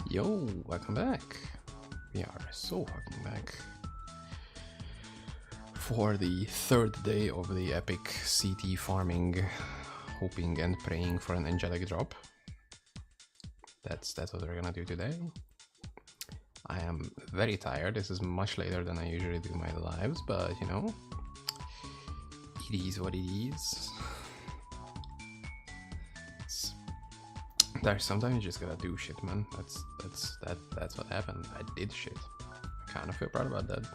Yo, welcome back. We are so fucking back for the third day of the epic CT farming, hoping and praying for an angelic drop. That's what we're gonna do today. I am very tired. This is much later than I usually do my lives, but you know, it is what it is. There's sometimes you just gotta do shit, man. That's what happened. I did shit. I kind of feel proud about that.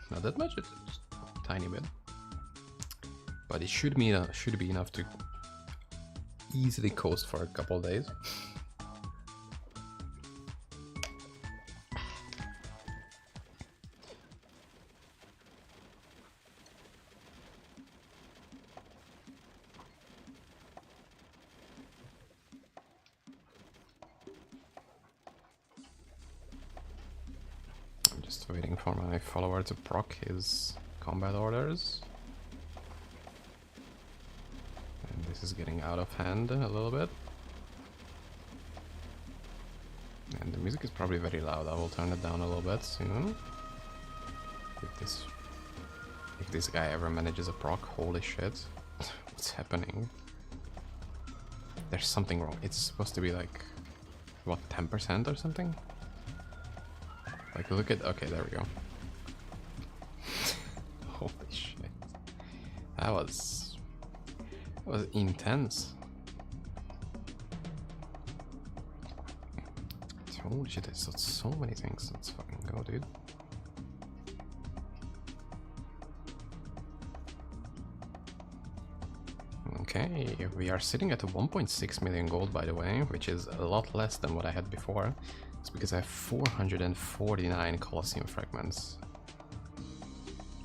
Not that much, just a tiny bit. But it should be enough to easily coast for a couple of days. Just waiting for my follower to proc his combat orders. And this is getting out of hand a little bit. And the music is probably very loud. I will turn it down a little bit soon. If this guy ever manages a proc, holy shit. What's happening? There's something wrong. It's supposed to be like, what, 10% or something? Like, look at... Okay, there we go. Holy shit. That was intense. Holy shit, there's so many things. Let's fucking go, dude. Okay, we are sitting at 1.6 million gold, by the way, which is a lot less than what I had before. It's because I have 449 Colosseum fragments.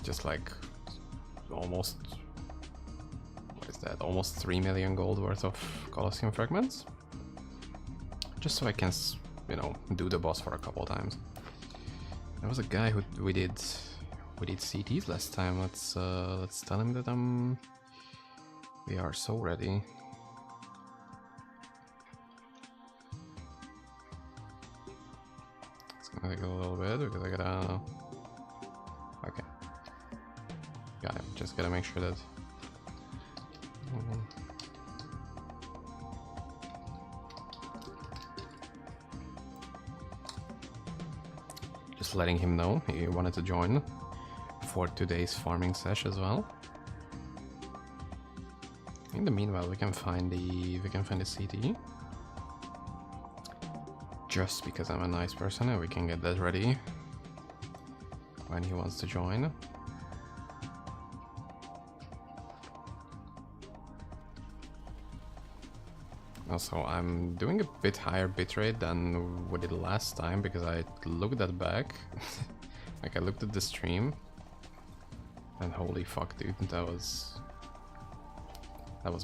Just like almost, what is that? Almost 3 million gold worth of Colosseum fragments. Just so I can, you know, do the boss for a couple times. There was a guy who we did CTs last time. Let's tell him that we are so ready. Gonna take a little bit because I gotta... Okay. Got him. Just gotta make sure that... Just letting him know he wanted to join for today's farming sesh as well. In the meanwhile, we can find the CT. Just because I'm a nice person and we can get that ready when he wants to join. Also, I'm doing a bit higher bitrate than we did last time because I looked at back. Like, I looked at the stream and holy fuck, dude, that was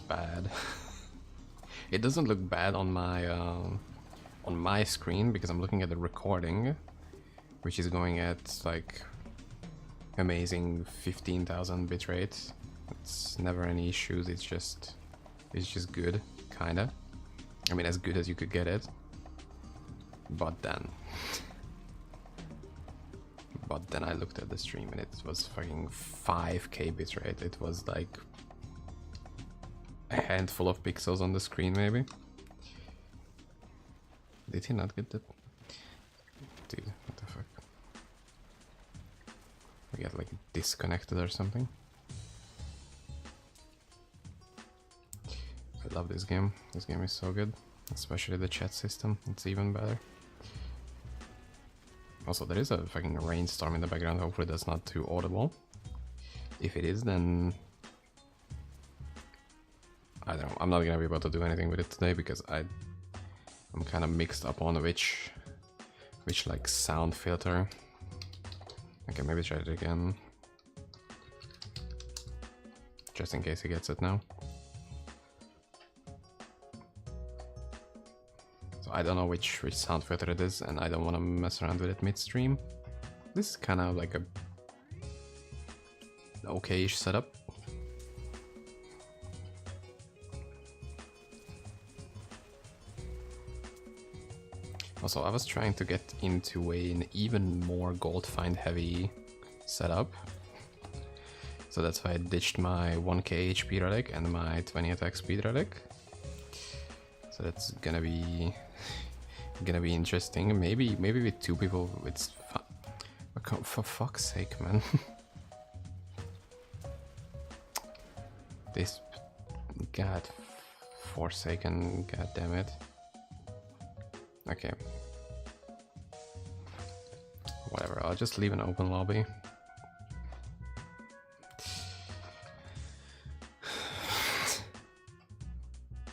bad. It doesn't look bad on my screen because I'm looking at the recording, which is going at like amazing 15,000 bitrate. It's never any issues. It's just good, kinda. I mean, as good as you could get it. But then I looked at the stream and it was fucking 5k bitrate. It was like a handful of pixels on the screen, maybe. Did he not get that? Dude, what the fuck? We got like disconnected or something. I love this game. This game is so good. Especially the chat system. It's even better. Also, there is a fucking rainstorm in the background. Hopefully that's not too audible. If it is, then... I don't know. I'm not gonna be able to do anything with it today because I'm kind of mixed up on which like sound filter. Okay, maybe try it again. Just in case he gets it now. So I don't know which sound filter it is and I don't want to mess around with it midstream. This is kind of like a okay-ish setup. Also, I was trying to get into an even more gold find heavy setup. So that's why I ditched my 1k HP relic and my 20 attack speed relic. So that's gonna be interesting. Maybe with two people it's fun. For fuck's sake, man. This god forsaken, god damn it. Okay. Whatever, I'll just leave an open lobby.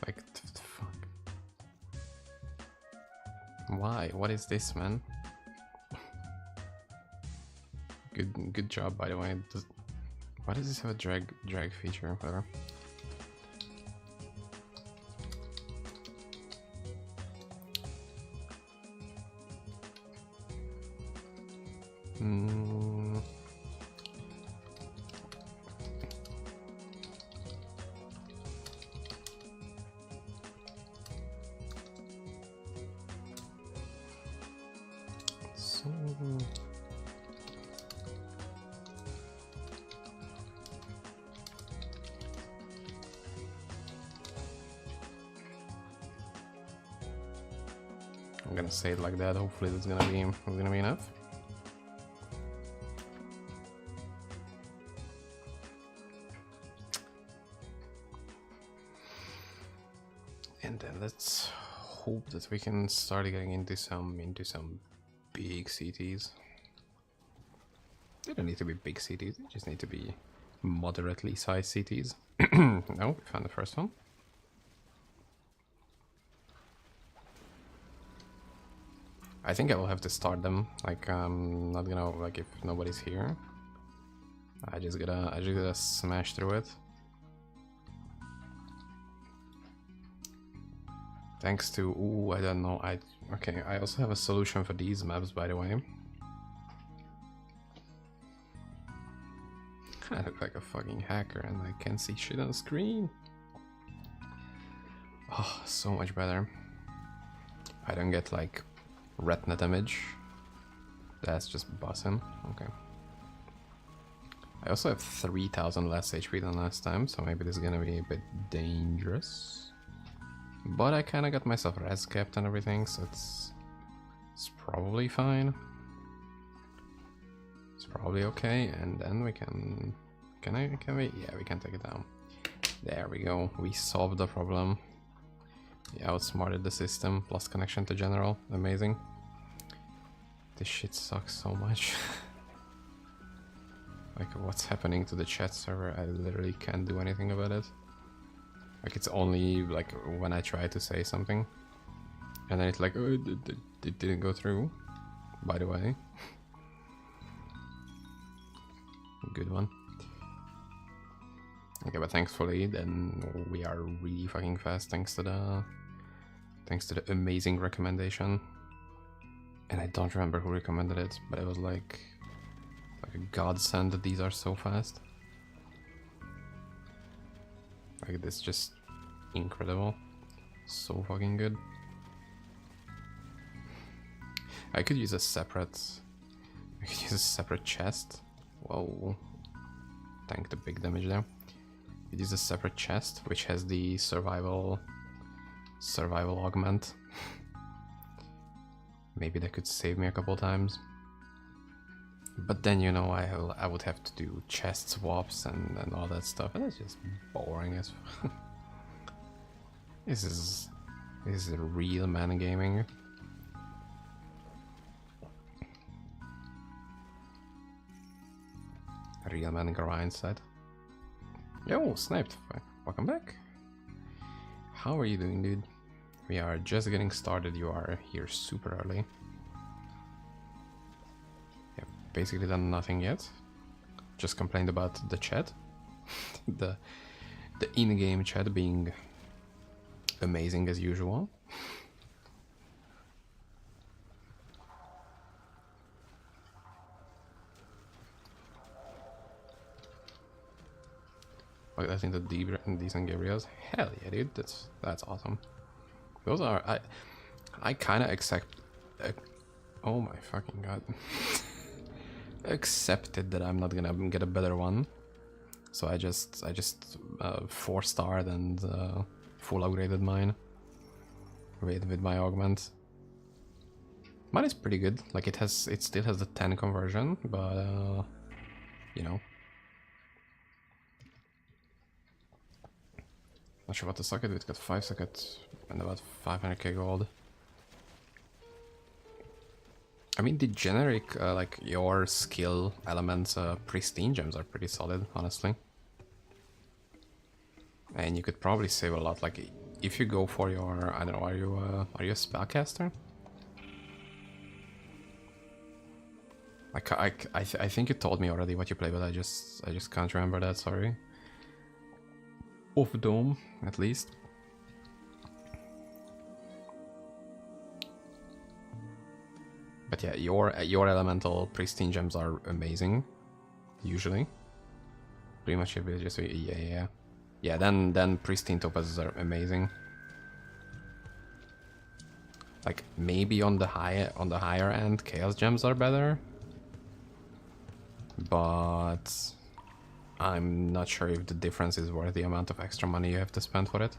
Like, fuck. Why? What is this, man? Good job, by the way. Why does this have a drag feature? Whatever. So I'm gonna say it like that. Hopefully that's gonna be enough. And then let's hope that we can start getting into some big cities. They don't need to be big cities, they just need to be moderately sized cities. No, we found the first one. I think I will have to start them. Like, I'm not gonna, like, if nobody's here, I just gotta smash through it. Thanks to, ooh, I don't know, okay, I also have a solution for these maps, by the way. I look like a fucking hacker and I can't see shit on the screen. Oh, so much better. I don't get, like, retina damage. That's just bussin'. Okay. I also have 3000 less HP than last time, so maybe this is gonna be a bit dangerous. But I kind of got myself res capped and everything, so it's probably fine. It's probably okay, and then we can... Can we? Yeah, we can take it down. There we go. We solved the problem. We outsmarted the system, plus connection to general. Amazing. This shit sucks so much. Like, what's happening to the chat server? I literally can't do anything about it. Like, it's only like when I try to say something, and then it's like, oh, it didn't go through, by the way. Good one. Okay, but thankfully then we are really fucking fast thanks to the amazing recommendation. And I don't remember who recommended it, but it was like a godsend that these are so fast. Like, this just incredible. So fucking good. I could use a separate chest. Whoa. Tank the big damage there. It is a separate chest which has the survival augment. Maybe that could save me a couple times. But then, you know, I would have to do chest swaps and all that stuff, and that's just boring as fuck. This is real man gaming. Real man grind set. Yo, sniped. Welcome back. How are you doing, dude? We are just getting started. You are here super early. Basically done nothing yet. Just complained about the chat. the in-game chat being amazing as usual. Like, that's in the decent areas. Hell yeah, dude. That's awesome. Those are I kind of Oh my fucking god. Accepted that I'm not gonna get a better one. So I just 4-starred and full upgraded mine with my augment. Mine is pretty good. Like it still has the 10 conversion, but you know. Not sure what the socket with, got 5 sockets and about 500k gold. I mean, the generic, like, your skill elements, pristine gems are pretty solid, honestly. And you could probably save a lot, like, if you go for your, I don't know, are you a spellcaster? Like, I think you told me already what you play, but I just can't remember that, sorry. Off dome, at least. But yeah, your elemental pristine gems are amazing, usually. Pretty much your ability, so yeah. Then pristine topazes are amazing. Like maybe on the higher end, chaos gems are better, but I'm not sure if the difference is worth the amount of extra money you have to spend for it.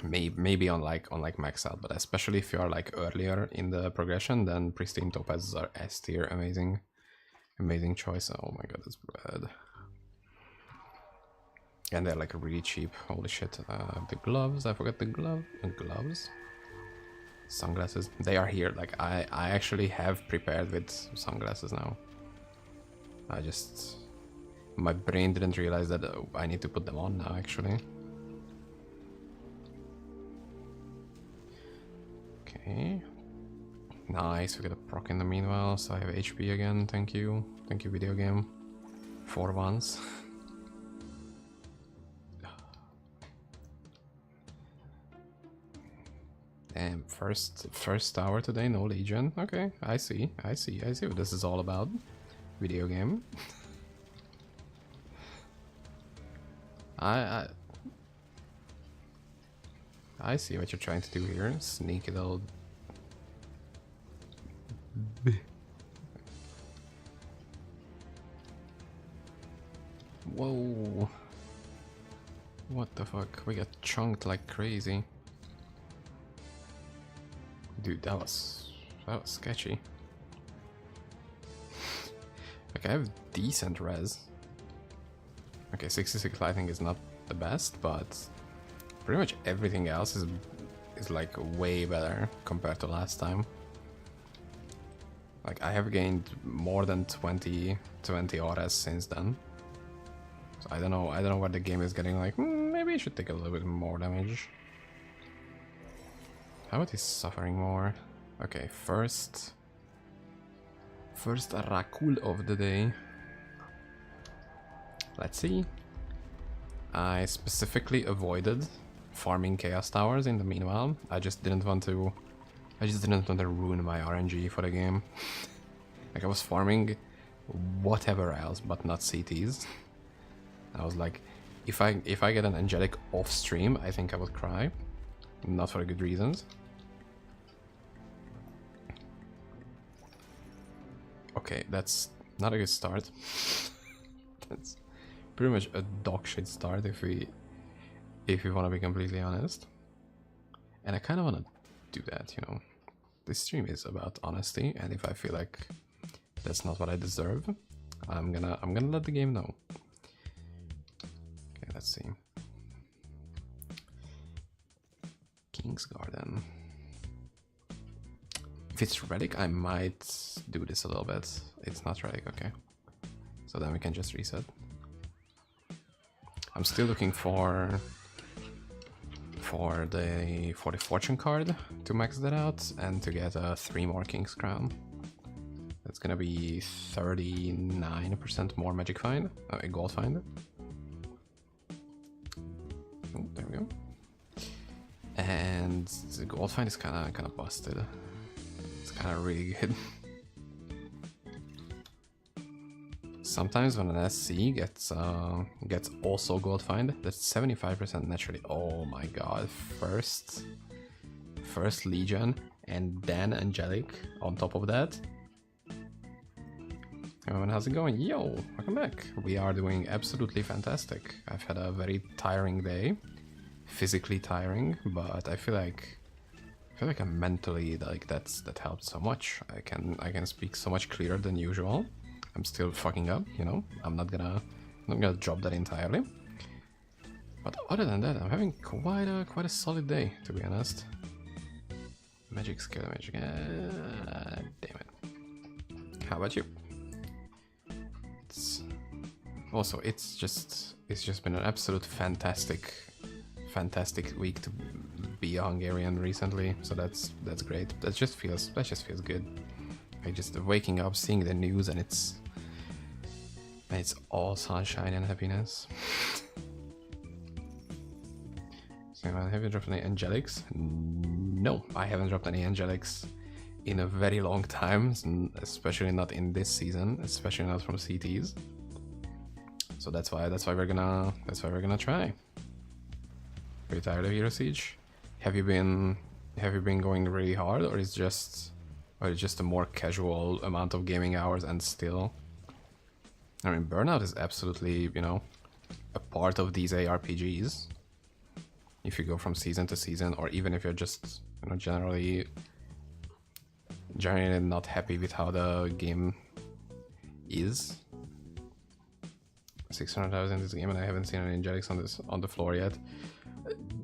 Maybe on like max out, but especially if you are like earlier in the progression, then pristine topazes are S tier, amazing choice. Oh my god, that's bad. And they're like really cheap. Holy shit. The gloves, I forgot the gloves. Sunglasses, they are here. Like I actually have prepared with sunglasses now. My brain didn't realize that I need to put them on now actually. Okay. Nice, we got a proc in the meanwhile, so I have HP again, thank you. Thank you, video game. For once. Damn, first tower today, no legion. Okay, I see what this is all about. Video game. I see what you're trying to do here. Sneaky little. Whoa. What the fuck? We got chunked like crazy. Dude, that was sketchy. Like I have decent res. Okay, 66 lightning is not the best, but pretty much everything else is like way better compared to last time. Like I have gained more than 20 auras since then. So I don't know where the game is getting like, maybe I should take a little bit more damage. How about he suffering more? Okay, first Rakul of the day. Let's see. I specifically avoided farming chaos towers in the meanwhile. I just didn't want to ruin my RNG for the game. Like I was farming whatever else but not CTs. I was like, if I get an angelic off stream, I think I would cry. Not for good reasons. Okay, that's not a good start. That's pretty much a dog shit start if we want to be completely honest. And I kind of want to do that, you know. This stream is about honesty, and if I feel like that's not what I deserve, I'm gonna let the game know. Okay, let's see. King's Garden. If it's relic, I might do this a little bit. It's not relic, okay. So then we can just reset. I'm still looking for the fortune card to max that out and to get 3 more King's Crown. That's gonna be 39% more magic find, gold find. Oh, there we go. And the gold find is kind of busted. It's kind of really good. Sometimes when an SC gets also gold find, that's 75% naturally. Oh my god, first Legion and then Angelic on top of that. Everyone, how's it going? Yo, welcome back. We are doing absolutely fantastic. I've had a very tiring day, physically tiring, but I feel like I'm mentally, like, that helped so much. I can speak so much clearer than usual. I'm still fucking up, you know. I'm not gonna drop that entirely. But other than that, I'm having quite a solid day, to be honest. Magic skill, magic. Damn it. How about you? Also, it's just been an absolute fantastic week to be a Hungarian recently, so that's great. That just feels good. Like, just waking up, seeing the news, and it's all sunshine and happiness. So, have you dropped any Angelics? No, I haven't dropped any Angelics in a very long time, especially not in this season, especially not from CTs. So that's why we're gonna try. Are you tired of Hero Siege? Have you been going really hard, or is just a more casual amount of gaming hours? And still, I mean, burnout is absolutely, you know, a part of these ARPGs. If you go from season to season, or even if you're just, you know, generally not happy with how the game is. 600,000 in this game, and I haven't seen any Angelics on the floor yet.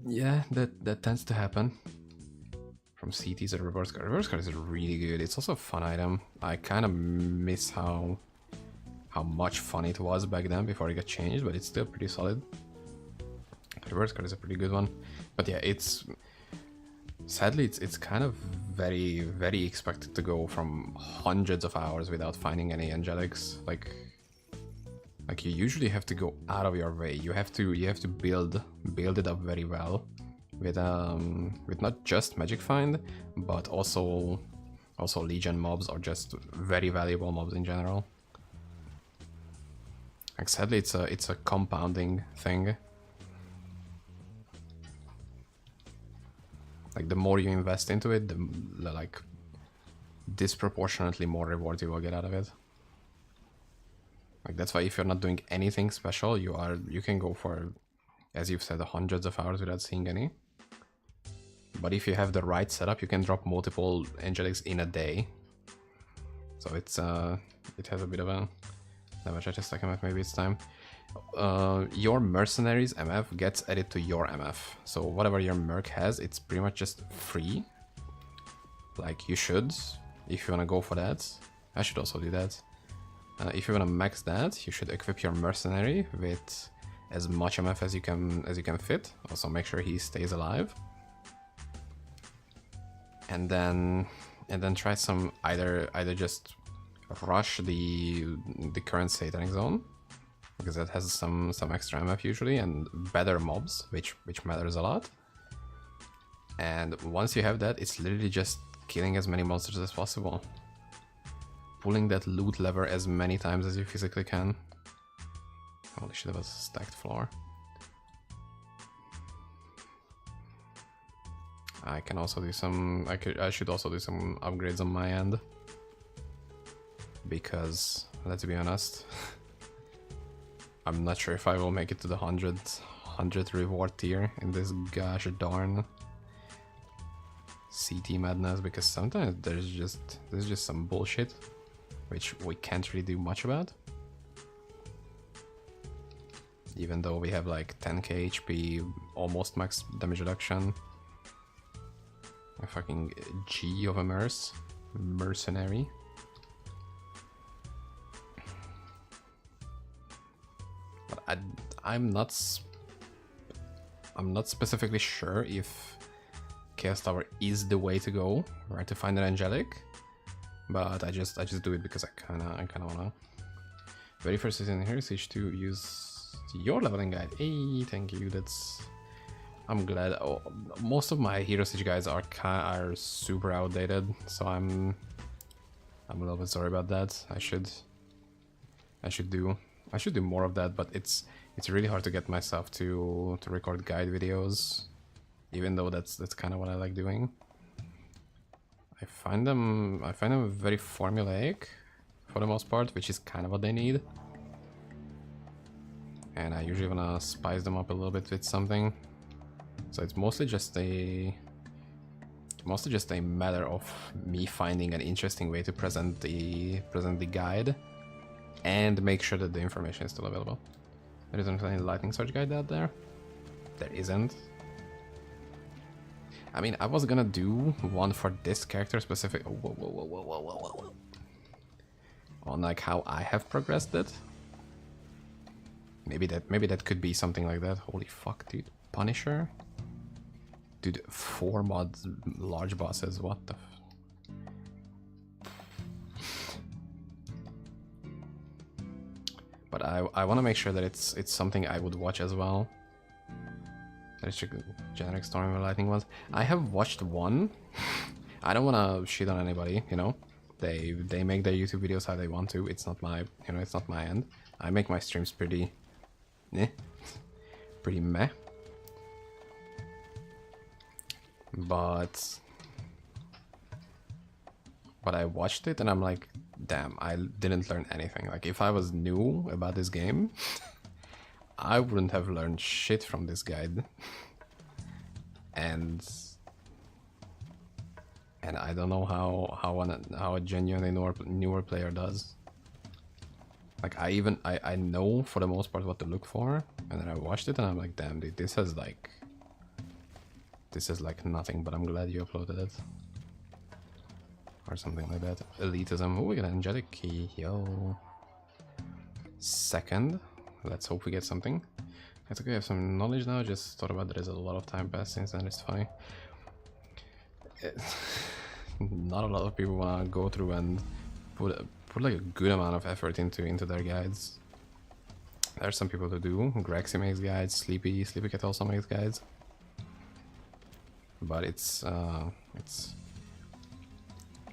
Yeah, that tends to happen. From CTs at reverse card. Reverse card is really good. It's also a fun item. I kind of miss how much fun it was back then before it got changed, but it's still pretty solid. Reverse card is a pretty good one. But yeah, sadly it's kind of very expected to go from hundreds of hours without finding any Angelics. Like you usually have to go out of your way. You have to build it up very well with not just magic find, but also Legion mobs, or just very valuable mobs in general. Like, sadly, it's a compounding thing. Like, the more you invest into it, the like disproportionately more reward you will get out of it. Like, that's why if you're not doing anything special, you can go for, as you've said, hundreds of hours without seeing any. But if you have the right setup, you can drop multiple Angelics in a day. So it has a bit of a damage. I just like MF, maybe it's time. Your mercenaries MF gets added to your MF. So whatever your merc has, it's pretty much just free. Like, you should, if you wanna go for that. I should also do that. If you wanna max that, you should equip your mercenary with as much MF as you can fit. Also make sure he stays alive. And then try some either just rush the current Satanic Zone, because that has some extra MF usually, and better mobs, which matters a lot. And once you have that, it's literally just killing as many monsters as possible. Pulling that loot lever as many times as you physically can. Holy shit, that was a stacked floor. I can also do some, I should also do some upgrades on my end. Because, let's be honest, I'm not sure if I will make it to the 100 reward tier in this gosh darn CT madness, because sometimes there's just some bullshit which we can't really do much about. Even though we have like 10k HP, almost max damage reduction. A fucking G of a mercenary. But I'm not specifically sure if Chaos Tower is the way to go, right, to find an Angelic. But I just do it because I kinda wanna. Very first season here, Siege 2, use your leveling guide. Hey, thank you. I'm glad. Oh, most of my Hero Siege guides are super outdated, so I'm a little bit sorry about that. I should I should do more of that, but it's really hard to get myself to record guide videos, even though that's kind of what I like doing. I find them very formulaic for the most part, which is kind of what they need. And I usually wanna spice them up a little bit with something. So it's mostly just a matter of me finding an interesting way to present the guide and make sure that the information is still available. There isn't any lightning surge guide out there. There isn't. I mean, I was gonna do one for this character specific. Oh, whoa. On like how I have progressed it. Maybe that could be something like that. Holy fuck, dude. Punisher? Dude, 4 mods, large bosses, what the But I want to make sure that it's something I would watch as well. There's generic Storm and Lightning ones. I have watched one. I don't want to shit on anybody, you know. They make their YouTube videos how they want to. It's not my, you know, it's not my end. I make my streams pretty meh. But I watched it and I'm like, damn, I didn't learn anything. Like, if I was new about this game, I wouldn't have learned shit from this guide. And I don't know how a genuinely newer player does. Like, I know for the most part what to look for, and then I watched it and I'm like, damn, dude, this is like nothing, but I'm glad you uploaded it. Or something like that. Elitism. Oh, we got an angelic key. Yo. Second. Let's hope we get something. I think we have some knowledge now. Just thought about there's a lot of time passed since then. It's funny. Not a lot of people wanna go through and put like a good amount of effort into their guides. There's some people who do. Grexy makes guides. Sleepy Cat also makes guides. But it's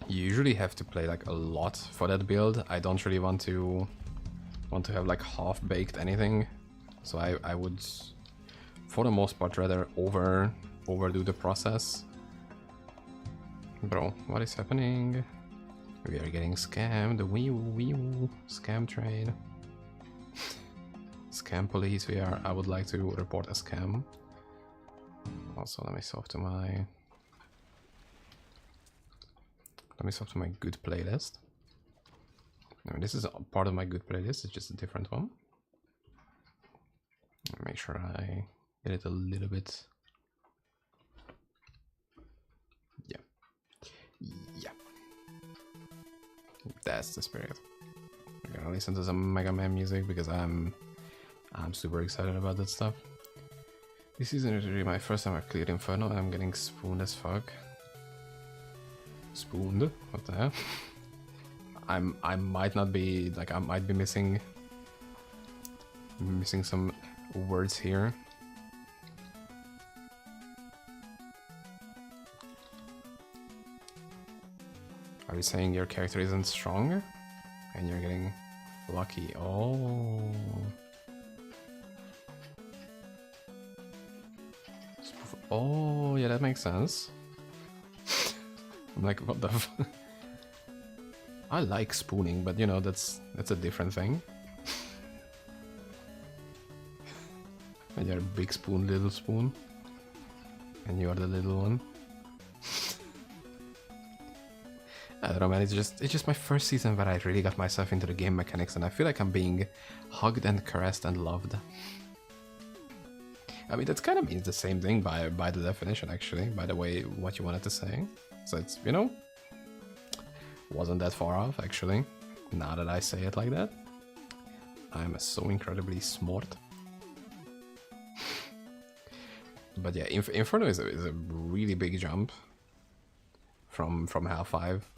you usually have to play like a lot for that build. I don't really want to have like half-baked anything, so I would, for the most part, rather overdo the process. Bro, what is happening? We are getting scammed. The wee scam train. Scam police. I would like to report a scam. Also, let me swap to my good playlist. I mean, this is a part of my good playlist, it's just a different one. Make sure I get it a little bit. Yeah. That's the spirit. I'm gonna listen to some Mega Man music because I'm super excited about that stuff. This isn't really my first time I've cleared Inferno and I'm getting spooned as fuck. Spooned? What the hell? I might not be, like, I might be missing some words here. Are you saying your character isn't strong? And you're getting lucky? Oh. Oh, yeah, that makes sense. I'm like, what the f- I like spooning, but you know, that's a different thing. And you're a big spoon, little spoon. And you are the little one. I don't know, man, it's just my first season where I really got myself into the game mechanics and I feel like I'm being hugged and caressed and loved. I mean, that kind of means the same thing by the definition, actually, by the way, what you wanted to say. So it's, you know, wasn't that far off, actually, now that I say it like that. I'm so incredibly smart. But yeah, Inferno is a really big jump from HAL 5.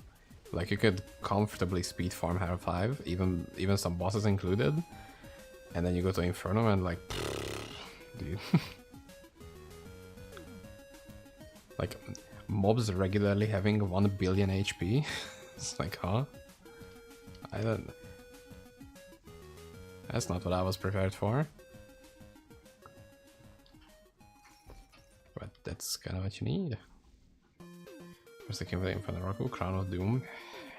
Like, you could comfortably speed farm HAL 5, even some bosses included. And then you go to Inferno and like, dude. Like, mobs regularly having 1 billion HP. It's like, huh? I don't... That's not what I was prepared for. But that's kind of what you need. First I came with the Infinite Roku, Crown of Doom.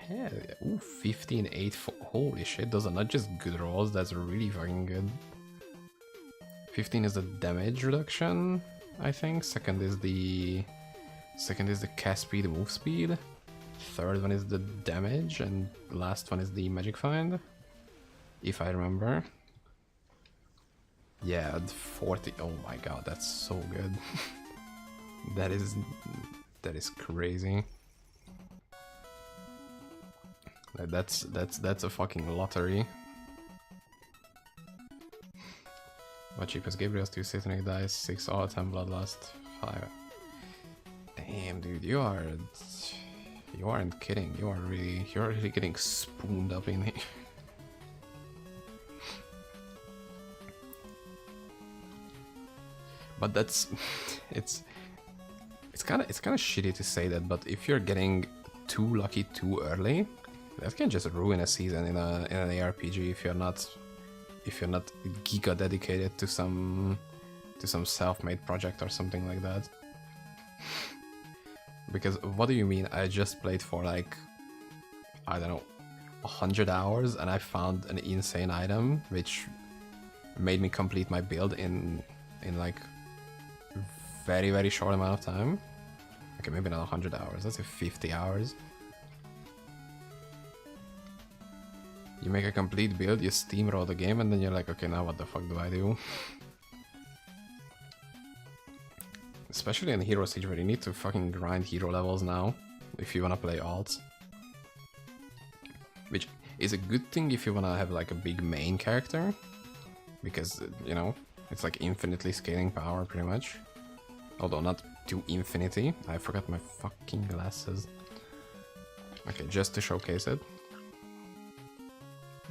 Yeah, ooh, 15-8, holy shit, those are not just good rolls, that's really fucking good. 15 is the damage reduction, I think. Second is the cast speed, move speed. Third one is the damage, and last one is the magic find, if I remember. Yeah, 40. Oh my god, that's so good. that is crazy. That's a fucking lottery. What cheapest? Gabriel's 2 Satanic Dice, 6 all 10 Bloodlust, 5. Damn, dude, you aren't kidding. You're really getting spooned up in here. But it's kind of shitty to say that, but if you're getting too lucky too early, that can just ruin a season in an ARPG if you're not giga dedicated to some self-made project or something like that. Because what do you mean? I just played for like, I don't know, 100 hours and I found an insane item which made me complete my build in like very short amount of time. Okay, maybe not 100 hours, let's say 50 hours. You make a complete build, you steamroll the game, and then you're like, okay, now what the fuck do I do? Especially in Hero Siege where you need to fucking grind hero levels now, if you wanna play alts. Which is a good thing if you wanna have like a big main character, because, you know, it's like infinitely scaling power pretty much. Although not to infinity. I forgot my fucking glasses. Okay, just to showcase it.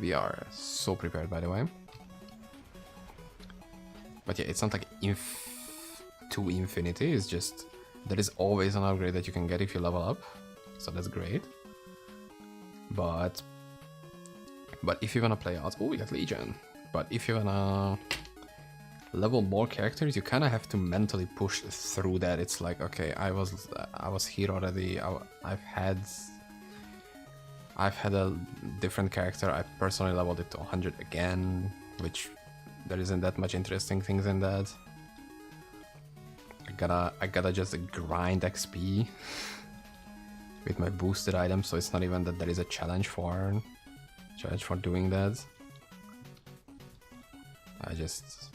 We are so prepared, by the way. But yeah, it's not like to infinity, it's just there is always an upgrade that you can get if you level up, so that's great. But if you wanna play out, oh, we got Legion. But if you wanna level more characters, you kind of have to mentally push through that. It's like, okay, I was here already. I've had a different character. I personally leveled it to 100 again, which there isn't that much interesting things in that. I gotta just grind XP with my boosted items, so it's not even that there is a challenge for doing that. I just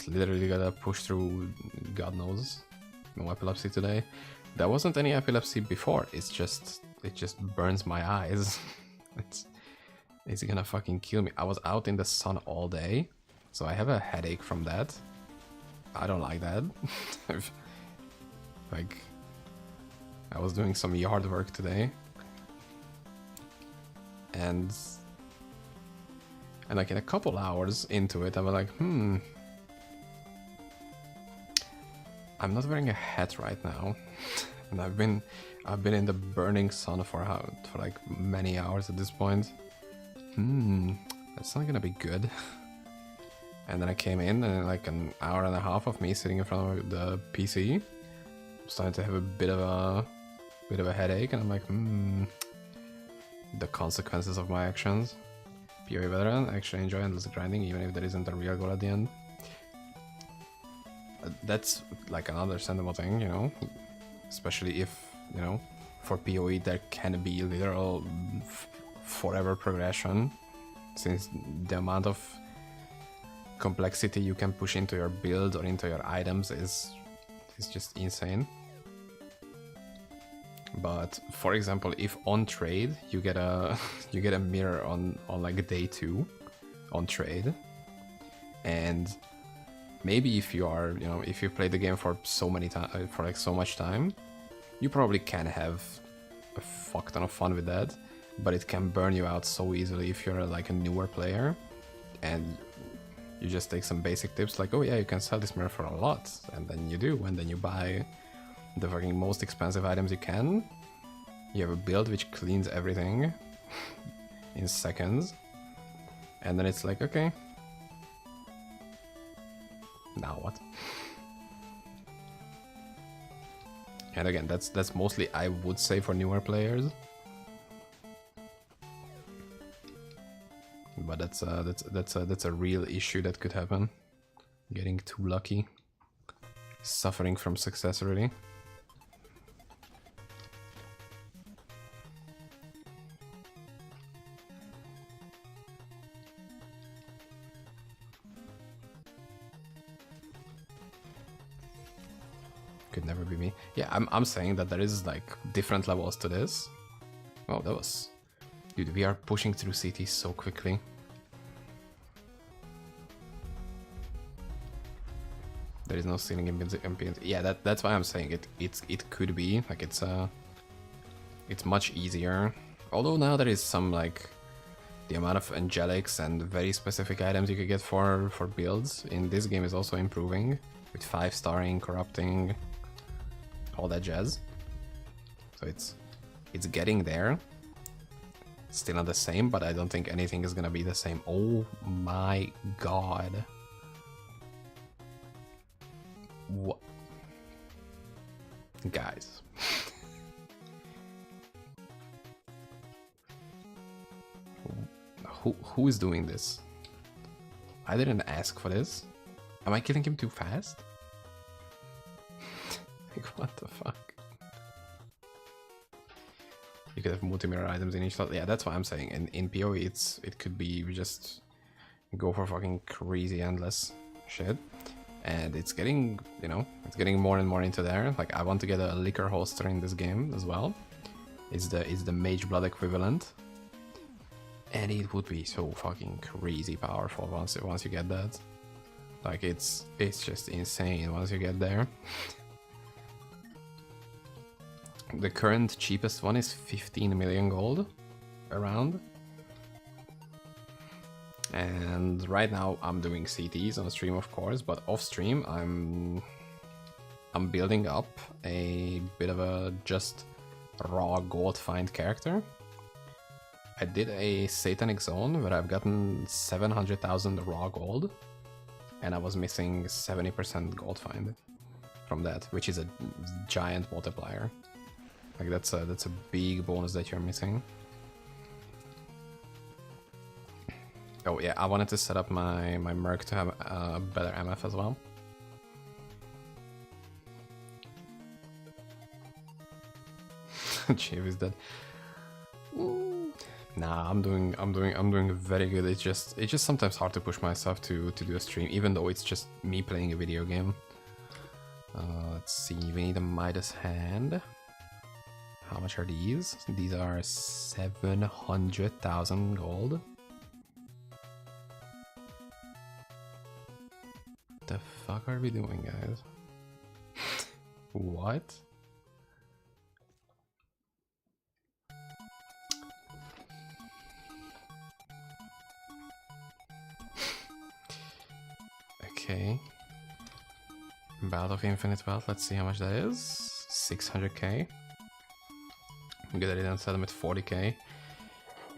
literally gotta push through. God knows, no epilepsy today. There wasn't any epilepsy before. It just burns my eyes. It's gonna fucking kill me. I was out in the sun all day, so I have a headache from that. I don't like that. Like, I was doing some yard work today, and like in a couple hours into it, I was like, I'm not wearing a hat right now, and I've been in the burning sun for like many hours at this point. That's not gonna be good. And then I came in, and like an hour and a half of me sitting in front of the PC, starting to have a bit of a headache, and I'm like, the consequences of my actions. PoE veteran, actually enjoy endless grinding, even if there isn't a real goal at the end. That's like an understandable thing, you know, especially if, you know, for PoE there can be literal forever progression, since the amount of complexity you can push into your build or into your items is just insane. But for example, if on trade you get a mirror on like day 2 on trade, and maybe if you are, you know, if you play the game for so much time, you probably can have a fuck ton of fun with that, but it can burn you out so easily if you're like a newer player and you just take some basic tips like, oh yeah, you can sell this mirror for a lot, and then you do, and then you buy the fucking most expensive items you can. You have a build which cleans everything in seconds, And then it's like, okay, now what? And again, that's mostly, I would say, for newer players. But that's a real issue that could happen. Getting too lucky, suffering from success, really. Could never be me. Yeah, I'm saying that there is like different levels to this. Oh, that was... Dude, we are pushing through cities so quickly. There is no ceiling impedance. Yeah, that's why I'm saying it could be like it's much easier. Although now there is some like the amount of angelics and very specific items you could get for builds in this game is also improving with 5-starring, corrupting, all that jazz. So it's getting there. Still not the same, but I don't think anything is gonna be the same. Oh my god. What? Guys. Who is doing this? I didn't ask for this. Am I killing him too fast? Like, what the fuck? You could have multi-mirror items in each slot. Yeah, that's what I'm saying. In PoE, it could be we just go for fucking crazy endless shit. And it's getting, you know, it's getting more and more into there. Like, I want to get a liquor holster in this game as well. It's the Mage Blood equivalent. And it would be so fucking crazy powerful once you get that. Like, it's just insane once you get there. The current cheapest one is 15 million gold around. And right now I'm doing CTs on stream, of course, but off stream I'm building up a bit of a just raw gold find character. I did a Satanic Zone where I've gotten 700,000 raw gold, and I was missing 70% gold find from that, which is a giant multiplier. Like, that's a big bonus that you're missing. Oh yeah, I wanted to set up my Merc to have a better MF as well. Chief is dead. Nah, I'm doing very good. It's just sometimes hard to push myself to do a stream, even though it's just me playing a video game. Let's see, we need a Midas hand. How much are these? These are 700,000 gold. The fuck are we doing, guys? What? Okay. Battle of Infinite Wealth, let's see how much that is. 600k. Good, I didn't sell them at 40k.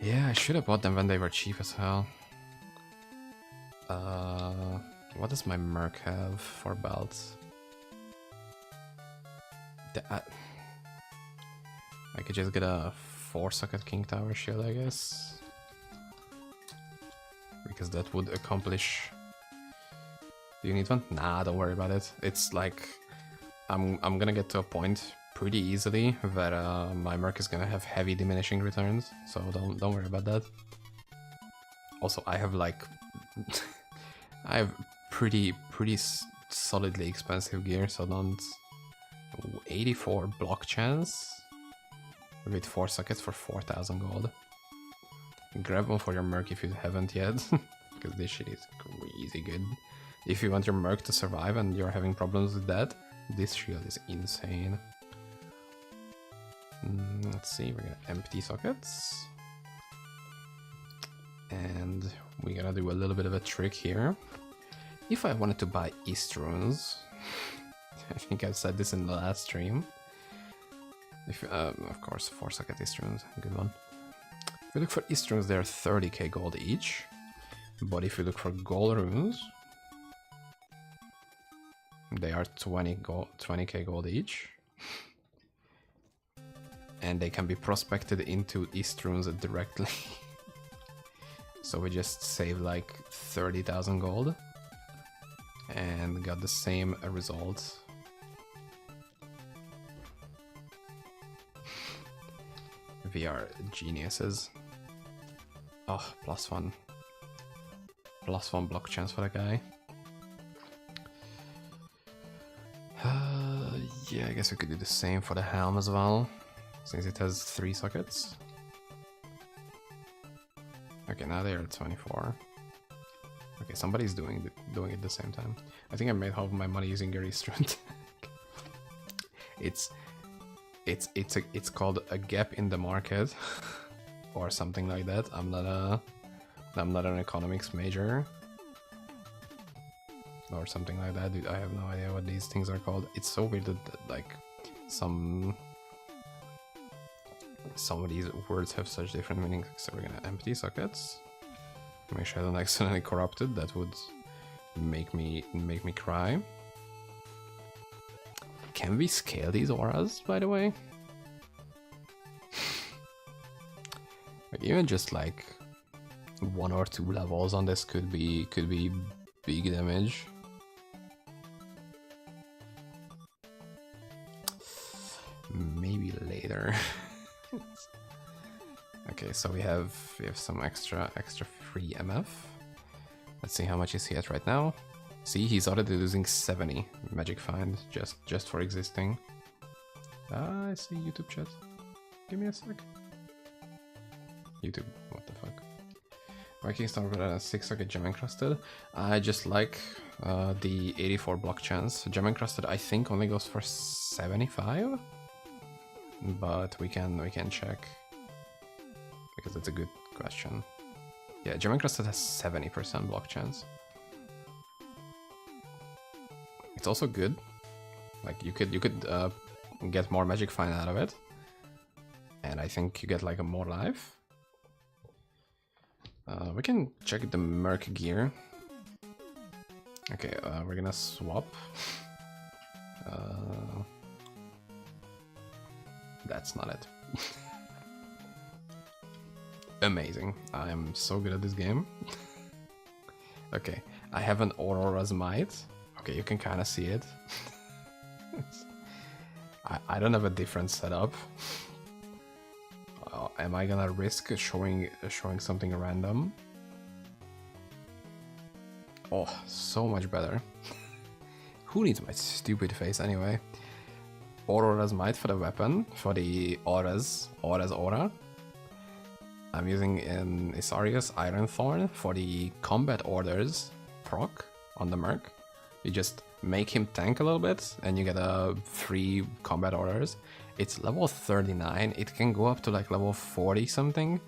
Yeah, I should have bought them when they were cheap as hell. What does my Merc have for belts? I could just get a 4-socket King Tower shield, I guess. Because that would accomplish... Do you need one? Nah, don't worry about it. It's like... I'm gonna get to a point pretty easily where my Merc is gonna have heavy diminishing returns, so don't worry about that. Also, I have like... I have pretty solidly expensive gear, so don't... 84 block chance with 4 sockets for 4,000 gold. Grab one for your Merc if you haven't yet, because this shit is crazy good. If you want your Merc to survive and you're having problems with that, this shield is insane. Let's see, we're gonna empty sockets. And we're gonna do a little bit of a trick here. If I wanted to buy East Runes, I think I said this in the last stream. If of course, 4-socket East Runes, good one. If we look for East Runes, they're 30k gold each. But if you look for gold runes, they are 20k gold each. And they can be prospected into East runes directly. So we just saved like 30,000 gold and got the same result. We are geniuses. Oh, +1. +1 block chance for that guy. Yeah, I guess we could do the same for the helm as well, since it has 3 sockets. Okay, now they are at 24. Okay, somebody's doing it at the same time. I think I made half of my money using a restaurant. It's called a gap in the market, or something like that. I'm not an economics major, or something like that. Dude, I have no idea what these things are called. It's so weird that like some of these words have such different meanings. So we're gonna empty sockets. Make sure I don't accidentally corrupt it. That would make me cry. Can we scale these auras, by the way? Like, even just like 1 or 2 levels on this could be big damage. Maybe later. Okay, so we have some extra free MF. Let's see how much is he at right now. See, he's already losing 70 magic find just for existing. I see YouTube chat. Give me a sec. YouTube, what the fuck? Viking Star with a 6 socket gem encrusted. I just like the 84 block chance. Gem encrusted I think only goes for 75, but we can check because it's a good question. Yeah, gem encrusted has 70% block chance. It's also good. Like you could get more magic find out of it, and I think you get like a more life. We can check the merc gear. Okay, we're gonna swap. That's not it. Amazing. I am so good at this game. Okay, I have an Aurora's Might. Okay, you can kind of see it. I don't have a different setup. Am I gonna risk showing something random? Oh, so much better. Who needs my stupid face anyway? Aurora's Might for the weapon, for the Aura's Aura. I'm using an Isarius Iron Thorn for the combat orders proc on the merc. You just make him tank a little bit and you get a free combat orders. It's level 39, it can go up to like level 40 something,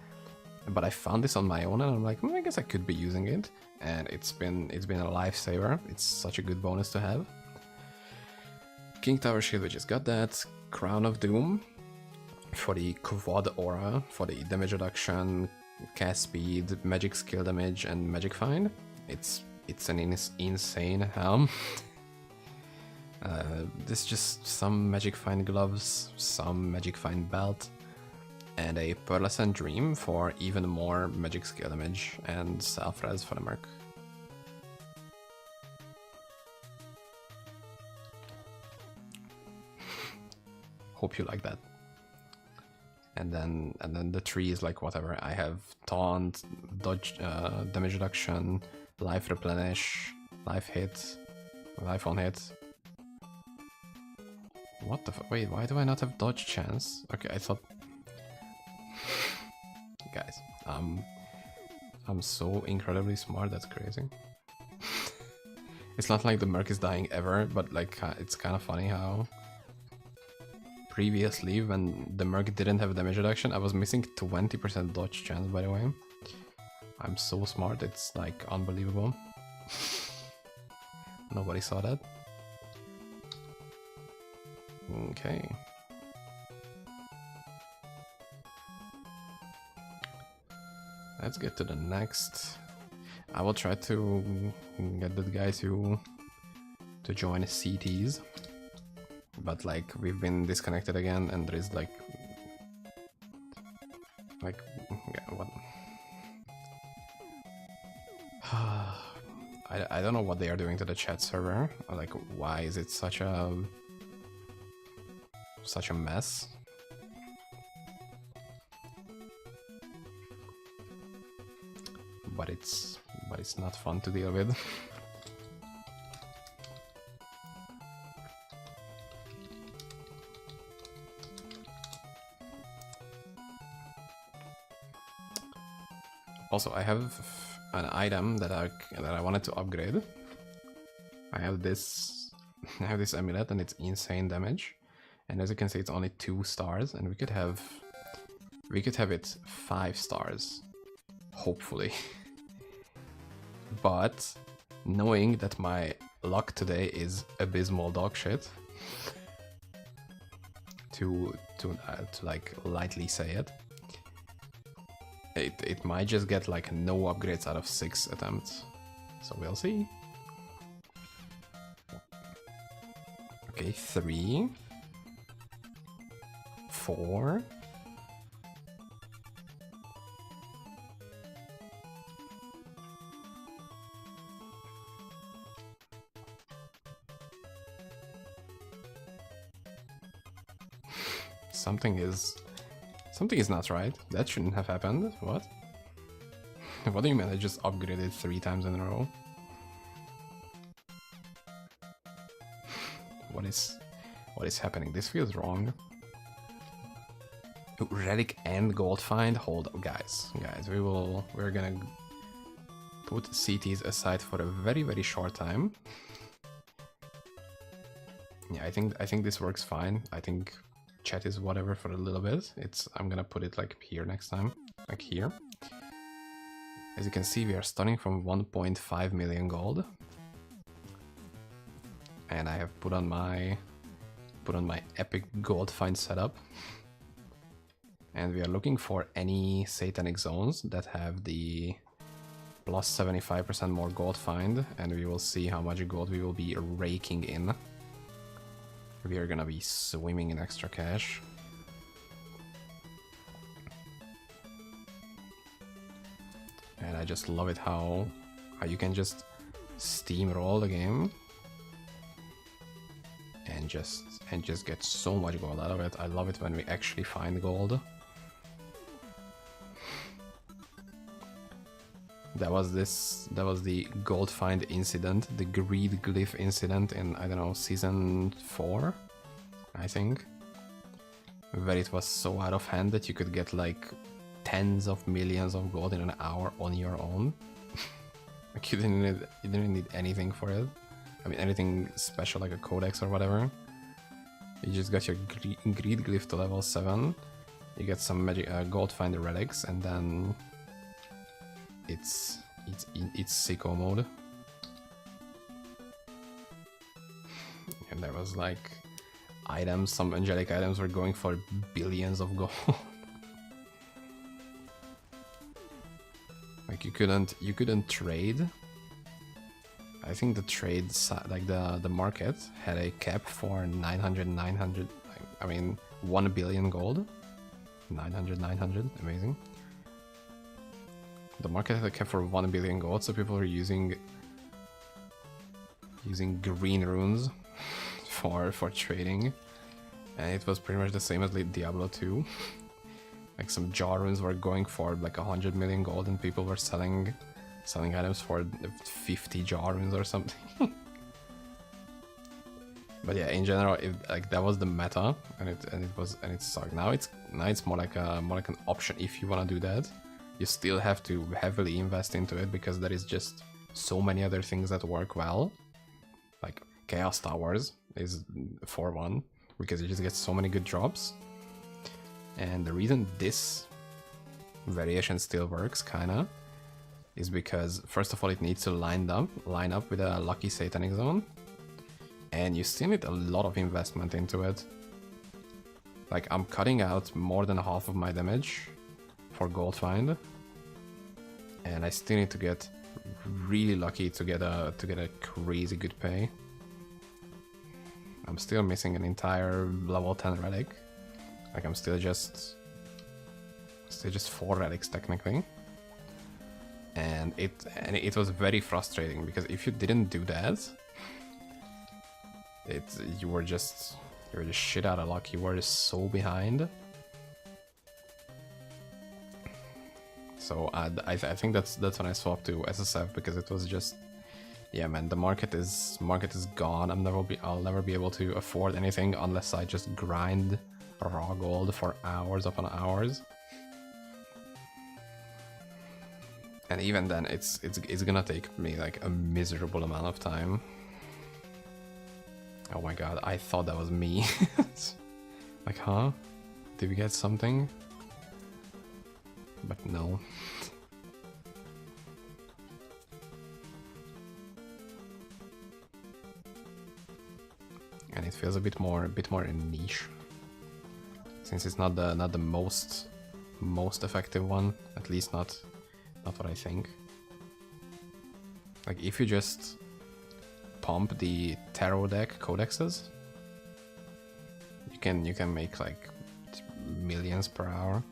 but I found this on my own and I'm like, I guess I could be using it, and it's been a lifesaver. It's such a good bonus to have. King Tower Shield, we just got that. Crown of Doom for the quad aura, for the damage reduction, cast speed, magic skill damage, and magic find. It's an insane helm. This is just some magic find gloves, some magic find belt, and a pearlescent dream for even more magic skill damage and self-res for the merc. Hope you like that. And then the tree is like whatever. I have taunt, dodge, damage reduction, life replenish, life hit, life on hit. What the fuck? Wait, why do I not have dodge chance? Okay, I thought... Guys, I'm so incredibly smart, that's crazy. It's not like the merc is dying ever, but like it's kind of funny how previously when the merc didn't have damage reduction, I was missing 20% dodge chance, by the way. I'm so smart, it's like unbelievable. Nobody saw that. Okay. Let's get to the next. I will try to get that guy to join CTs, but like we've been disconnected again, and there is like yeah, what? I don't know what they are doing to the chat server. Like, why is it such a mess? But it's not fun to deal with. Also, I have an item that I wanted to upgrade. I have this amulet, and it's insane damage. And as you can see, it's only 2 stars, and we could have it 5 stars, hopefully. But knowing that my luck today is abysmal dog shit, to like lightly say it, it might just get like no upgrades out of 6 attempts. So we'll see. Okay, 3, 4. Something is not right. That shouldn't have happened. What? What do you mean I just upgraded 3 times in a row? What is happening? This feels wrong. Ooh, relic and gold find. Hold up, guys. We're gonna put CTs aside for a very, very short time. Yeah, I think this works fine. I think chat is whatever for a little bit. I'm gonna put it like here next time, like here. As you can see, we are starting from 1.5 million gold, and I have put on my epic gold find setup, and we are looking for any satanic zones that have the plus 75% more gold find, and we will see how much gold we will be raking in. We are gonna be swimming in extra cash. And I just love it how you can just steamroll the game and just get so much gold out of it. I love it when we actually find gold. That was the gold find incident, the greed glyph incident in, I don't know, season 4, I think, where it was so out of hand that you could get like tens of millions of gold in an hour on your own. Like you didn't need anything for it. I mean, anything special like a codex or whatever. You just got your greed glyph to level 7. You get some magic gold find relics, and then it's sicko mode. And there was like items, some angelic items were going for billions of gold. Like you couldn't trade. I think the trade like the market had a cap for 900, I mean 1 billion gold. 900, amazing. The market had a cap for 1 billion gold, so people were using green runes for trading, and it was pretty much the same as Diablo 2. Like some jar runes were going for like 100 million gold, and people were selling items for 50 jar runes or something. But yeah, in general, like that was the meta, and it sucked. Now it's more like an option if you want to do that. You still have to heavily invest into it because there is just so many other things that work well. Like Chaos Towers is 4-1 because you just get so many good drops. And the reason this variation still works, kinda, is because first of all it needs to line up with a lucky satanic zone, and you still need a lot of investment into it. Like I'm cutting out more than half of my damage for gold find, and I still need to get really lucky to get a crazy good pay. I'm still missing an entire level 10 relic. Like I'm still just 4 relics technically. And it was very frustrating because if you didn't do that, you were just shit out of luck. You were just so behind. So I think that's when I swapped to SSF, because it was just, yeah man, the market is gone. I'll never be able to afford anything unless I just grind raw gold for hours upon hours. And even then, it's gonna take me like a miserable amount of time. Oh my god, I thought that was me. Like, huh? Did we get something? But no. And it feels a bit more niche, since it's not the most effective one, at least not what I think. Like if you just pump the tarot deck codexes, you can make like millions per hour.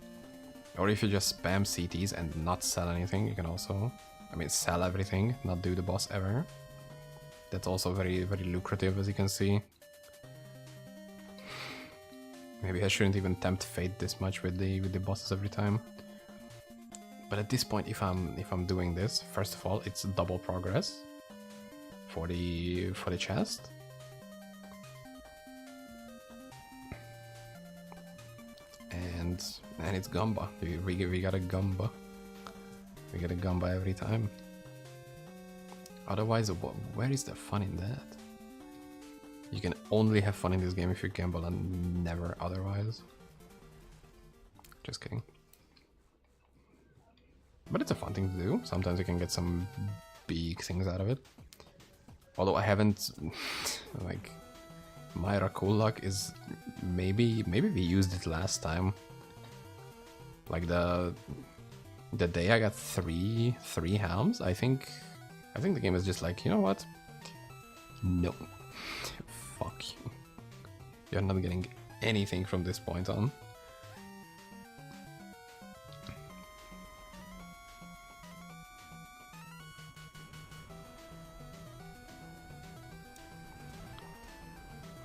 Or if you just spam CTs and not sell anything, you can also, I mean, sell everything, not do the boss ever. That's also very lucrative, as you can see. Maybe I shouldn't even tempt fate this much with the bosses every time. But at this point, if I'm doing this, first of all, it's double progress for the chest. And it's Gumba. We got a Gumba. We get a Gumba every time. Otherwise, where is the fun in that? You can only have fun in this game if you gamble and never otherwise. Just kidding. But it's a fun thing to do. Sometimes you can get some big things out of it. Although I haven't, like, my Rakul luck is maybe we used it last time. Like the day I got three helms, I think the game is just like, you know what? No. Fuck you. You're not getting anything from this point on.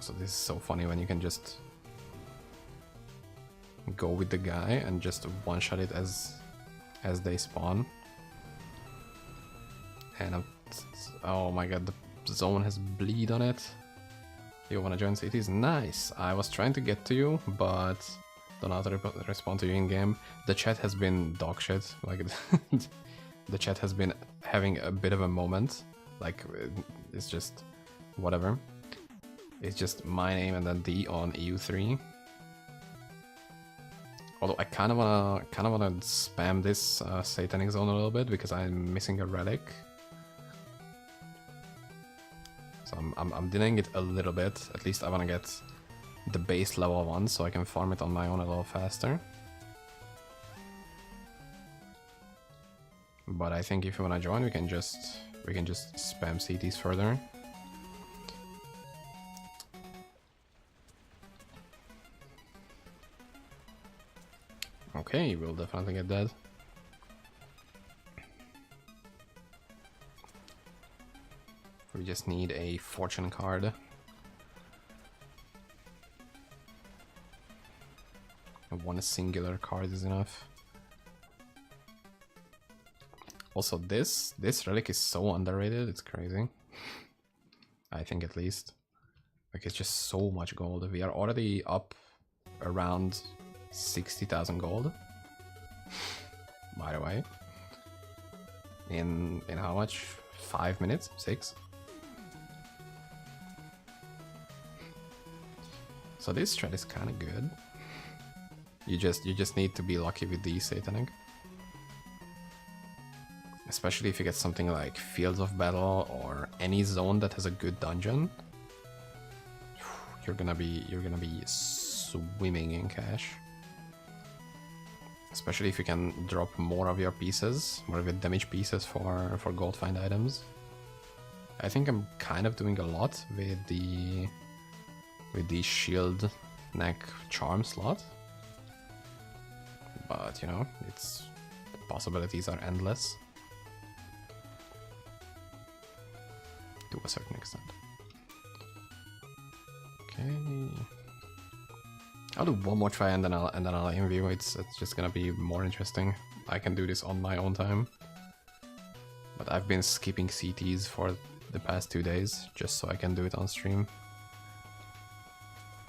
So this is so funny when you can just go with the guy and just one-shot it as they spawn. And oh my god, the zone has bleed on it. You wanna join cities? Nice! I was trying to get to you, but don't know how to respond to you in game. The chat has been dog shit. Like the chat has been having a bit of a moment. Like it's just whatever. It's just my name and then D on EU3. Although I kind of wanna spam this satanic zone a little bit because I'm missing a relic. So I'm delaying it a little bit. At least I wanna get the base level 1 so I can farm it on my own a little faster. But I think if you wanna join, we can just spam CTs further. Okay, we'll definitely get that. We just need a fortune card. One singular card is enough. Also, this relic is so underrated, it's crazy. I think at least. Like, it's just so much gold. We are already up around 60,000 gold. By the way. In how much? 5 minutes? 6? So this strat is kind of good. You just need to be lucky with the satanic. Especially if you get something like Fields of Battle or any zone that has a good dungeon. You're gonna be swimming in cash. Especially if you can drop more of your pieces, more of your damage pieces for gold find items. I think I'm kind of doing a lot with the shield neck charm slot. But you know, it's the possibilities are endless. To a certain extent. Okay. I'll do one more try and then I'll in-view. It's just gonna be more interesting. I can do this on my own time. But I've been skipping CTs for the past 2 days just so I can do it on stream.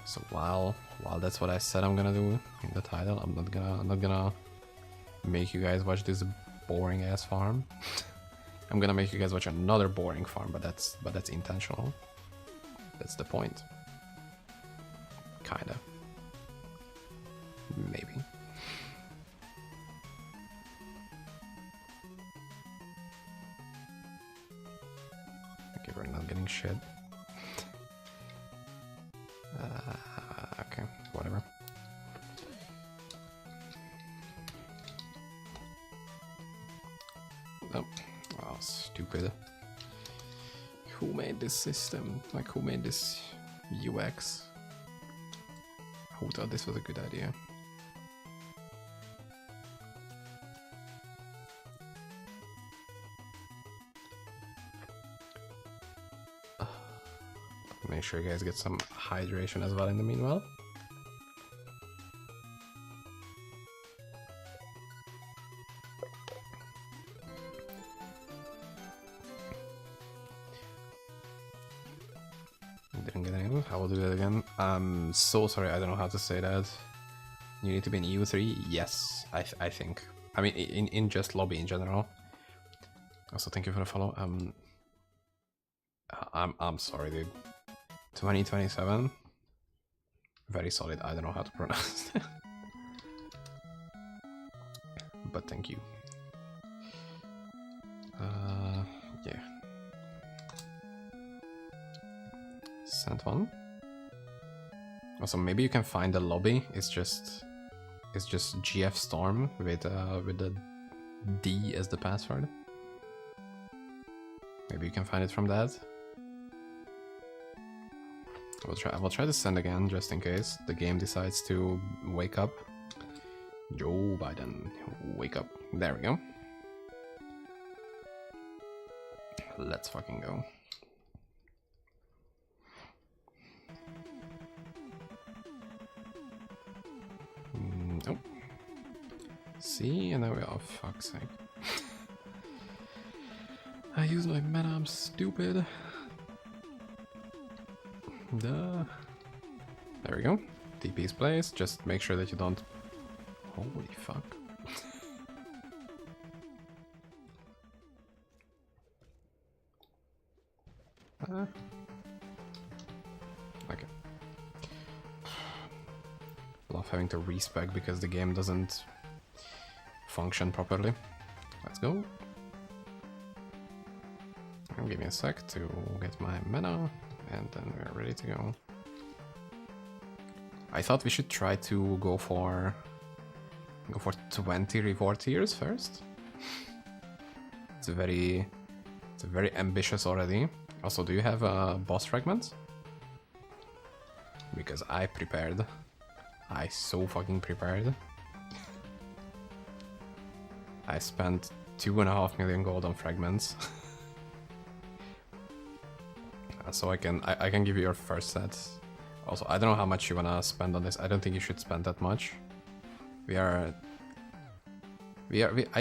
So while that's what I said I'm gonna do in the title, I'm not gonna make you guys watch this boring ass farm. I'm gonna make you guys watch another boring farm, but that's intentional. That's the point. Kinda. Maybe. Okay, we're not getting shit. Okay, whatever. Oh, oh, stupid. Who made this system? Like, who made this UX? Who thought this was a good idea? Make sure you guys get some hydration as well in the meanwhile. Didn't get anything. I will do that again. I'm so sorry, I don't know how to say that. You need to be in EU3? Yes, I think. I mean, in just lobby in general. Also, thank you for the follow. I'm sorry, dude. 2027. Very solid. I don't know how to pronounce it. But thank you. Yeah. Sent one. Also, maybe you can find the lobby. It's just GF Storm with the D as the password. Maybe you can find it from that. I will try to send again just in case the game decides to wake up. Joe Biden, wake up. There we go. Let's fucking go. Nope. See, and now we are. Oh, fuck's sake. I use my mana, I'm stupid. Duh. There we go. TP's place. Just make sure that you don't. Holy fuck. Okay. Love having to respec because the game doesn't function properly. Let's go. Give me a sec to get my mana. And then we're ready to go. I thought we should try to go for 20 reward tiers first. It's very ambitious already. Also, do you have boss fragments? Because I prepared. I so fucking prepared. I spent 2.5 million gold on fragments. So I can give you your first set. Also, I don't know how much you wanna spend on this. I don't think you should spend that much. I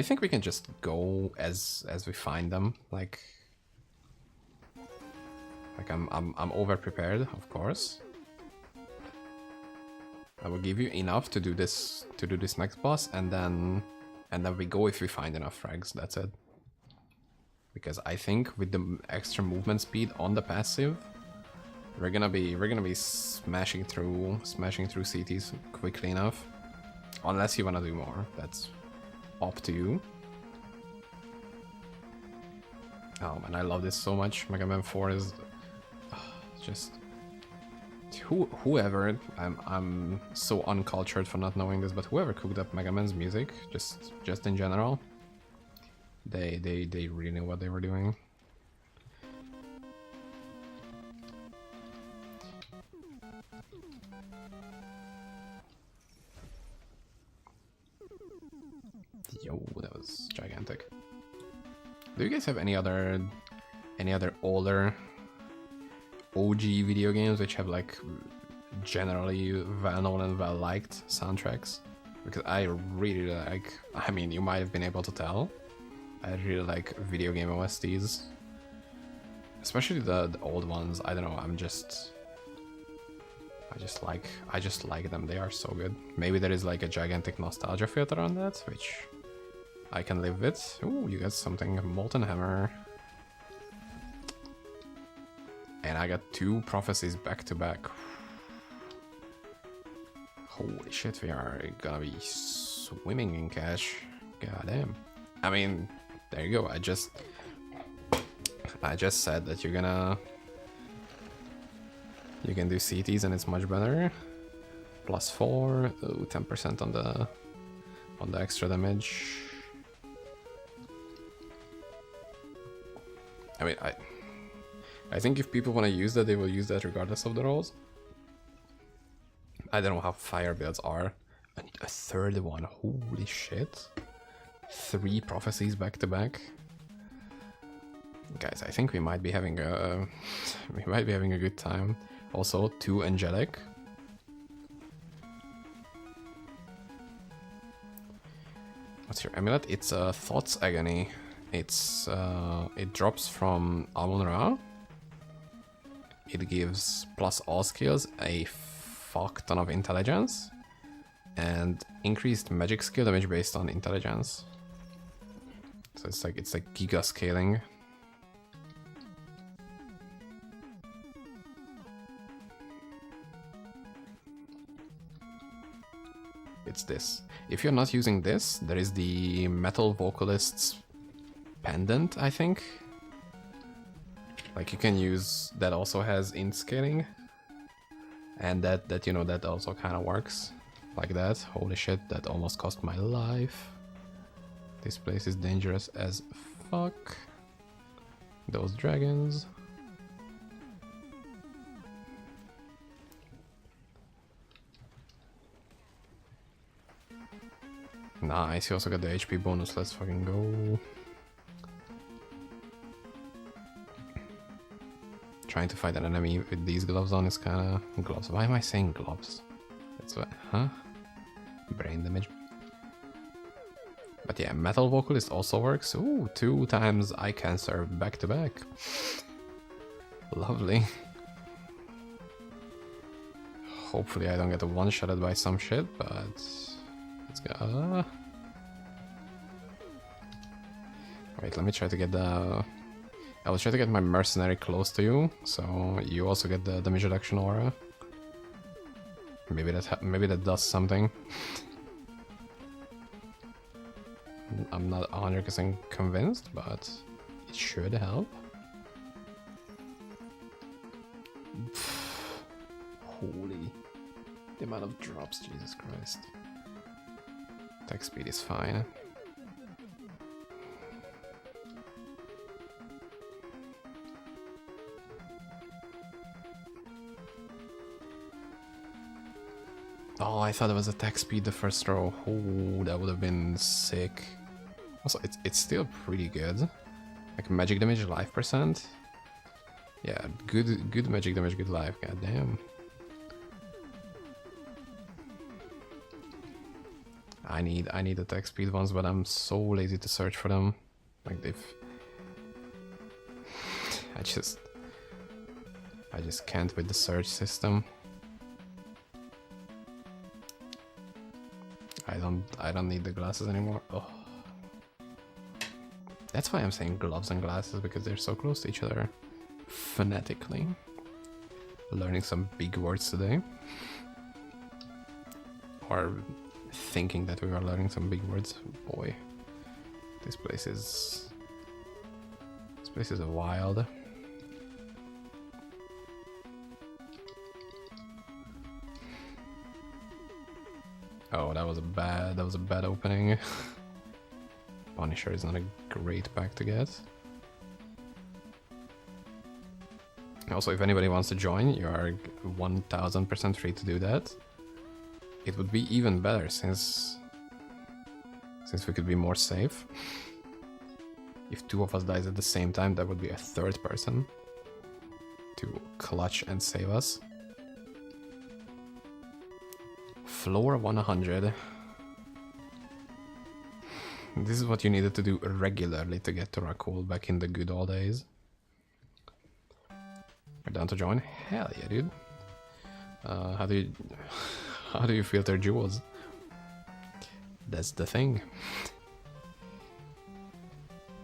think we can just go as we find them. Like I'm over prepared, of course. I will give you enough to do this next boss, and then we go if we find enough frags. That's it. Because I think with the extra movement speed on the passive, we're gonna be smashing through CTs quickly enough. Unless you wanna do more, that's up to you. Oh man, I love this so much. Mega Man 4 is just whoever, I'm so uncultured for not knowing this, but whoever cooked up Mega Man's music, just in general, they really knew what they were doing. Yo, that was gigantic. Do you guys have any other older OG video games which have like generally well-known and well-liked soundtracks? Because I really like, I mean, you might have been able to tell, I really like video game OSTs, especially the old ones. I don't know, I just like them. They are so good. Maybe there is like a gigantic nostalgia filter on that, which I can live with. Ooh, you got something, Molten Hammer. And I got 2 prophecies back to back. Holy shit, we are gonna be swimming in cash. God damn. I mean, there you go. I just said that you can do CTs and it's much better. +4, 10% on the extra damage. I mean, I think if people want to use that, they will use that regardless of the rolls. I don't know how fire builds are. A third one, holy shit. 3 prophecies back to back. Guys, I think we might be having a good time. Also, 2 angelic. What's your amulet? It's a Thought's Agony. It's it drops from Amun-Ra. It gives plus all skills a fuck ton of intelligence and increased magic skill damage based on intelligence. So it's like giga scaling. It's this. If you're not using this, there is the Metal Vocalist's pendant, I think. Like you can use that, also has int scaling, and that you know, that also kind of works like that. Holy shit, that almost cost my life. This place is dangerous as fuck. Those dragons. Nice, you also got the HP bonus, let's fucking go. Trying to fight an enemy with these gloves on is kinda... Gloves, why am I saying gloves? That's what, huh? Brain damage. But yeah, Metal Vocalist also works. Ooh, 2 times Eye Cancer back to back. Lovely. Hopefully I don't get one-shotted by some shit, but... Let's go. Wait, let me try to get the... I will try to get my mercenary close to you, so you also get the damage reduction aura. Maybe that does something. I'm not 100% convinced, but it should help. Holy, the amount of drops, Jesus Christ. Attack speed is fine. Oh, I thought it was attack speed the first row. Oh, that would have been sick. Also, it's still pretty good. Like magic damage, life percent. Yeah, good magic damage, good life. God damn. I need attack speed ones, but I'm so lazy to search for them. Like they've... I just can't with the search system. I don't need the glasses anymore. Oh. That's why I'm saying gloves and glasses, because they're so close to each other. Phonetically. Learning some big words today. Or thinking that we were learning some big words. Boy. This place is wild. Oh, that was a bad opening. Punisher is not a great pack to get. Also, if anybody wants to join, you are 1000% free to do that. It would be even better since we could be more safe. If two of us dies at the same time, that would be a third person to clutch and save us. Floor 100. This is what you needed to do regularly to get to Rakul back in the good old days. You're down to join? Hell yeah, dude. How do you filter jewels? That's the thing.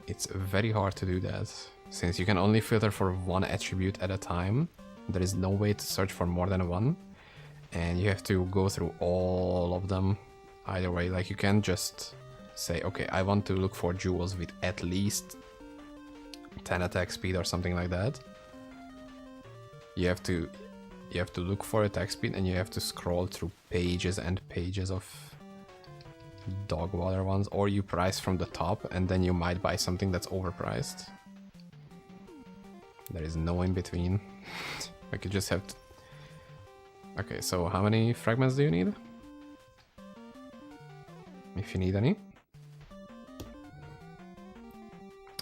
It's very hard to do that. Since you can only filter for one attribute at a time, there is no way to search for more than one. And you have to go through all of them either way. Like, you can't just say, okay, I want to look for jewels with at least 10 attack speed or something like that. You have to look for attack speed, and you have to scroll through pages and pages of dog water ones, or you price from the top and then you might buy something that's overpriced. There is no in between. Like, you just have to... Okay, so how many fragments do you need? If you need any.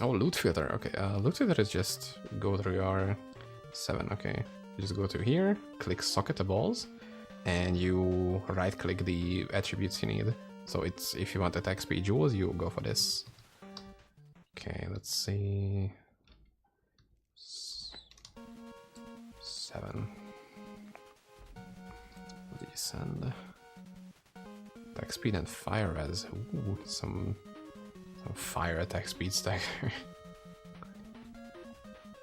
Oh, loot filter. Okay, loot filter is just go through your 7. Okay, you just go to here, click socket the balls, and you right click the attributes you need. So it's, if you want attack speed jewels, you go for this. Okay, let's see. 7. What did you send? Attack speed and fire res. Ooh, some fire attack speed stagger.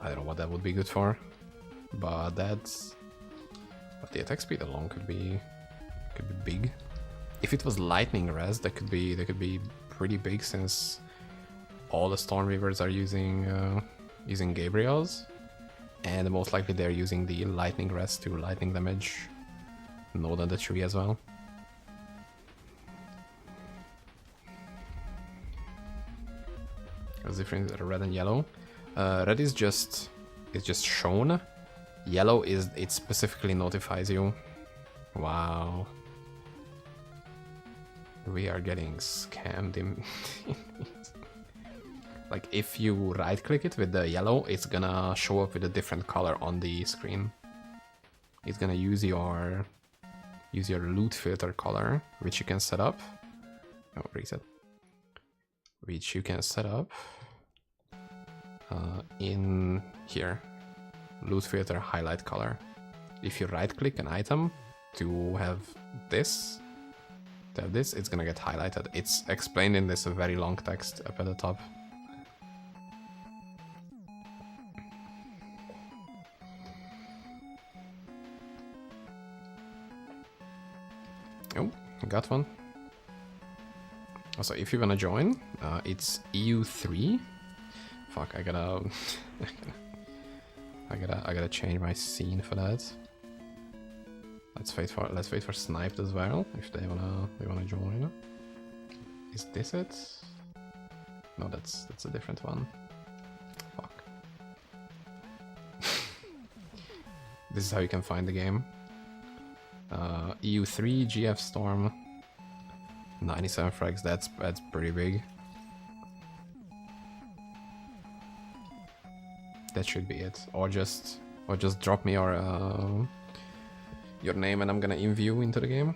I don't know what that would be good for, but that's... But the attack speed alone could be big. If it was lightning res, that could be pretty big, since all the Storm Reavers are using Gabriel's, and most likely they're using the lightning res to lightning damage node on the tree as well. What's the difference between red and yellow? Red is just, it's just shown. Yellow is, it specifically notifies you. Wow. We are getting scammed in like, if you right click it with the yellow, it's gonna show up with a different color on the screen. It's gonna use your loot filter color, which you can set up. Oh, reset. Which you can set up in here. Loot filter highlight color. If you right click an item to have this, it's gonna get highlighted. It's explained in this very long text up at the top. Oh, got one. Also, if you wanna join, it's EU3. Fuck, I gotta I gotta change my scene for that. Let's wait for Sniped as well, if they wanna join. Is this it? No, that's a different one. Fuck. This is how you can find the game. EU3 GF Storm. 97 frags. That's pretty big. That should be it. Or just drop me your name and I'm gonna invite you into the game.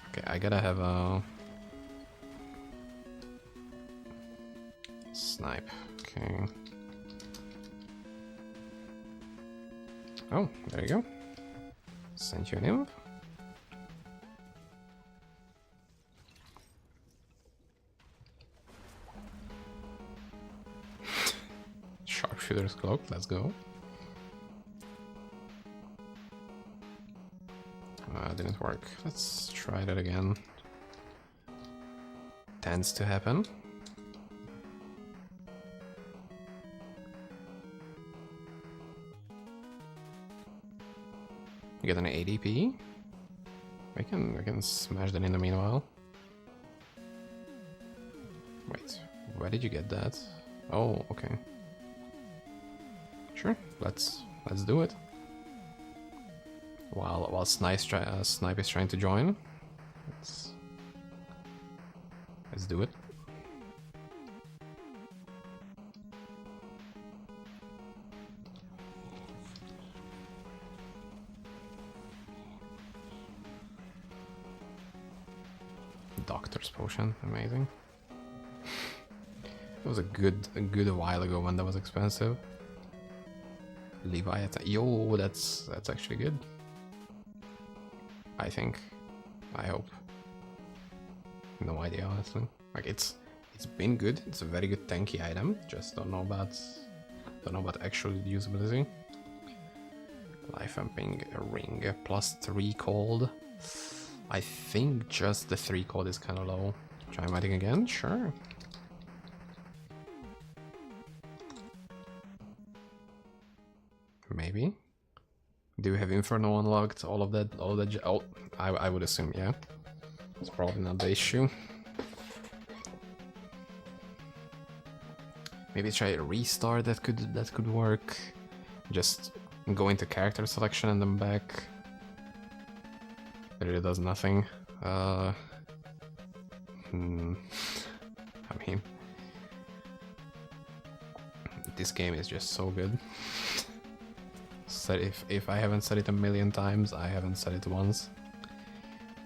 Okay, I gotta have a snipe. Okay. Oh, there you go. Sent you an imp. Sharpshooter's cloak, let's go. Didn't work. Let's try that again. Tends to happen. get an ADP. We can smash that in the meanwhile. Wait, where did you get that? Oh, okay. Sure, let's do it. While Snipe is trying to join, let's do it. Doctor's potion, amazing. It was a good while ago when that was expensive. Leviathan, yo, that's actually good. I think, I hope. No idea, honestly. Like it's been good. It's a very good tanky item. Just don't know about actual usability. Life pumping ring +3 cold. I think just the 3 cold is kind of low. Try mighting again, sure. Maybe. Do we have Inferno unlocked? All of that. Oh, I would assume, yeah. It's probably not the issue. Maybe try a restart. That could work. Just go into character selection and then back. It really does nothing. I mean, this game is just so good. If I haven't said it a million times, I haven't said it once.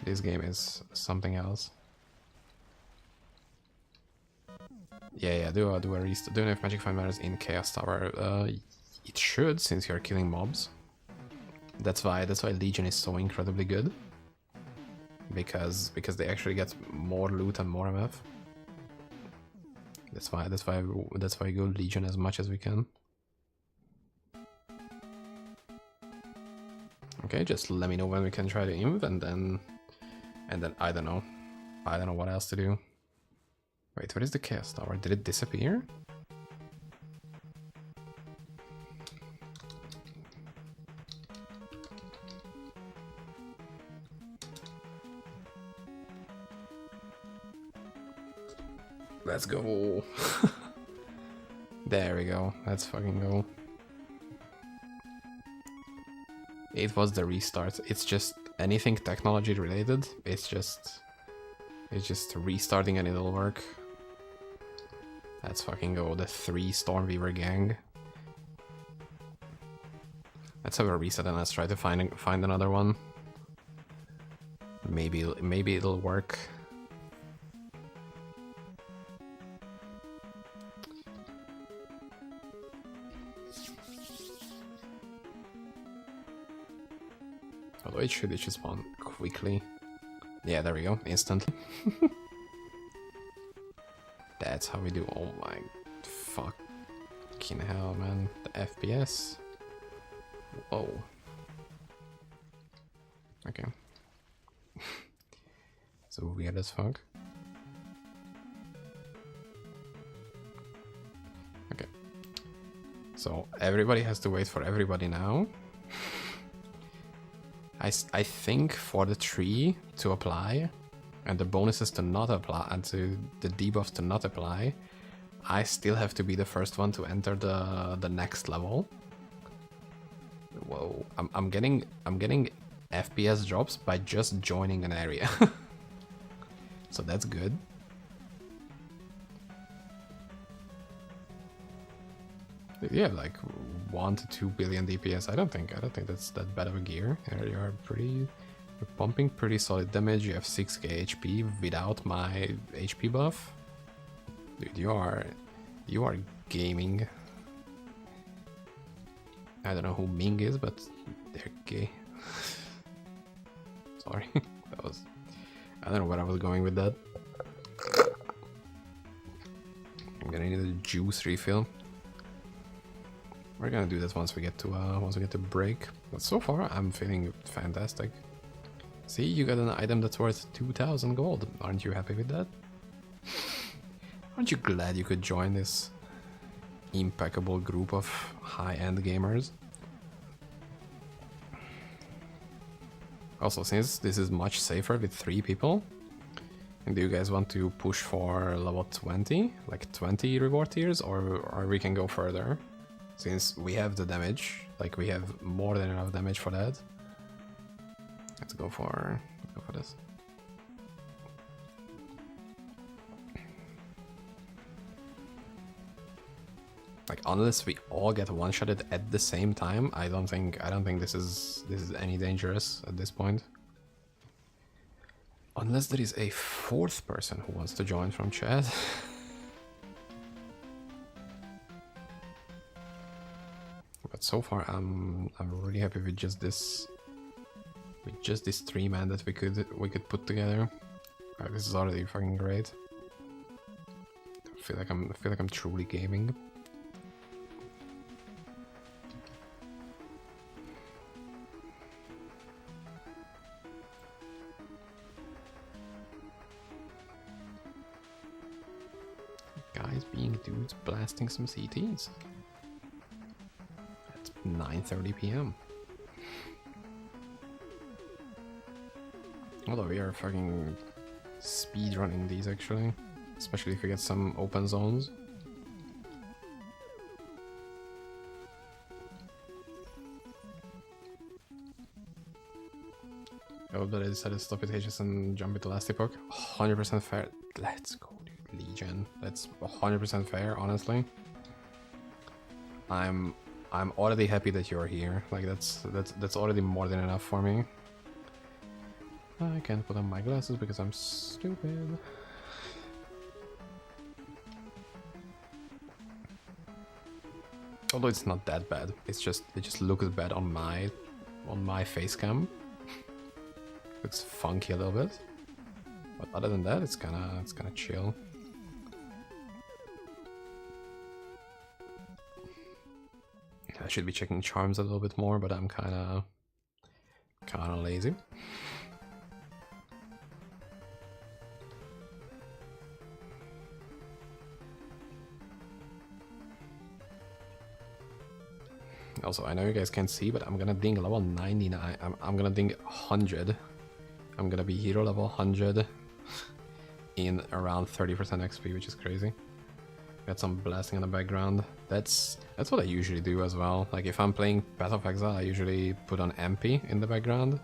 This game is something else. Yeah, do a restart. Do you know if Magic Find matters in Chaos Tower? It should, since you're killing mobs. That's why Legion is so incredibly good. Because they actually get more loot and more MF. That's why we go Legion as much as we can. Okay, just let me know when we can try the inv, and then I don't know what else to do. Wait, what is the Chaos Tower? Did it disappear? Let's go. There we go. Let's fucking go. It was the restart. It's just anything technology related. It's just restarting and it'll work. Let's fucking go. The 3 Stormweaver gang. Let's have a reset and let's try to find another one. Maybe it'll work. Although it should spawn quickly. Yeah, there we go, instantly. That's how we do. Oh my fucking hell, man. The FPS. Whoa. Okay. So weird as fuck. Okay. So everybody has to wait for everybody now. I think for the tree to apply and the bonuses to not apply and to the debuffs to not apply, I still have to be the first one to enter the next level. Whoa, I'm getting FPS drops by just joining an area. So that's good. You have like 1 to 2 billion DPS. I don't think that's that bad of a gear. You're pumping pretty solid damage. You have 6k HP without my HP buff. Dude, you are gaming. I don't know who Ming is, but they're gay. Sorry, that was. I don't know where I was going with that. I'm gonna need a juice refill. We're gonna do this once we get to break. But so far, I'm feeling fantastic. See, you got an item that's worth 2,000 gold. Aren't you happy with that? Aren't you glad you could join this impeccable group of high-end gamers? Also, since this is much safer with 3 people, and do you guys want to push for level 20, like 20 reward tiers, or we can go further? Since we have the damage, like we have more than enough damage for that. Let's go for this. Like, unless we all get one-shotted at the same time, I don't think this is any dangerous at this point. Unless there is a 4th person who wants to join from chat. But so far I'm really happy with just this 3-man that we could put together. This is already fucking great. I feel like I'm truly gaming. Guys being dudes blasting some CTs. It's 9:30 p.m. Although we are fucking speed running these actually, especially if we get some open zones. Oh, but I decided to stop at HS and jump into last epoch. 100% fair. Let's go, dude. Legion. That's 100% fair, honestly. I'm already happy that you're here. Like that's already more than enough for me. I can't put on my glasses because I'm stupid. Although it's not that bad. It just looks bad on my face cam. Looks funky a little bit. But other than that, it's kinda chill. I should be checking charms a little bit more, but I'm kinda lazy. Also, I know you guys can't see, but I'm gonna ding level 99. I'm gonna ding 100. I'm gonna be hero level 100 in around 30% XP, which is crazy. Got some blasting in the background. That's what I usually do as well. Like if I'm playing Path of Exile, I usually put on MP in the background.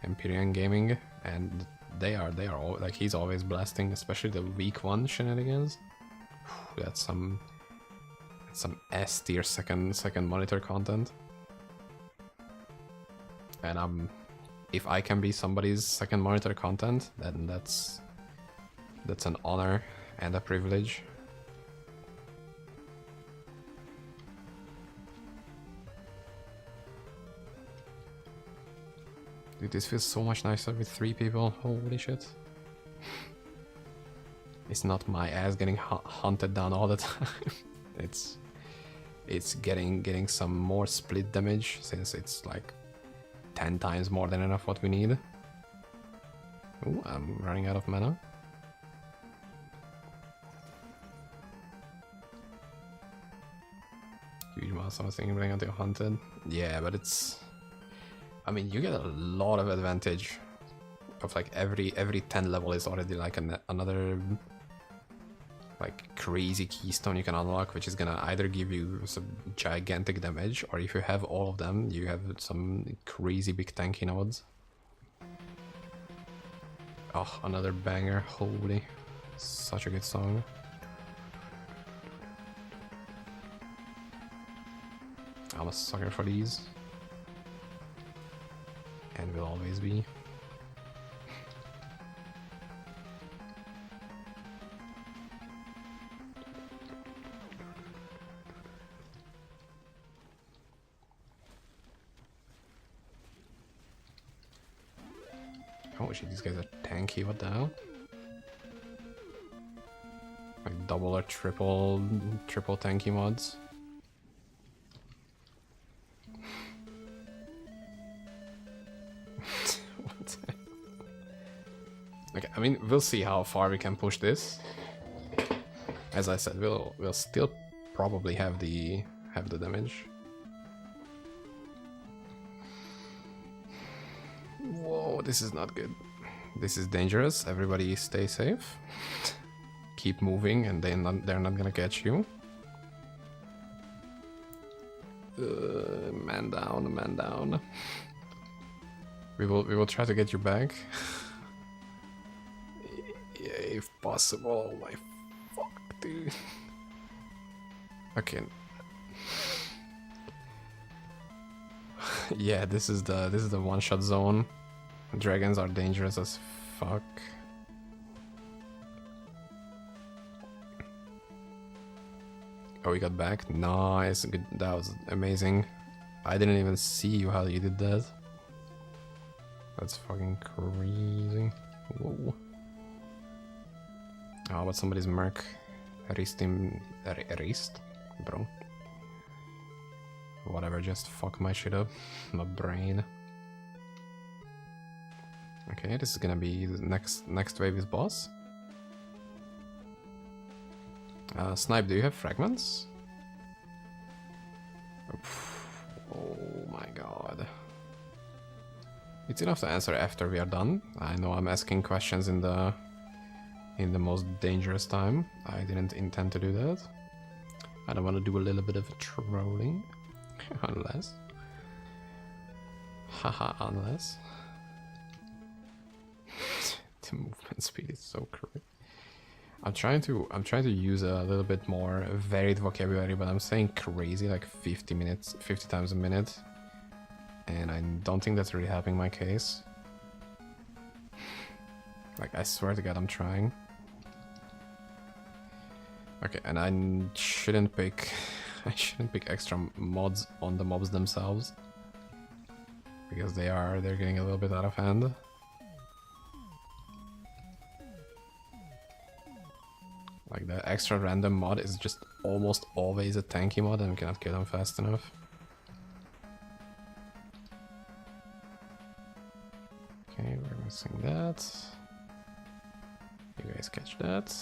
Empyrean Gaming, and they are all, like, he's always blasting, especially the week 1 shenanigans. That's some S tier second monitor content. And if I can be somebody's second monitor content, then that's an honor and a privilege. Dude, this feels so much nicer with 3 people. Holy shit. It's not my ass getting hunted down all the time. It's getting some more split damage, since it's like 10 times more than enough what we need. Ooh, I'm running out of mana. Huge milestone, I was thinking bring until hunted. Yeah, but it's... I mean, you get a lot of advantage of like every 10 level is already like another like crazy keystone you can unlock, which is gonna either give you some gigantic damage, or if you have all of them, you have some crazy big tanky nodes. Oh, another banger. Holy, such a good song. I'm a sucker for these. And will always be. Oh shit, these guys are tanky, what the hell? Like double or triple tanky mods. Okay, I mean, we'll see how far we can push this. As I said, we'll still probably have the damage. this is not good. This is dangerous. Everybody stay safe. Keep moving and they're not gonna catch you. Man down, man down. We will try to get you back. Yeah, if possible. Oh my fuck, dude. Okay. Yeah, this is the one-shot zone. Dragons are dangerous as fuck. Oh, we got back. Nice, good. That was amazing. I didn't even see you how you did that. That's fucking crazy. Whoa. How about somebody's merc? Erased him. Erased? Bro. Whatever, just fuck my shit up. My brain. Okay, this is gonna be the next wave is boss. Snipe, do you have fragments? Oh my god. It's enough to answer after we are done. I know I'm asking questions in the most dangerous time. I didn't intend to do that. I don't want to do a little bit of trolling. Unless. Haha, unless. The movement speed is so crazy. I'm trying to use a little bit more varied vocabulary, but I'm saying crazy like 50 times a minute. And I don't think that's really helping my case. Like, I swear to God, I'm trying. Okay, and I shouldn't pick extra mods on the mobs themselves, because they're getting a little bit out of hand. Like, the extra random mod is just almost always a tanky mod and we cannot kill them fast enough. Okay, we're missing that. You guys catch that.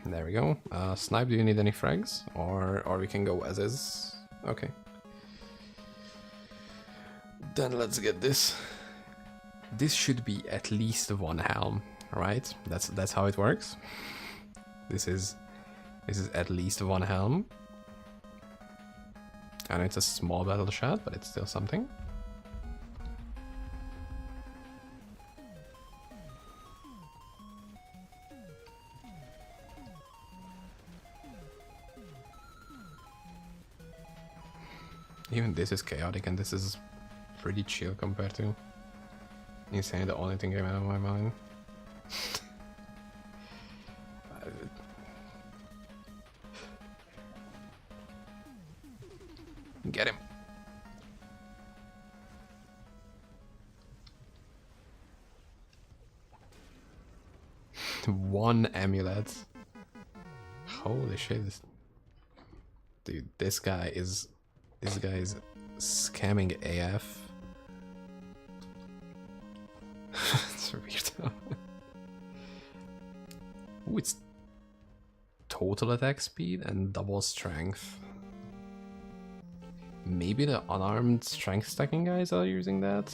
There we go. Snipe, do you need any frags? Or we can go as is? Okay. Then let's get this. This should be at least one helm, right? That's how it works. This is at least one helm. And it's a small battle shot, but it's still something. Even this is chaotic and this is pretty chill compared to Insane, the only thing came out of my mind. Get him. One amulet. Holy shit. Dude, this guy is scamming AF. It's weird. Ooh, it's total attack speed and double strength. Maybe the unarmed strength stacking guys are using that?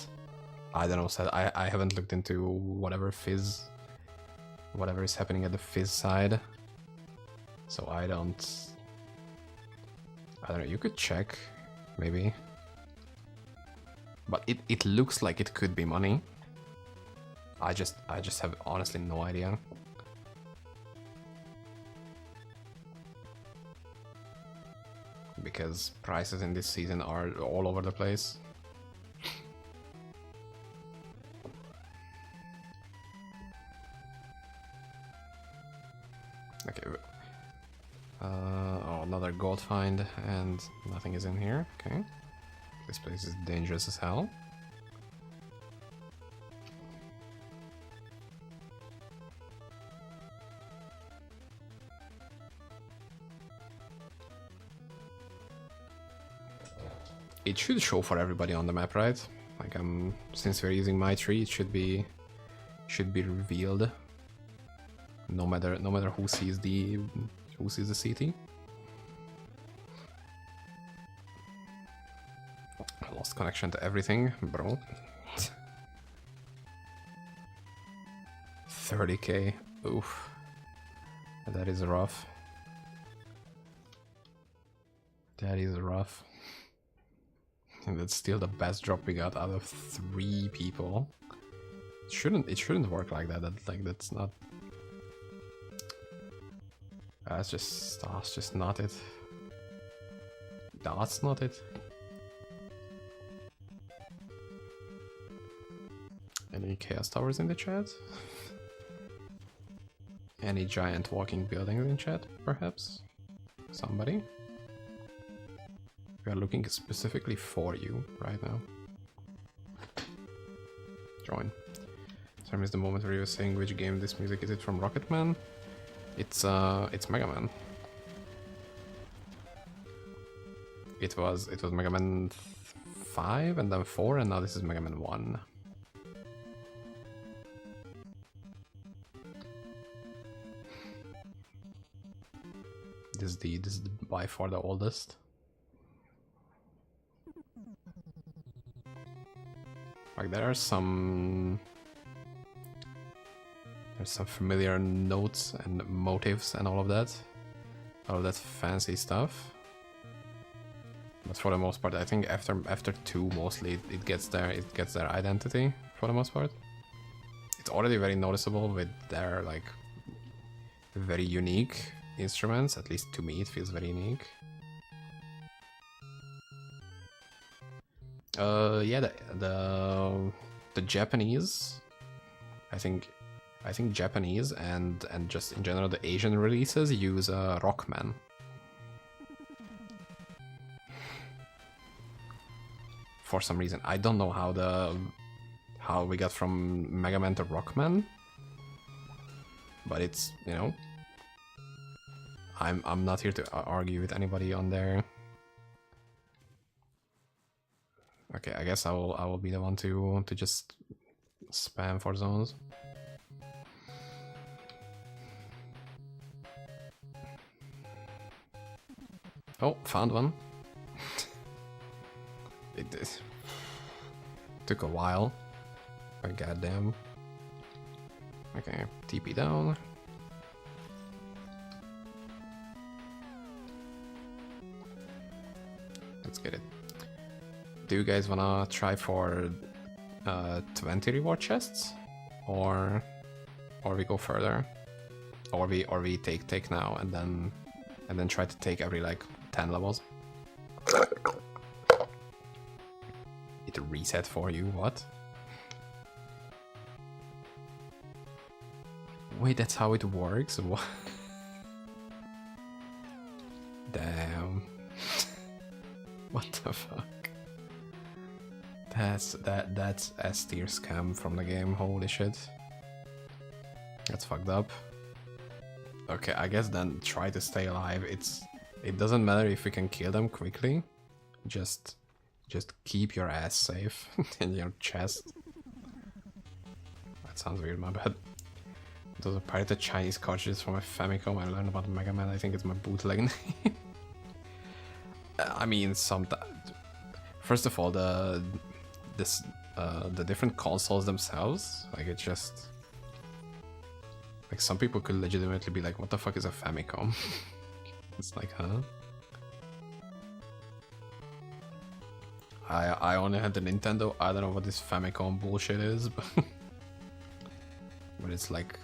I don't know, I haven't looked into whatever is happening at the Fizz side. So I don't know, you could check, maybe. But it looks like it could be money. I just have honestly no idea. Because prices in this season are all over the place. Okay. Oh, another gold find, and nothing is in here. Okay. This place is dangerous as hell. It should show for everybody on the map, right? Like, since we're using my tree, it should be revealed. No matter who sees the CT. I lost connection to everything, bro. 30k. Oof. That is rough. That is rough. And that's still the best drop we got out of 3 people. It shouldn't work like that. That's not. That's just not it. That's not it. Any chaos towers in the chat? Any giant walking buildings in chat, perhaps? Somebody? We are looking specifically for you right now. Join. So I missed the moment where you were saying which game this music is. It from Rocketman? It's Mega Man. It was Mega Man 5 and then 4 and now this is Mega Man 1. This is by far the oldest. Like there's some familiar notes and motives and all of that fancy stuff. But for the most part, I think after 2 mostly it gets their identity for the most part. It's already very noticeable with their like very unique instruments. At least to me, it feels very unique. Yeah, the Japanese, I think Japanese and just in general the Asian releases use Rockman. For some reason, I don't know how we got from Mega Man to Rockman, but it's, you know, I'm not here to argue with anybody on there. Okay, I guess I will be the one to just spam for zones. Oh, found one. It did. Took a while. But goddamn. Okay, TP down. Let's get it. Do you guys wanna try for 20 reward chests, or we go further, or we take now and then try to take every like 10 levels? It reset for you, what? Wait, that's how it works? What? Damn. What the fuck? That's S tier scam from the game, holy shit. That's fucked up. Okay, I guess then try to stay alive. It doesn't matter if we can kill them quickly. Just keep your ass safe in your chest. That sounds weird, my bad. Those are pirated Chinese cartridges from my Famicom. I learned about Mega Man. I think it's my bootleg name. I mean, first of all, the different consoles themselves, like it's just like some people could legitimately be like, what the fuck is a Famicom? It's like, huh? I only had the Nintendo. I don't know what this Famicom bullshit is, but it's like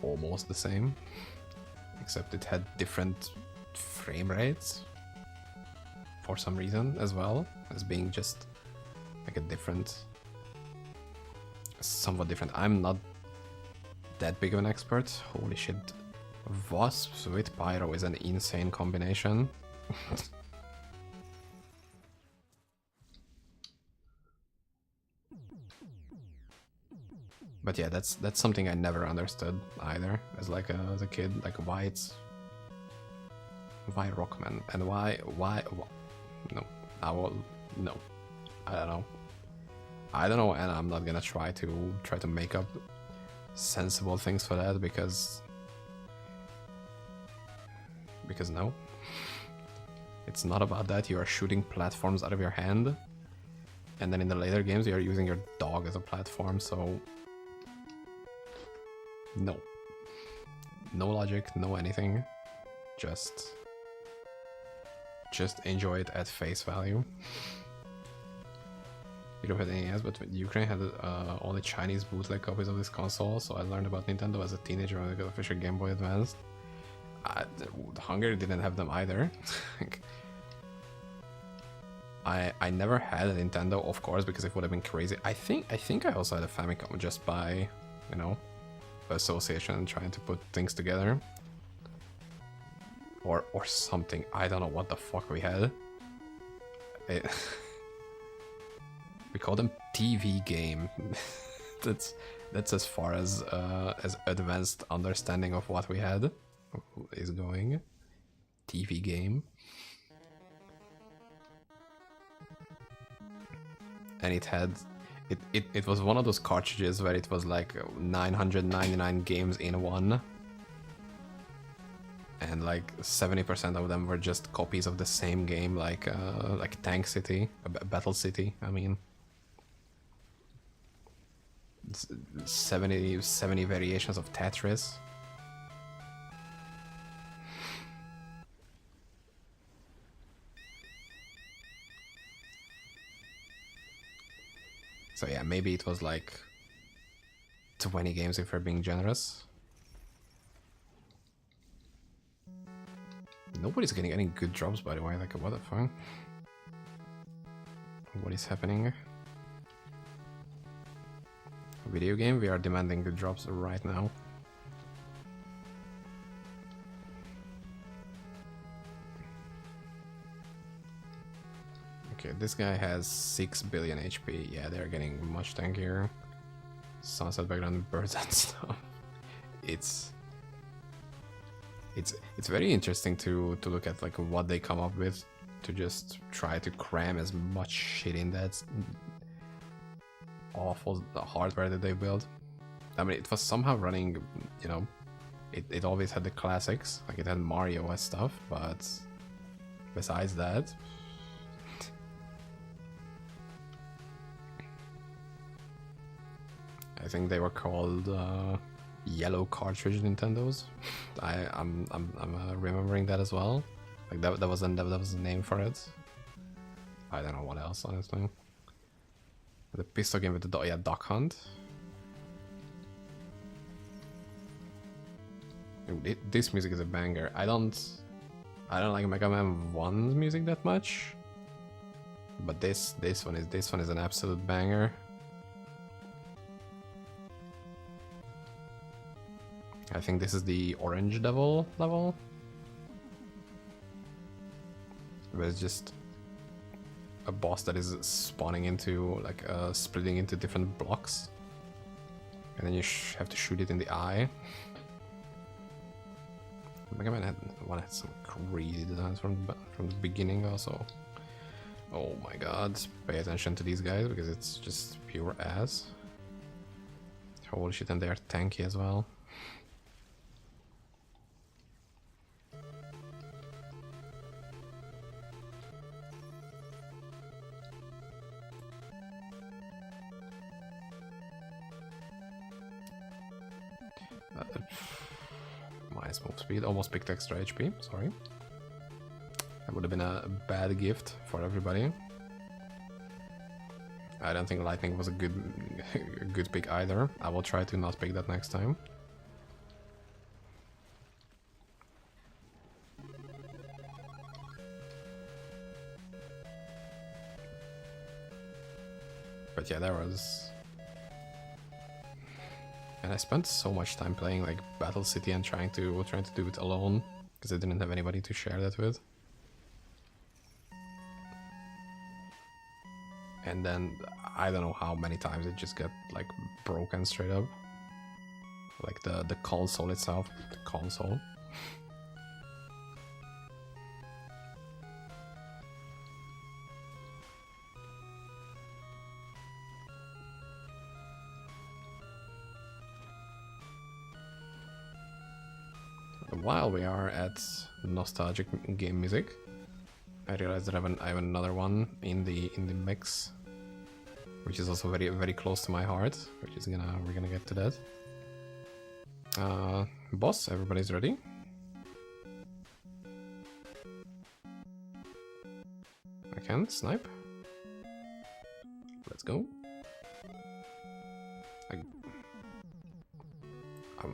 almost the same, except it had different frame rates for some reason, as well as being just like a different, somewhat different. I'm not that big of an expert. Holy shit, Wasps with Pyro is an insane combination. But yeah, that's something I never understood either as a kid, like why Rockman and why no, no, I don't know, and I'm not gonna try to make up sensible things for that because no, it's not about that. You are shooting platforms out of your hand And then in the later games, you're using your dog as a platform, so... No. No logic, no anything. Just enjoy it at face value. You don't have any else, but Ukraine had only Chinese bootleg copies of this console, so I learned about Nintendo as a teenager when I got official Game Boy Advance. Hungary didn't have them either. I never had a Nintendo, of course, because it would have been crazy. I think I also had a Famicom just by, you know, association and trying to put things together. Or something. I don't know what the fuck we had. We call them TV game. that's as far as advanced understanding of what we had is going. TV game. And it was one of those cartridges where it was like 999 games in one. And like 70% of them were just copies of the same game, like Tank City, Battle City, I mean. 70 variations of Tetris. So yeah, maybe it was like 20 games if we're being generous. Nobody's getting any good drops, by the way, like what the fuck? What is happening? Video game, we are demanding good drops right now. Okay, this guy has 6 billion HP. Yeah, they're getting much tankier. Sunset background, birds and stuff. It's very interesting to look at like what they come up with to just try to cram as much shit in that awful hardware that they built. I mean, it was somehow running, you know, it always had the classics, like it had Mario and stuff, but besides that, I think they were called yellow cartridge Nintendos. I'm remembering that as well. Like that was a name for it. I don't know what else, honestly. The pistol game with the Duck Hunt. This music is a banger. I don't like Mega Man 1's music that much, but this one is an absolute banger. I think this is the Orange Devil level, where it's just a boss that is spawning into, like, splitting into different blocks, and then you have to shoot it in the eye. Mega Man had some crazy designs from the beginning also. Oh my god, pay attention to these guys because it's just pure ass. Holy shit, and they are tanky as well. Minus move speed, almost picked extra HP, sorry. That would have been a bad gift for everybody. I don't think lightning was a good pick either. I will try to not pick that next time. But yeah, there was... And I spent so much time playing like Battle City and trying to do it alone because I didn't have anybody to share that with. And then I don't know how many times it just got like broken straight up. Like the console itself, the console. While we are at nostalgic game music, I realized that I have another one in the mix. which is also very close to my heart, which is we're gonna get to that. Boss, everybody's ready? I can snipe. Let's go.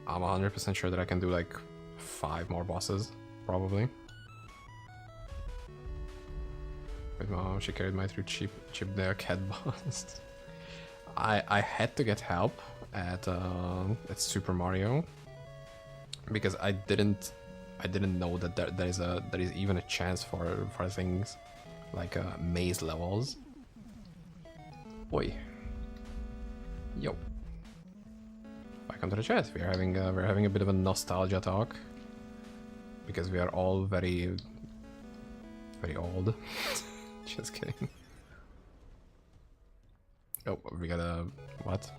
I'm 100% sure that I can do like 5 more bosses, probably. Wait, mom, she carried my through chip their cat boss. I had to get help at Super Mario because I didn't know that there is even a chance for things like maze levels. Boy, yo, welcome to the chat. We're having a bit of a nostalgia talk because we are all very old. Just kidding. Oh, we got a what?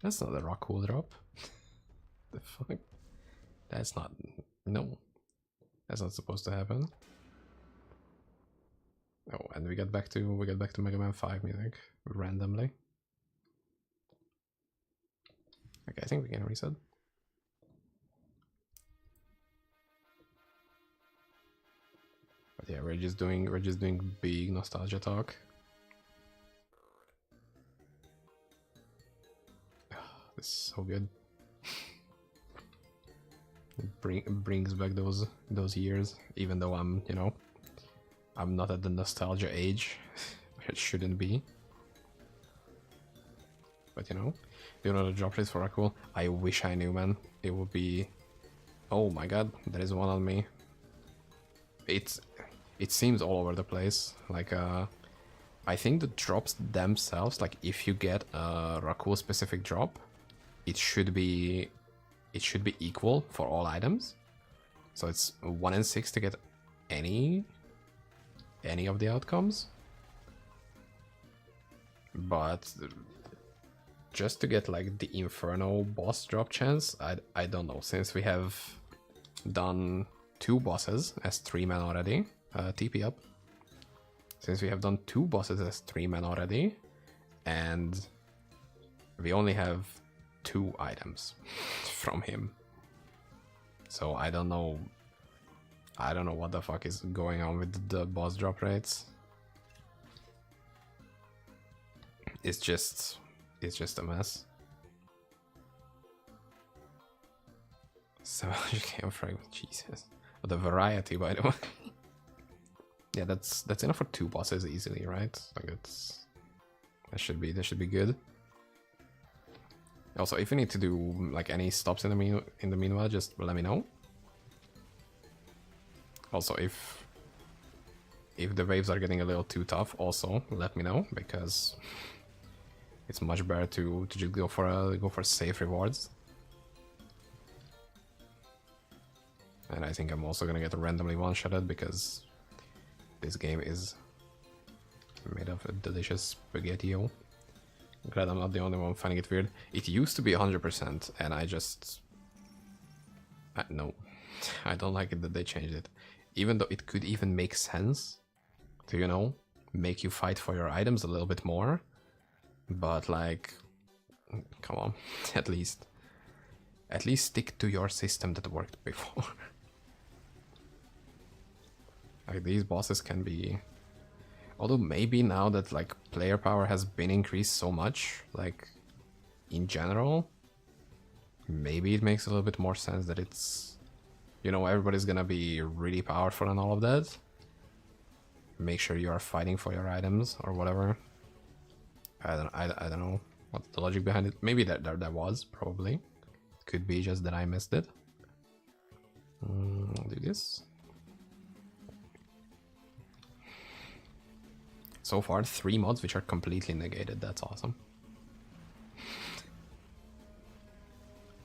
That's not a rock wool drop. The fuck? That's not. No, that's not supposed to happen. Oh, and we got back to Mega Man 5 music randomly. Okay, I think we can reset. But yeah, we're just doing big nostalgia talk. This is so good. It brings back those years, even though I'm, you know, I'm not at the nostalgia age where it shouldn't be. But you know, do you know the drop list for Rakul? I wish I knew, man. It would be. Oh my god, there is one on me. It seems all over the place. Like I think the drops themselves, like if you get a Rakul specific drop, it should be equal for all items. So it's 1 in 6 to get any of the outcomes. But just to get like the Inferno boss drop chance, I don't know. Since we have done 2 bosses as 3-man already, TP up. Since we have done 2 bosses as 3-man already, and we only have 2 items from him. So I don't know what the fuck is going on with the boss drop rates. It's just a mess. 700k fragment, Jesus. But the variety, by the way. Yeah, that's enough for 2 bosses easily, right? Like that should be good. Also, if you need to do like any stops in the meanwhile, just let me know. Also, if the waves are getting a little too tough, also let me know, because it's much better to just go for safe rewards. And I think I'm also gonna get randomly one-shotted because this game is made of a delicious spaghetti-o. I'm glad I'm not the only one finding it weird. It used to be 100%, and no, I don't like it that they changed it. Even though it could even make sense to, you know, make you fight for your items a little bit more. But like, come on, at least stick to your system that worked before. Like, these bosses can be, although maybe now that like player power has been increased so much, like in general, maybe it makes a little bit more sense that it's, you know, everybody's gonna be really powerful and all of that. Make sure you are fighting for your items or whatever. I don't know what's the logic behind it. Maybe there was, probably. Could be just that I missed it. I'll do this. So far, 3 mods which are completely negated. That's awesome.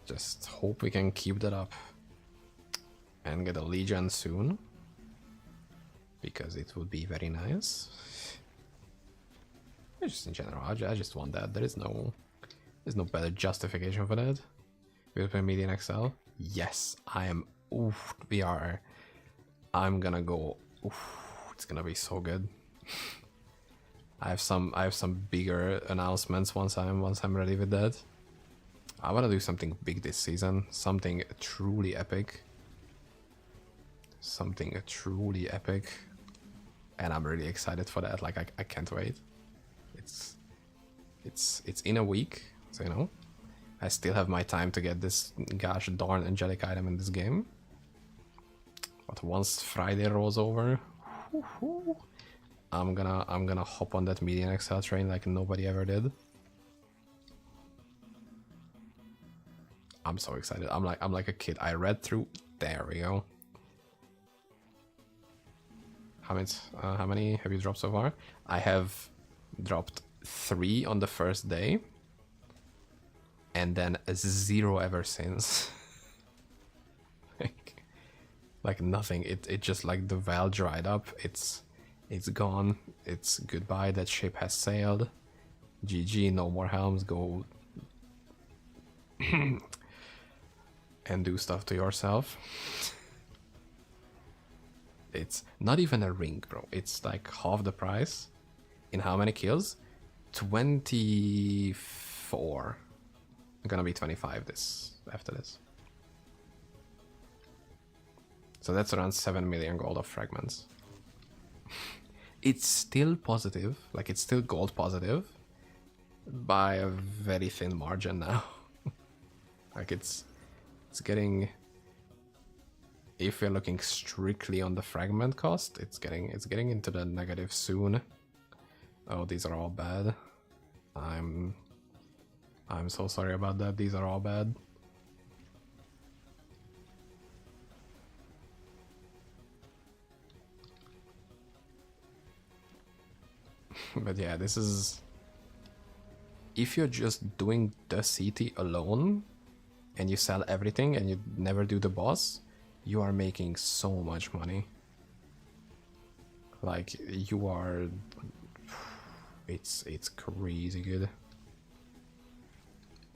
Just hope we can keep that up and get a Legion soon, because it would be very nice. Just in general, I just want that. There's no better justification for that. We'll play Media in XL. Yes, I am. Oof, we are. I'm gonna go. Oof, it's gonna be so good. I have some bigger announcements once I'm ready with that. I want to do something big this season, something truly epic. Something truly epic. And I'm really excited for that. Like I can't wait. It's in a week, so you know. I still have my time to get this gosh darn angelic item in this game. But once Friday rolls over, I'm gonna hop on that median Excel train like nobody ever did. I'm so excited. I'm like a kid. I read through. There we go. How many have you dropped so far? I have dropped 3 on the first day, and then 0 ever since. like nothing. It just like the well dried up. It's gone. It's goodbye. That ship has sailed. GG. No more helms. Go and do stuff to yourself. It's not even a ring, bro. It's like half the price. In how many kills? 24. Gonna be 25 after this. So that's around 7 million gold of fragments. It's still positive, like it's still gold positive by a very thin margin now. Like it's getting, if we're looking strictly on the fragment cost, it's getting into the negative soon. Oh, these are all bad. I'm so sorry about that. These are all bad. But yeah, this is, if you're just doing the CT alone and you sell everything and you never do the boss, you are making so much money. Like you are, it's crazy good.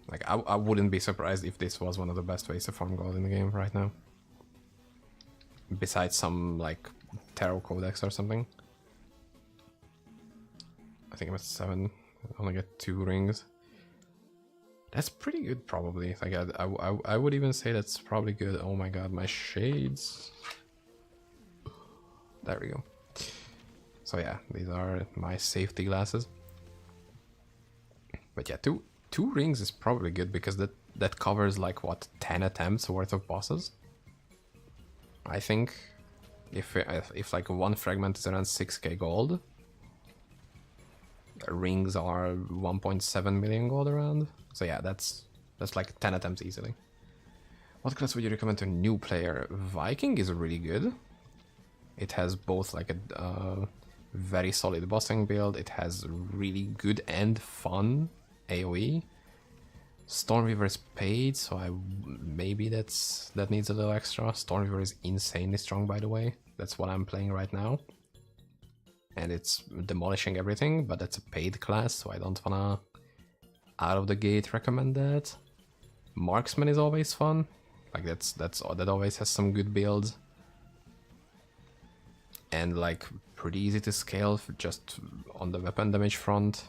Like I wouldn't be surprised if this was one of the best ways to farm gold in the game right now. Besides some like Tarot Codex or something. I think I'm at 7. I only get 2 rings. That's pretty good, probably. Like I would even say that's probably good. Oh my god, my shades. There we go. So yeah, these are my safety glasses. But yeah, two rings is probably good because that covers like what, 10 attempts worth of bosses. I think if like one fragment is around 6k gold, rings are 1.7 million gold around. So yeah, that's like 10 attempts easily. What class would you recommend to a new player? Viking is really good. It has both like a very solid bossing build. It has really good and fun AoE. Stormweaver is paid, so maybe that needs a little extra. Stormweaver is insanely strong, by the way. That's what I'm playing right now. And it's demolishing everything, but that's a paid class, so I don't wanna out of the gate recommend that. Marksman is always fun. Like that always has some good builds. And like pretty easy to scale just on the weapon damage front.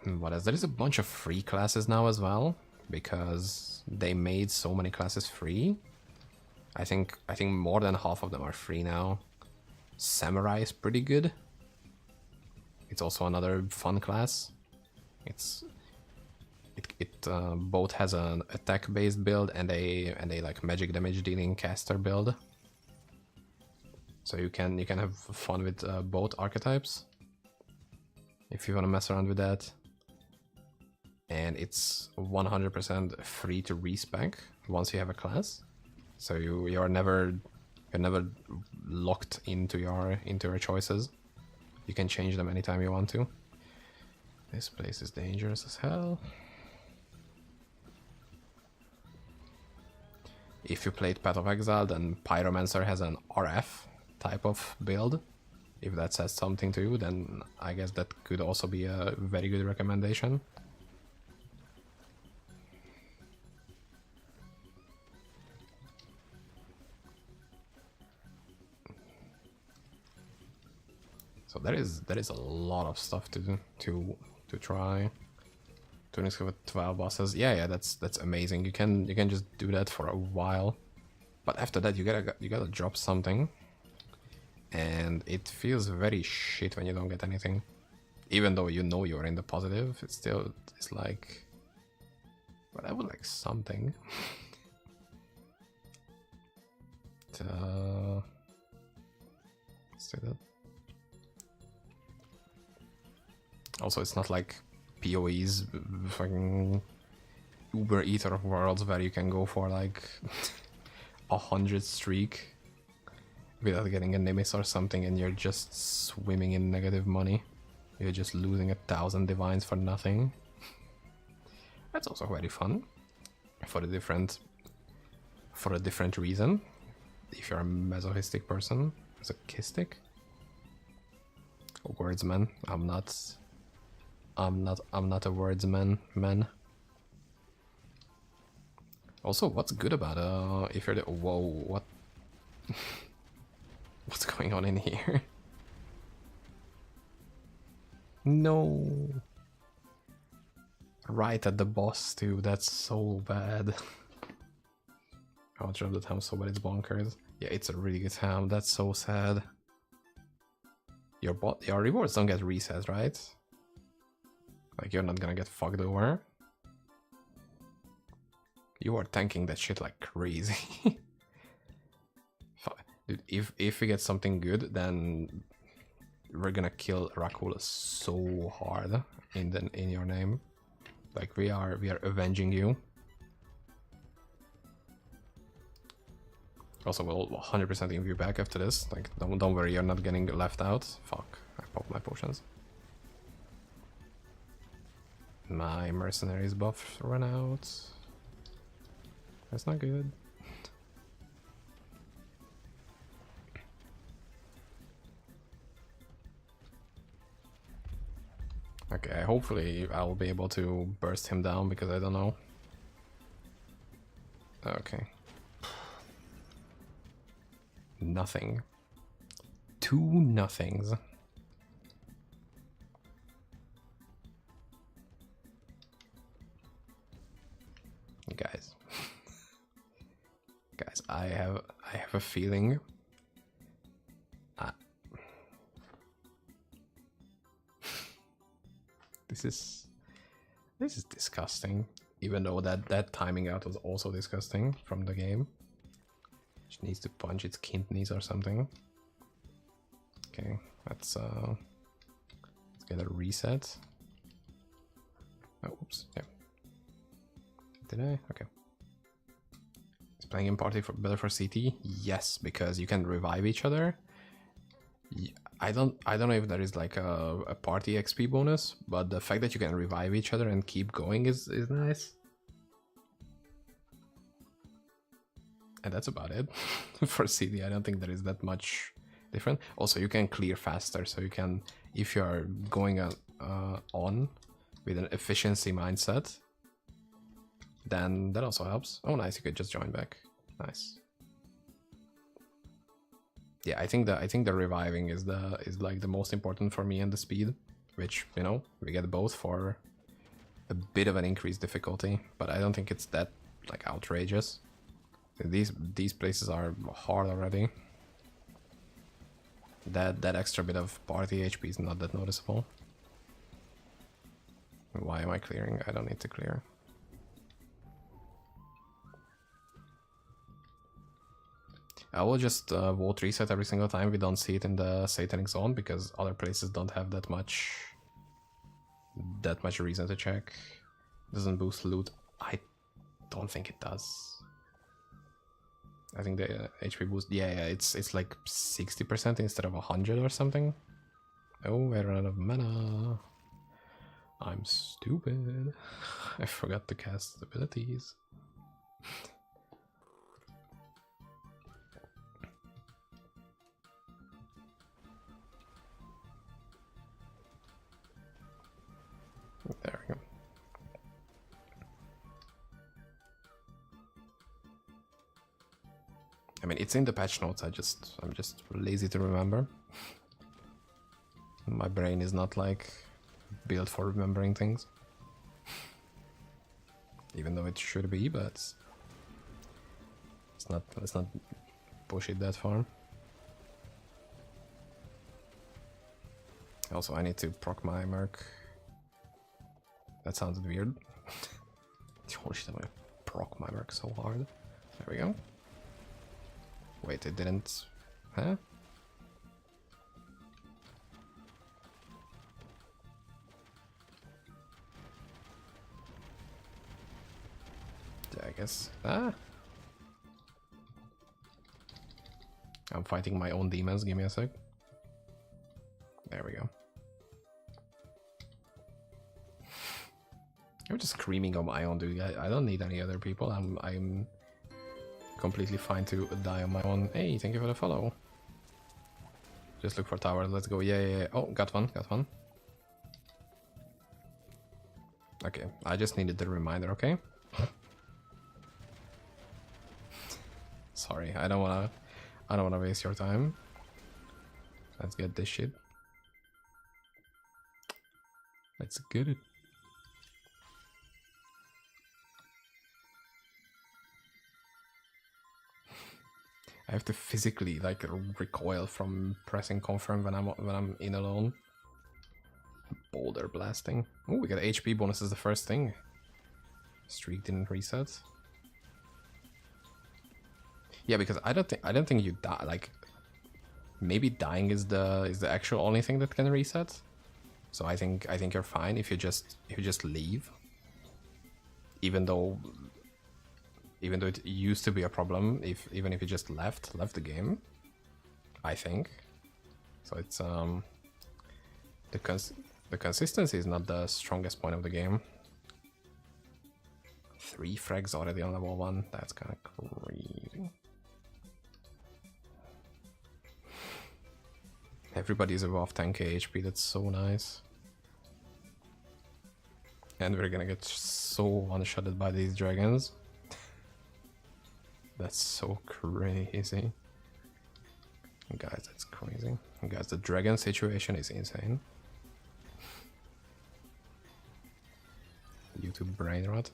What else? There is a bunch of free classes now as well, because they made so many classes free. I think more than half of them are free now. Samurai is pretty good. It's also another fun class. It both has an attack-based build and a like magic damage dealing caster build. So you can have fun with both archetypes if you want to mess around with that. And it's 100% free to respec once you have a class. So you're never locked into your choices. You can change them anytime you want to. This place is dangerous as hell. If you played Path of Exile, then Pyromancer has an RF type of build. If that says something to you, then I guess that could also be a very good recommendation. So So there is a lot of stuff to do, to try. 26 with 12 bosses. Yeah, that's amazing. You can just do that for a while, but after that you gotta drop something, and it feels very shit when you don't get anything. Even though you know you're in the positive, it's like, but I would like something. Let's do that. Also, it's not like PoE's fucking Uber Eater worlds where you can go for like 100 streak without getting a Nimis or something, and you're just swimming in negative money. You're just losing 1,000 divines for nothing. That's also very fun for a different reason. If you're a masochistic person, masochistic. Wordsman. I'm not a wordsman, man. Also, what's good about if you're the whoa, what what's going on in here? No. Right at the boss too, that's so bad. How much of the time so bad it's bonkers. Yeah, it's a really good time, that's so sad. Your rewards don't get reset, right? Like, you're not gonna get fucked over. You are tanking that shit like crazy. Dude, if we get something good, then we're gonna kill Rakula so hard in your name. Like, we are avenging you. Also, we'll 100% give you back after this. Like, don't worry, you're not getting left out. Fuck, I popped my potions. My mercenaries buff run out. That's not good. Okay, hopefully I'll be able to burst him down, because I don't know. Okay. Nothing. 2 nothings. Guys. Guys, I have a feeling this is disgusting, even though that timing out was also disgusting from the game. It needs to punch its kidneys or something. Okay, let's get a reset. Oh, oops, yeah. Did I? Okay. Is playing in party better for CT? Yes, because you can revive each other. I don't know if there is like a party XP bonus, but the fact that you can revive each other and keep going is nice. And that's about it for CD. I don't think there is that much different. Also, you can clear faster, so you can, if you are going on with an efficiency mindset, then that also helps. Oh, nice! You could just join back. Nice. Yeah, I think the reviving is like the most important for me, and the speed, which, you know, we get both for a bit of an increased difficulty, but I don't think it's that like outrageous. These places are hard already. That extra bit of party HP is not that noticeable. Why am I clearing? I don't need to clear. I will just vote reset every single time we don't see it in the Satanic Zone, because other places don't have that much reason to check. Doesn't boost loot. I don't think it does. I think the HP boost, yeah, it's like 60% instead of 100 or something. Oh, I ran out of mana. I'm stupid. I forgot to cast abilities. There we go. I mean, it's in the patch notes. I'm just lazy to remember. My brain is not like built for remembering things. Even though it should be, but let's not push it that far. Also, I need to proc my merc. That sounded weird. Holy shit, I'm gonna proc my merc so hard. There we go. Wait, it didn't... Huh? Yeah, I guess... Ah! I'm fighting my own demons, give me a sec. There we go. I'm just screaming on my own, dude. I don't need any other people. I'm completely fine to die on my own. Hey, thank you for the follow. Just look for tower. Let's go. Yeah. Oh, got one. Okay, I just needed the reminder. Okay. Sorry, I don't wanna waste your time. Let's get this shit. Let's get it. I have to physically like recoil from pressing confirm when I'm in alone. Boulder blasting. Oh, we got HP bonuses the first thing. Streak didn't reset. Yeah, because I don't think you die. Like, maybe dying is the actual only thing that can reset. So I think you're fine if you just leave. Even though it used to be a problem even if you just left the game, I think. So it's the consistency is not the strongest point of the game. 3 frags already on level 1. That's kind of crazy. Everybody's above 10k HP. That's so nice. And we're gonna get so one-shotted by these dragons. That's so crazy. Guys, that's crazy. Guys, the dragon situation is insane. YouTube brain rot.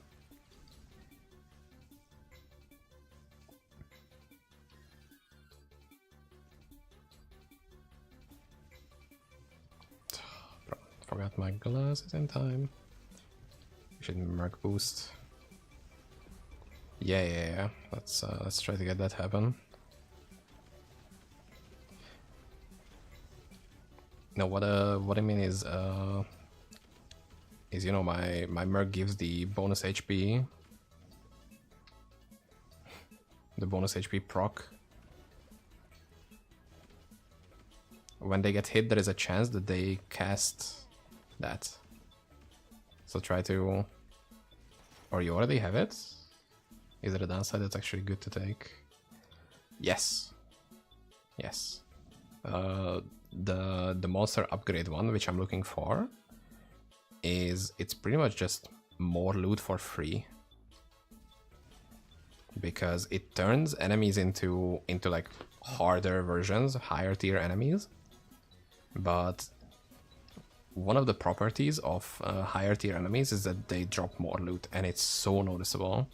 Forgot my glasses in time. Should merc boost. Yeah. Let's try to get that happen. No, what I mean is you know my merc gives the bonus HP, the bonus HP proc. When they get hit, there is a chance that they cast that. So try to, or you already have it. Is it a downside that's actually good to take? Yes. The monster upgrade one, which I'm looking for, it's pretty much just more loot for free, because it turns enemies into like harder versions, higher tier enemies. But one of the properties of higher tier enemies is that they drop more loot, and it's so noticeable.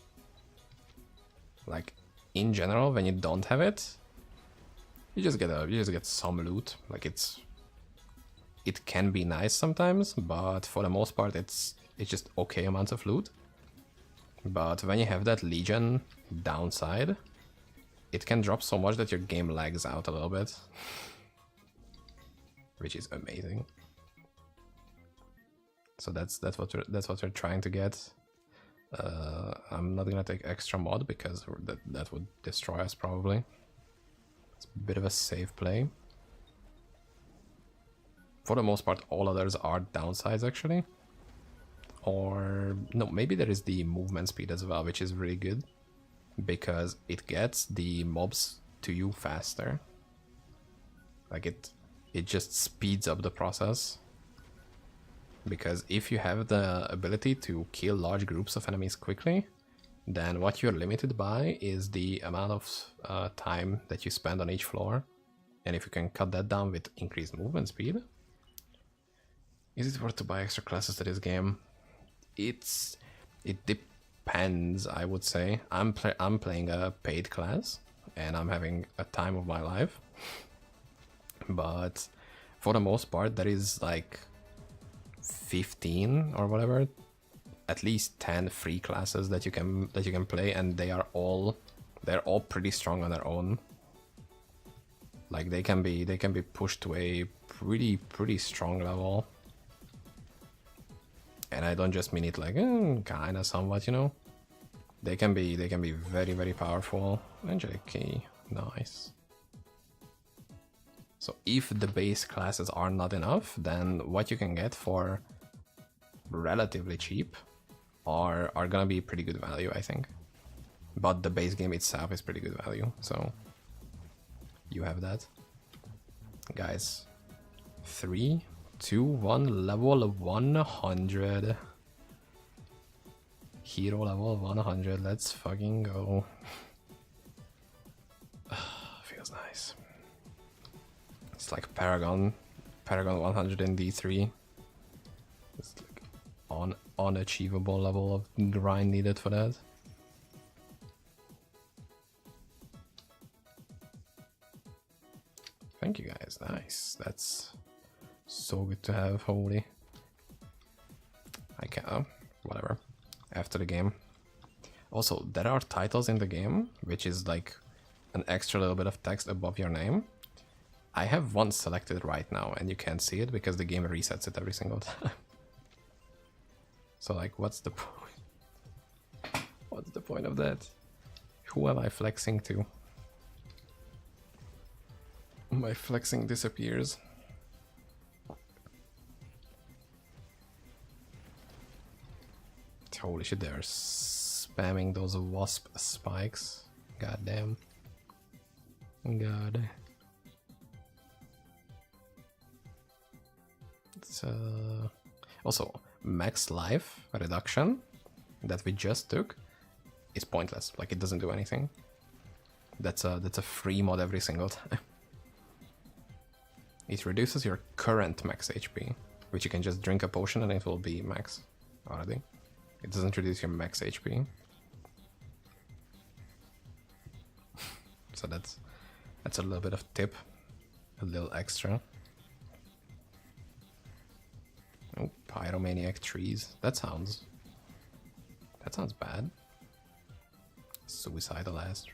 Like, in general, when you don't have it, you just get some loot. Like, it can be nice sometimes, but for the most part it's just okay amounts of loot. But when you have that Legion downside, it can drop so much that your game lags out a little bit. Which is amazing. So that's what we're trying to get. I'm not gonna take extra mod because that would destroy us probably. It's a bit of a safe play. For the most part, all others are downsides actually. Or no, maybe there is the movement speed as well, which is really good because it gets the mobs to you faster. Like it just speeds up the process. Because if you have the ability to kill large groups of enemies quickly, then what you're limited by is the amount of time that you spend on each floor. And if you can cut that down with increased movement speed, Is it worth to buy extra classes to this game? It depends, I would say. I'm playing a paid class, and I'm having a time of my life. But for the most part, there is like 15 or whatever, at least 10 free classes that you can play, and they're all pretty strong on their own. Like they can be pushed to a pretty strong level. And I don't just mean it like kinda somewhat, you know. They can be very powerful. Angelic key, nice. So if the base classes are not enough, then what you can get for relatively cheap are gonna be pretty good value, I think. But the base game itself is pretty good value, so you have that. Guys, 3, 2, 1, level 100. Hero level 100, let's fucking go. Feels nice. It's like Paragon 100 in D3. It's like unachievable level of grind needed for that. Thank you guys, nice. That's so good to have, holy. I can't, whatever. After the game. Also, there are titles in the game, which is like an extra little bit of text above your name. I have one selected right now, and you can't see it because the game resets it every single time. So like, what's the point? What's the point of that? Who am I flexing to? My flexing disappears. Holy shit, they're spamming those wasp spikes. God damn. God. It's also max life reduction that we just took is pointless. Like it doesn't do anything. That's a free mod every single time. It reduces your current max HP, which you can just drink a potion and it will be max already. It doesn't reduce your max HP. So that's a little bit of tip, a little extra. Oh, pyromaniac trees. That sounds bad. Suicidal ass.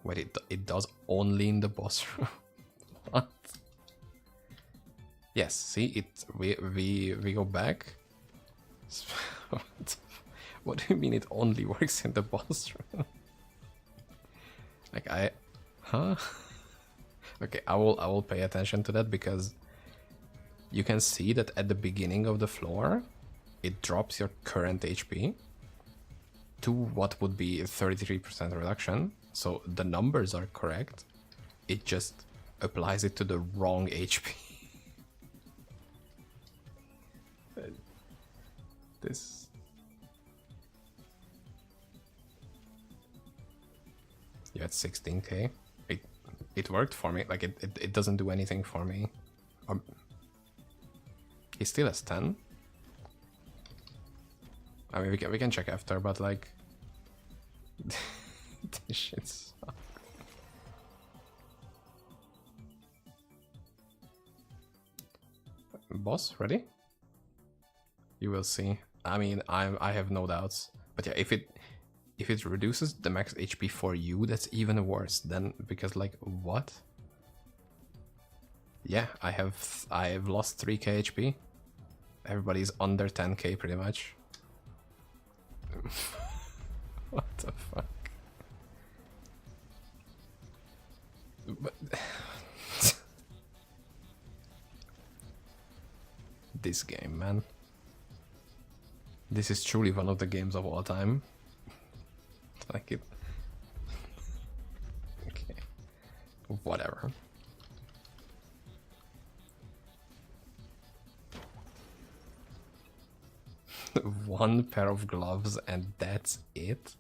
Wait, it does only in the boss room. What? Yes, see, we go back. What do you mean it only works in the boss room? Like huh? Okay, I will pay attention to that because you can see that at the beginning of the floor, it drops your current HP to what would be a 33% reduction. So the numbers are correct. It just applies it to the wrong HP. This. You had 16k. It worked for me. Like it doesn't do anything for me. He still has 10. I mean, we can check after, but like, this shit sucks. Boss, ready? You will see. I mean, I have no doubts. But yeah, if it reduces the max HP for you, that's even worse. Then because like what? Yeah, I have lost 3k HP. Everybody's under 10k pretty much. What the fuck? But this game, man. This is truly one of the games of all time. Like it. Okay. Whatever. One pair of gloves and that's it?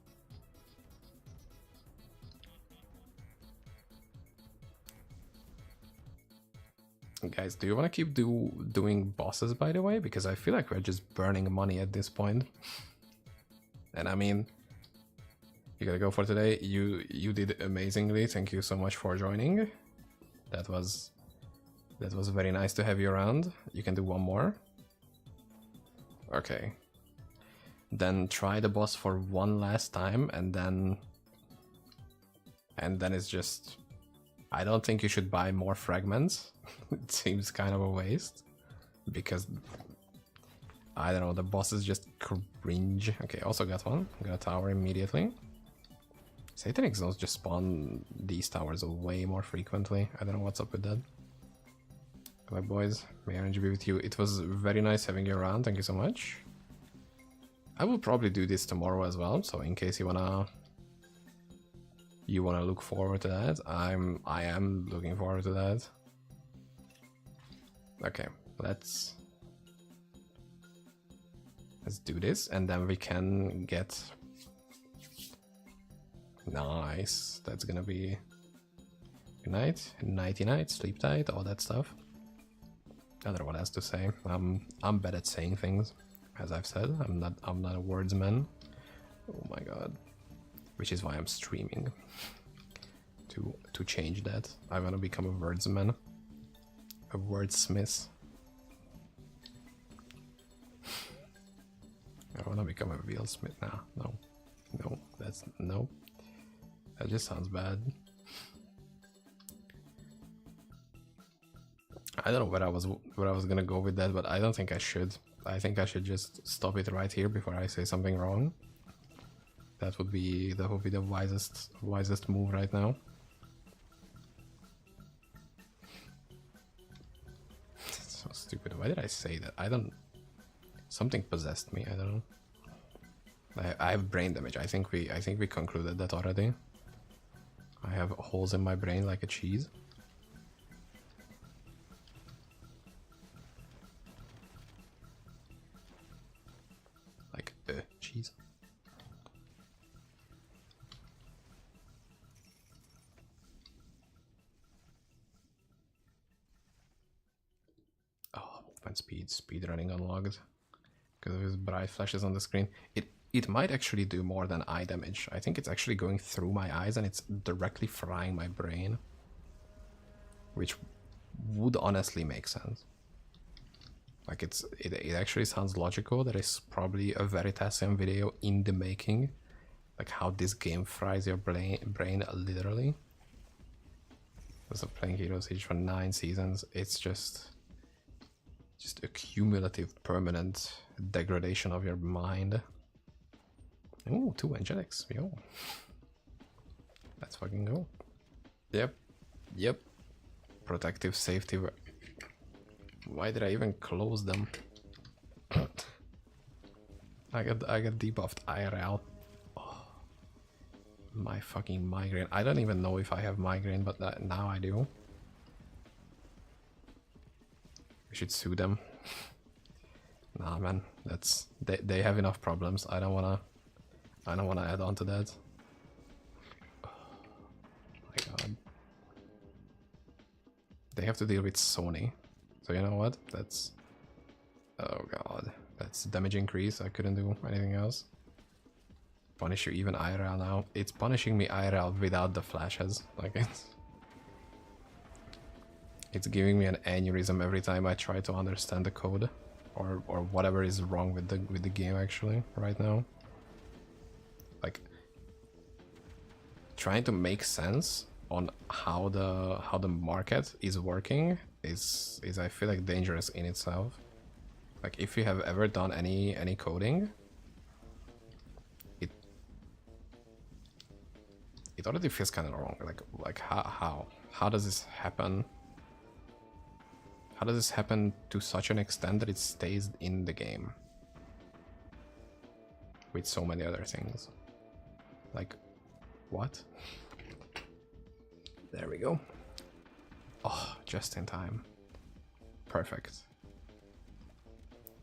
Guys, do you want to keep doing bosses, by the way? Because I feel like we're just burning money at this point. And I mean, you gotta go for today. You did amazingly. Thank you so much for joining. That was very nice to have you around. You can do one more. Okay. Then try the boss for one last time, and then it's just... I don't think you should buy more fragments. It seems kind of a waste. Because... I don't know, the boss is just cringe. Okay, also got one. Got a tower immediately. Satanic zones just spawn these towers way more frequently. I don't know what's up with that. Good luck, boys. May energy be with you. It was very nice having you around. Thank you so much. I will probably do this tomorrow as well. So in case you wanna look forward to that, I am looking forward to that. Okay, let's do this, and then we can get... Nice. That's gonna be... Good night, nighty night, sleep tight, all that stuff. I don't know what else to say. I'm bad at saying things, as I've said. I'm not a wordsman. Oh my god. Which is why I'm streaming. To change that. I wanna become a wordsman. A wordsmith. I wanna become a wheel smith now. No. No, that's... no. That just sounds bad. I don't know where I was gonna go with that, but I don't think I should. I think I should just stop it right here before I say something wrong. That would be the wisest move right now. It's so stupid. Why did I say that? I don't... Something possessed me. I don't know. I have brain damage. I think we concluded that already. I have holes in my brain like a cheese. Like cheese. Oh, movement speed running unlocked because of his bright flashes on the screen. It might actually do more than eye damage. I think it's actually going through my eyes and it's directly frying my brain. Which would honestly make sense. Like it actually sounds logical. There is probably a Veritasium video in the making. Like how this game fries your brain literally. Because of playing Heroes Age for 9 seasons, it's just a cumulative permanent degradation of your mind. Ooh, 2 Angelics, yo. Let's fucking go. Yep. Protective safety. Why did I even close them? I got debuffed IRL. Oh, my fucking migraine. I don't even know if I have migraine, but now I do. We should sue them. Nah, man. That's they have enough problems. I don't wanna add on to that. Oh my god. They have to deal with Sony. So you know what? That's... Oh god. That's damage increase. I couldn't do anything else. Punish you even IRL now. It's punishing me IRL without the flashes. Like it's giving me an aneurysm every time I try to understand the code. Or whatever is wrong with the game actually right now. Like trying to make sense on how the market is working is I feel like dangerous in itself. Like if you have ever done any coding, it already feels kind of wrong. Like how does this happen? How does this happen to such an extent that it stays in the game with so many other things? Like, what? There we go. Oh, just in time. Perfect.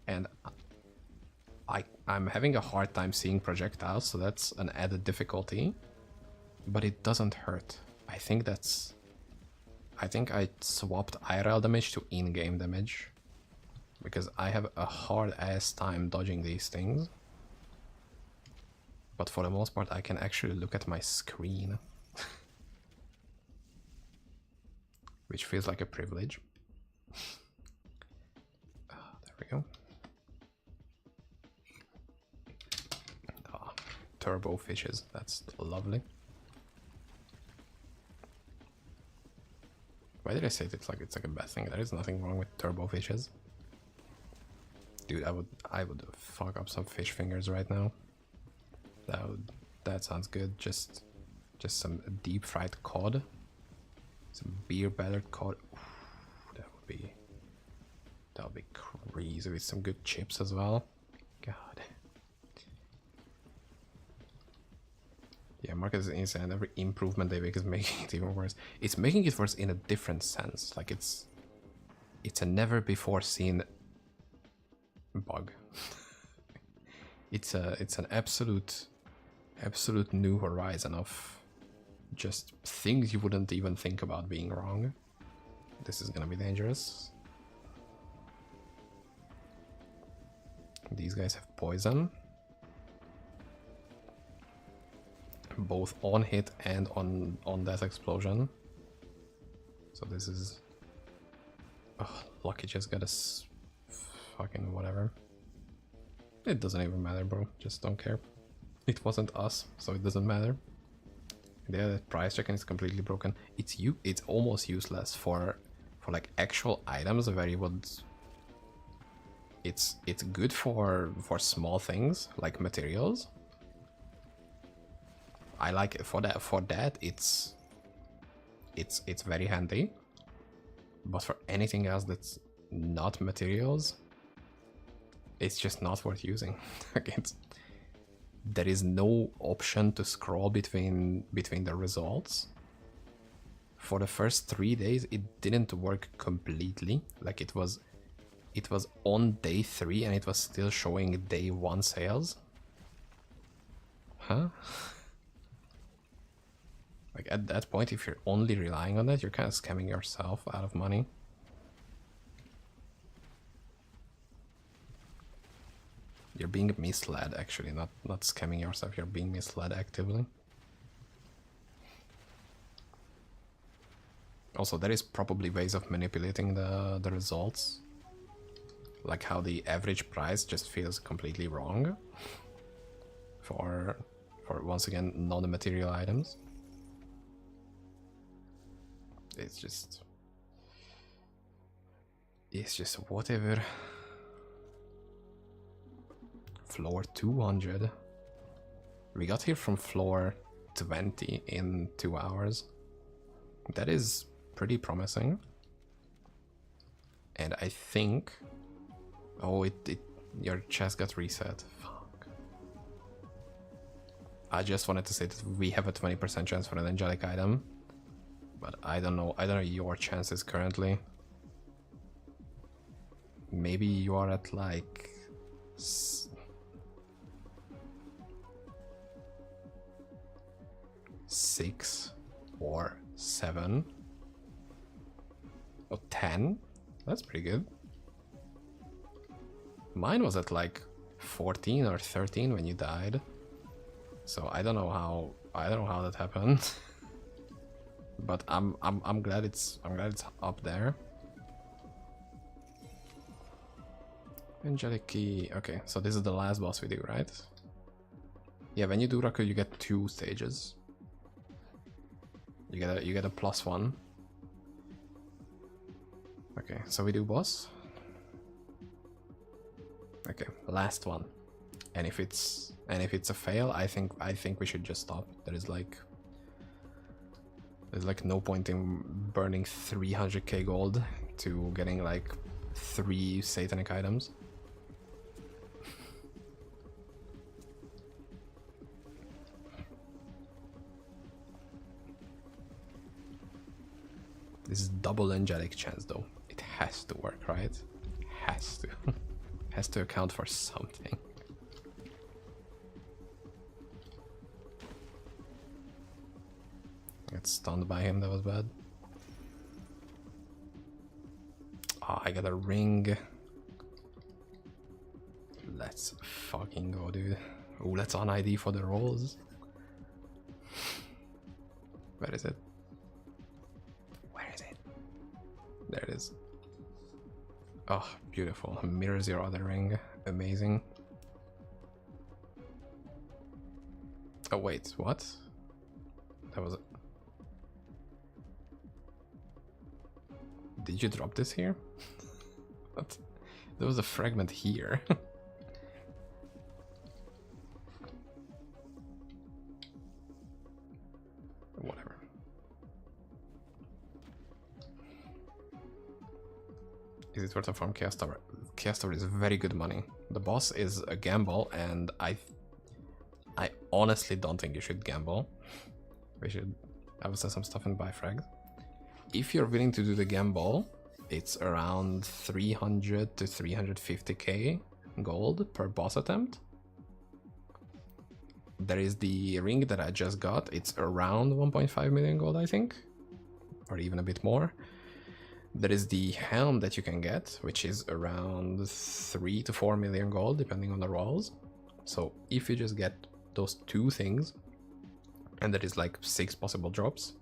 And I'm having a hard time seeing projectiles, so that's an added difficulty. But it doesn't hurt. I think that's I think I swapped IRL damage to in-game damage. Because I have a hard-ass time dodging these things. But for the most part, I can actually look at my screen. Which feels like a privilege. There we go. Turbo fishes, that's lovely. Why did I say it's like a bad thing? There is nothing wrong with turbo fishes. Dude, I would fuck up some fish fingers right now. That sounds good. Just some deep fried cod. Some beer battered cod. Ooh, that would be crazy with some good chips as well. God. Yeah, market is insane. Every improvement they make is making it even worse. It's making it worse in a different sense. Like it's a never before seen bug. it's an absolute new horizon of just things you wouldn't even think about being wrong. This is gonna be dangerous. These guys have poison. Both on hit and on that explosion. So this is... Oh, Lucky just got us fucking whatever. It doesn't even matter, bro. Just don't care. It wasn't us, so it doesn't matter. Yeah, that price checking is completely broken. It's almost useless for like actual items where you would... It's good for small things like materials. I like it for that it's very handy. But for anything else that's not materials, it's just not worth using. There is no option to scroll between the results. For the first 3 days it didn't work completely. Like it was on day 3 and it was still showing day 1 sales. Huh? Like at that point, if you're only relying on that, you're kind of scamming yourself out of money. You're being misled, actually, not scamming yourself. You're being misled actively. Also, there is probably ways of manipulating the results, like how the average price just feels completely wrong for once again non-material items. It's just whatever. Floor 200. We got here from floor 20 in 2 hours. That is pretty promising. And I think... Oh, your chest got reset. Fuck. I just wanted to say that we have a 20% chance for an angelic item. But I don't know your chances currently. Maybe you are at like... 6 or 7 or 10. That's pretty good. Mine was at like 14 or 13 when you died. So I don't know how that happened. But I'm glad it's up there. Angelic key. Okay, so this is the last boss we do, right? Yeah, when you do Raku, you get 2 stages. You get a +1. Okay, so we do boss. Okay, last one. And if it's a fail, I think we should just stop. There's like no point in burning 300k gold to getting like 3 satanic items. This is double angelic chance though. It has to work, right? Has to. Has to account for something. Got stunned by him, that was bad. Ah, I got a ring. Let's fucking go, dude. Oh, let's on ID for the rolls. Where is it? Where is it? There it is. Oh, beautiful. Mirrors your other ring. Amazing. Oh, wait, what? That was... Did you drop this here? What? There was a fragment here. Whatever. Is it worth a farm? Chaos Tower? Chaos Tower is very good money. The boss is a gamble, and I honestly don't think you should gamble. We should have some stuff and buy frags. If you're willing to do the gamble, it's around 300 to 350k gold per boss attempt. There is the ring that I just got. It's around 1.5 million gold, I think, or even a bit more. There is the helm that you can get, which is around 3 to 4 million gold, depending on the rolls. So if you just get those two things, and there is like 6 possible drops,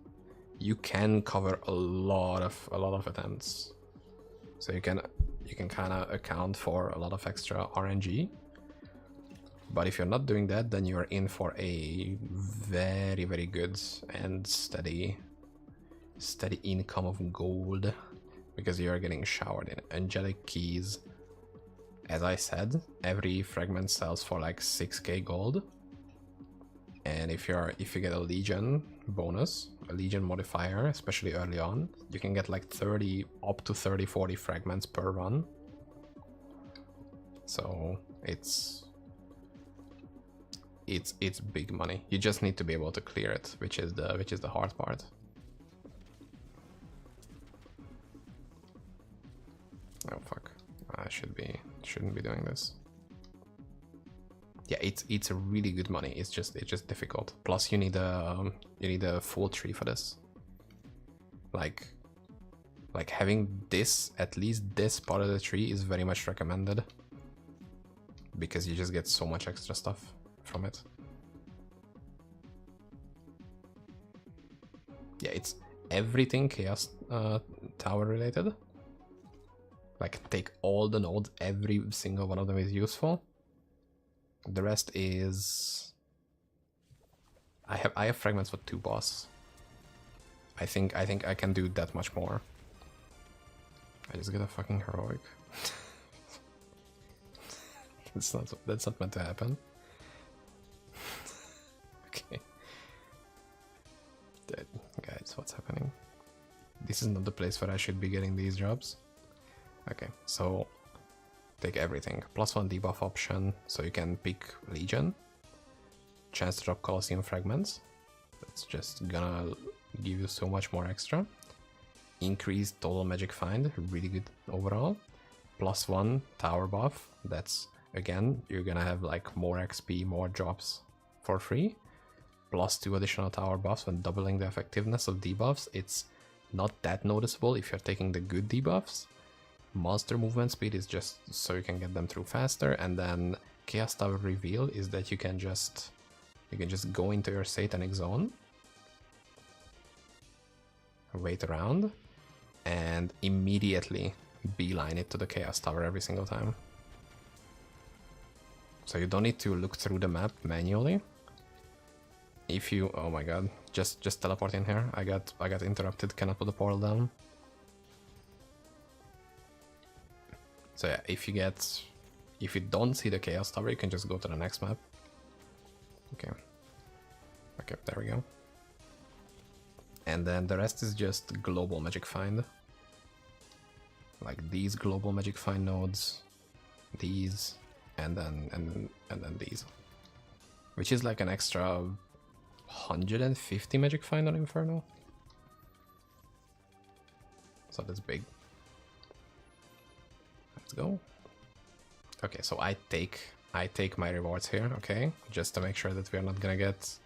you can cover a lot of attempts. So you can kind of account for a lot of extra RNG. But if you're not doing that, then you're in for a very, very good and steady income of gold, because you're getting showered in angelic keys. As I said, every fragment sells for like 6k gold. And if you get a legion bonus, a legion modifier, especially early on, you can get like 30 up to 40 fragments per run. So it's big money. You just need to be able to clear it, which is the hard part. Oh fuck. I shouldn't be doing this. Yeah, it's a really good money. It's just difficult. Plus you need a full tree for this. Like having this, at least this part of the tree is very much recommended, because you just get so much extra stuff from it. Yeah, it's everything Chaos Tower related. Like take all the nodes, every single one of them is useful. The rest is... I have fragments for 2 boss. I think I can do that much more. I just get a fucking heroic. that's not meant to happen. Okay. Guys, what's happening? This is not the place where I should be getting these jobs. Okay, so take everything. +1 debuff option, so you can pick Legion. Chance to drop Colosseum fragments. That's just gonna give you so much more extra. Increased total magic find, really good overall. +1 tower buff. That's, again, you're gonna have like more XP, more drops for free. +2 additional tower buffs when doubling the effectiveness of debuffs. It's not that noticeable if you're taking the good debuffs. Monster movement speed is just so you can get them through faster, and then Chaos Tower reveal is that you can just go into your satanic zone, wait around, and immediately beeline it to the Chaos Tower every single time. So you don't need to look through the map manually. If you, oh my god, just teleport in here. I got interrupted, cannot put the portal down. So yeah, if you don't see the Chaos Tower, you can just go to the next map. Okay, there we go. And then the rest is just global magic find. Like these global magic find nodes, these, and then these, which is like an extra 150 magic find on Inferno. So that's big. Let's go. Okay, so I take my rewards here, okay? Just to make sure that we're not gonna get...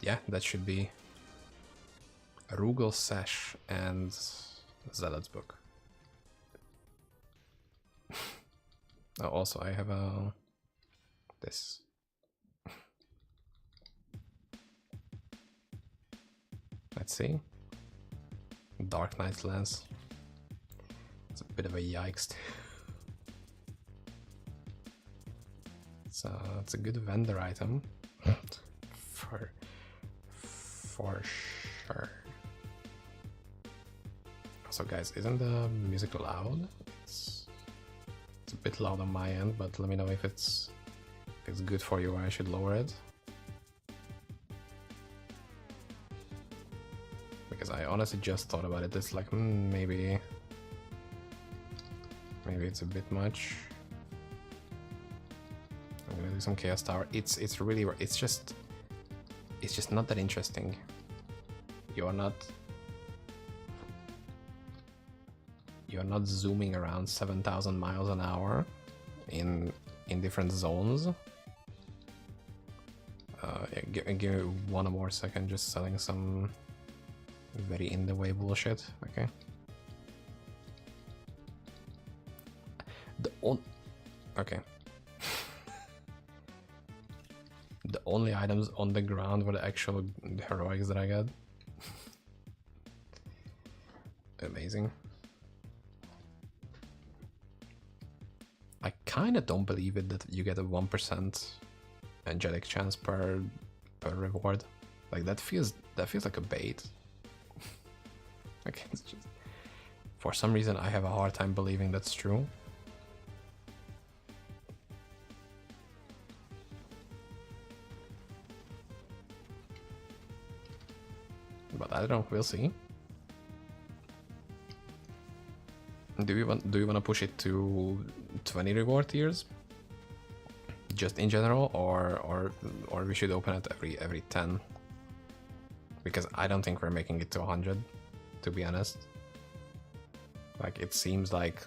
Yeah, that should be Rugel Sash and Zealot's Book. Oh, also, I have this. Let's see. Dark Knight's Lance. It's a bit of a yikes. It's a good vendor item. for sure. Also, guys, isn't the music loud? It's a bit loud on my end, but let me know if it's good for you or I should lower it. Because I honestly just thought about it. It's like maybe it's a bit much. I'm gonna do some Chaos Tower. It's just not that interesting. You're not zooming around 7,000 miles an hour in different zones. Yeah, give me one more second, just selling some very in the way bullshit. Okay. Okay. The only items on the ground were the actual heroics that I got. Amazing. I kind of don't believe it that you get a 1% angelic chance per reward. Like that feels like a bait. Okay, it's just, for some reason I have a hard time believing that's true. But I don't know, we'll see. Do you want to push it to 20 reward tiers? Just in general, or we should open it every 10? Because I don't think we're making it to 100, to be honest. Like it seems like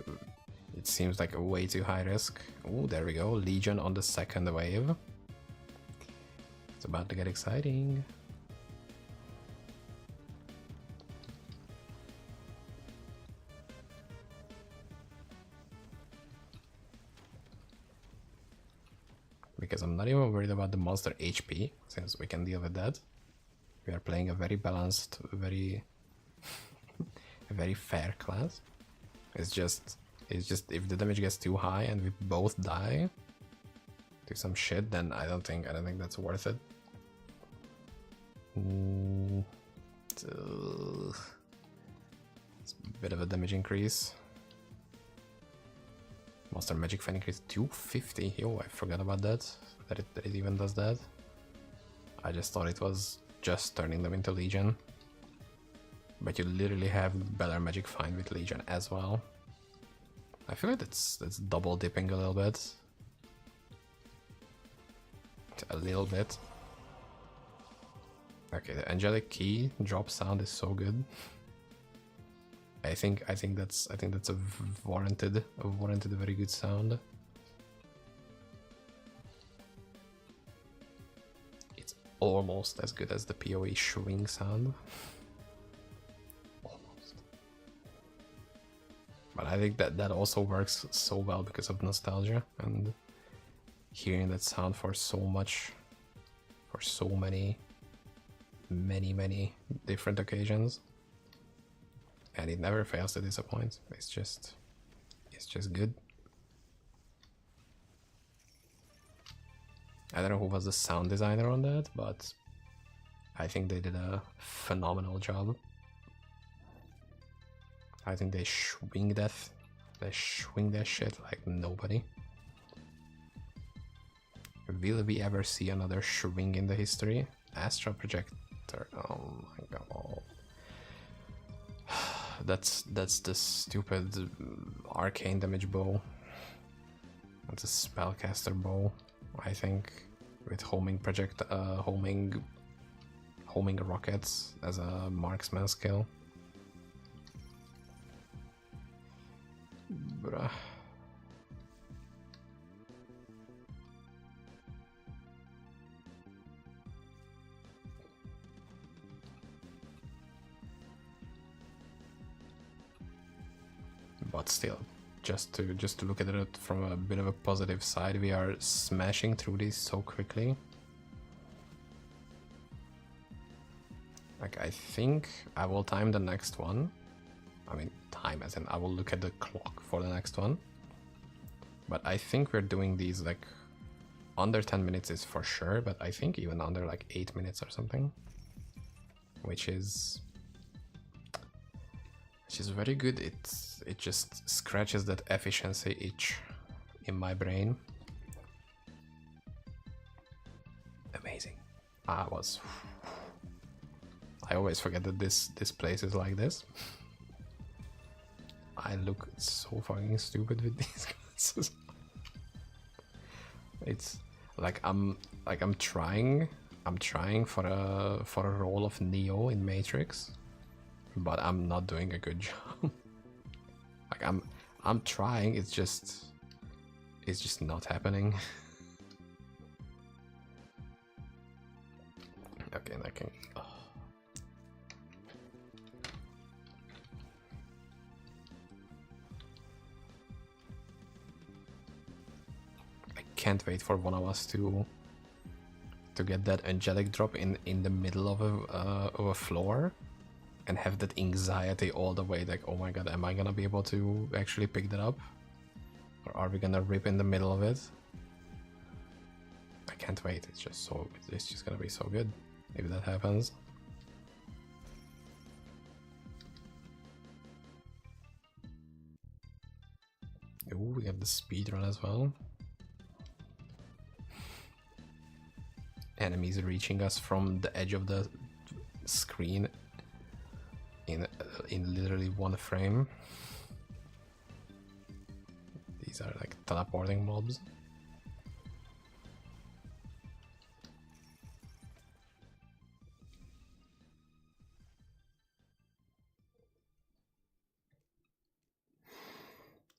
a way too high risk. Oh, there we go. Legion on the second wave. It's about to get exciting. Because I'm not even worried about the monster HP, since we can deal with that. We are playing a very balanced, very fair class. It's just if the damage gets too high and we both die to some shit, then I don't think that's worth it. It's a bit of a damage increase. Monster Magic Fan increase 250. Yo, I forgot about that. That it even does that. I just thought it was just turning them into Legion. But you literally have better Magic Find with Legion as well. I feel like that's double dipping a little bit. A little bit. Okay, the Angelic Key drop sound is so good. I think that's a warranted very good sound. It's almost as good as the PoE swing sound. Almost. But I think that also works so well because of nostalgia and hearing that sound for so many different occasions. And it never fails to disappoint. It's just good. I don't know who was the sound designer on that, but I think they did a phenomenal job. I think they swing that shit like nobody. Will we ever see another swing in the history? Astral Projector. Oh my god. That's the stupid arcane damage bow. It's a spellcaster bow, I think, with homing rockets as a marksman skill. Bruh. But still, just to look at it from a bit of a positive side, we are smashing through these so quickly. Like, I think I will time the next one. I mean, time as in I will look at the clock for the next one. But I think we're doing these like under 10 minutes is for sure, but I think even under like 8 minutes or something. Which is very good. It just scratches that efficiency itch in my brain. Amazing. I always forget that this place is like this. I look so fucking stupid with these glasses. It's like I'm trying for a role of Neo in Matrix, but I'm not doing a good job. Like I'm trying, it's just not happening. Okay, and I can. Oh. I can't wait for one of us to get that angelic drop in the middle of a floor, and have that anxiety all the way. Like, oh my god, am I gonna be able to actually pick that up, or are we gonna rip in the middle of it? I can't wait. It's just gonna be so good if that happens. Ooh, we have the speed run as well. Enemies reaching us from the edge of the screen in literally one frame. These are like teleporting mobs.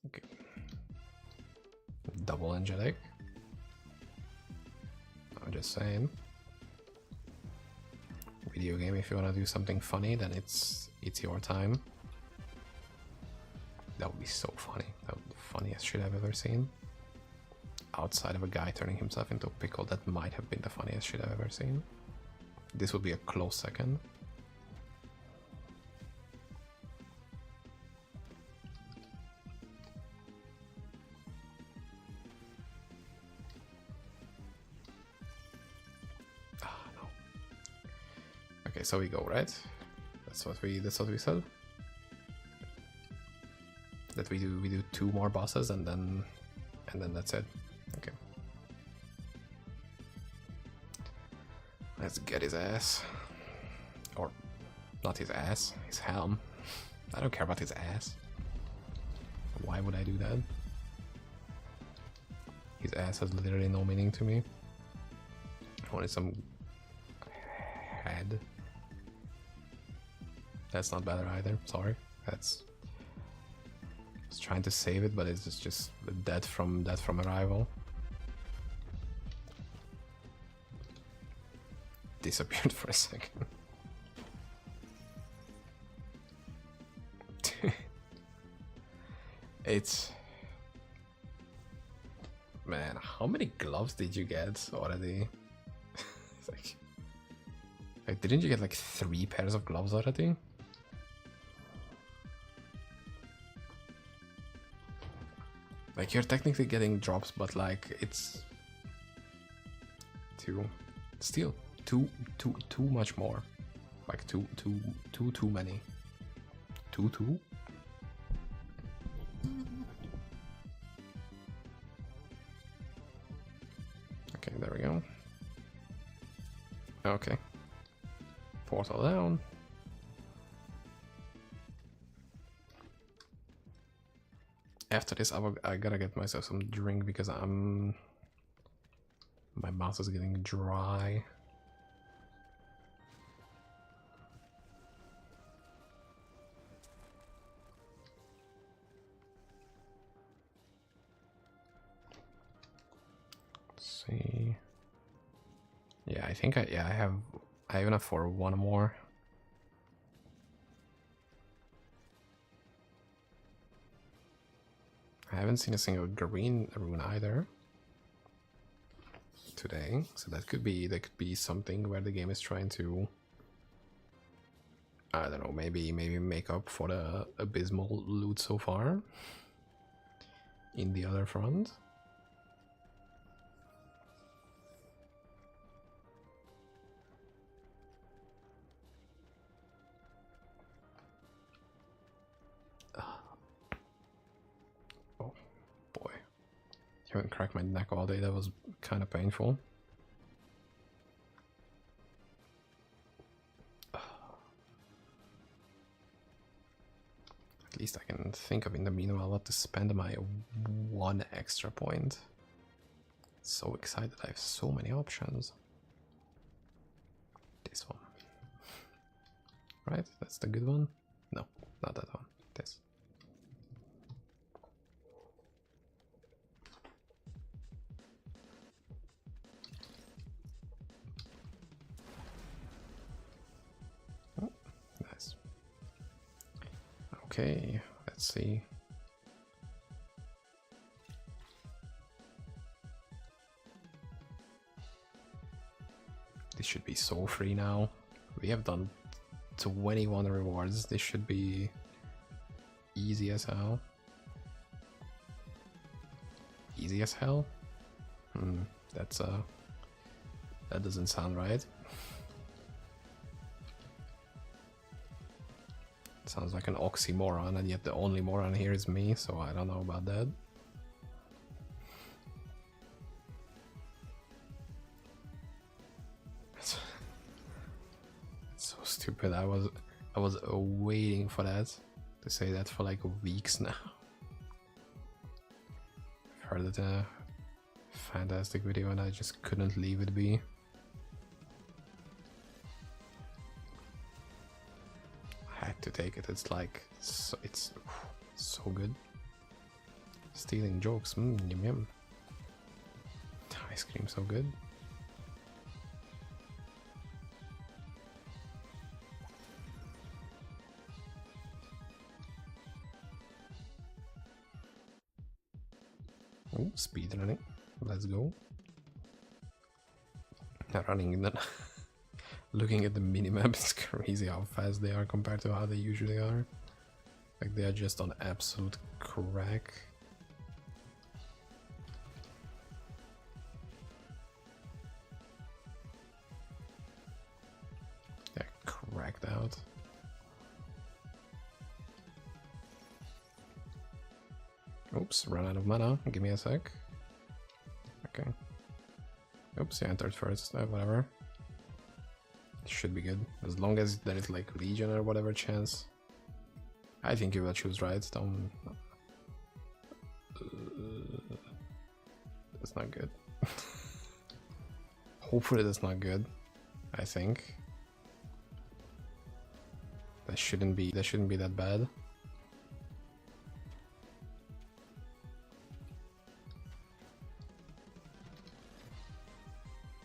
Okay. Double angelic. I'm just saying. Video game, if you want to do something funny, then it's your time. That would be so funny. That would be the funniest shit I've ever seen. Outside of a guy turning himself into a pickle, that might have been the funniest shit I've ever seen. This would be a close second. Okay, so we go, right? That's what we said. That we do 2 more bosses and then that's it. Okay. Let's get his ass. Or not his ass, his helm. I don't care about his ass. Why would I do that? His ass has literally no meaning to me. I wanted some head. That's not better either, sorry. That's... I was trying to save it, but it's just dead from arrival. Disappeared for a second. It's... Man, how many gloves did you get already? It's like, didn't you get like 3 pairs of gloves already? Like, you're technically getting drops, but like, it's... Still, too much more. Like, too many. Two? Okay, there we go. Okay. Portal down. After this, I gotta get myself some drink because my mouth is getting dry. Let's see. Yeah, I think I have enough for 1 more. I haven't seen a single green rune either today, so that could be something where the game is trying to, I don't know, maybe make up for the abysmal loot so far in the other front. Oh boy, I haven't cracked my neck all day. That was kind of painful. At least I can think of in the meanwhile what to spend my 1 extra point. So excited, I have so many options. This one. Right? That's the good one? No, not that one. This. Oh, nice. Okay, let's see. This should be so free now. We have done 21 rewards. This should be easy as hell. Easy as hell? That's that doesn't sound right. Sounds like an oxymoron, and yet the only moron here is me, so I don't know about that. It's so stupid. I was waiting for that, to say that for like weeks now. I've heard it in a fantastic video and I just couldn't leave it be. Had to take it. It's like it's so good. Stealing jokes, yum yum. Ice cream, so good. Oh, speed running. Let's go. Running in the looking at the minimap, it's crazy how fast they are compared to how they usually are. Like they are just on absolute crack. They're cracked out. Oops, run out of mana. Give me a sec. Okay. Oops, I entered first. Whatever. Should be good. As long as there is like Legion or whatever chance. I think you will choose right. Don't. That's not good. Hopefully that's not good. I think. That shouldn't be that bad.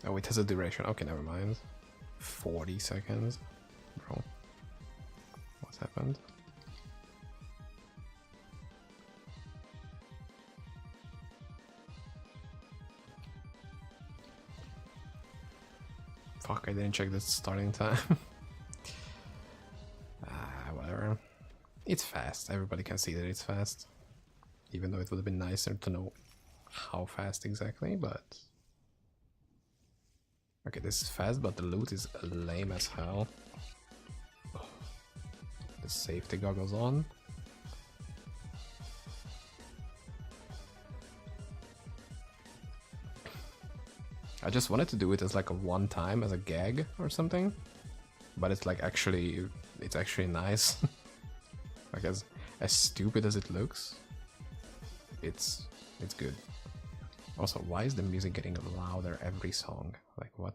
Oh, it has a duration. Okay, never mind. 40 seconds. Bro. What's happened? Fuck, I didn't check the starting time. Whatever. It's fast. Everybody can see that it's fast. Even though it would have been nicer to know how fast exactly, but... Okay, this is fast, but the loot is lame as hell. The safety goggles on. I just wanted to do it as like a one time, as a gag or something. But it's like actually, it's actually nice. Like as stupid as it looks, it's good. Also, why is the music getting louder every song? Like what?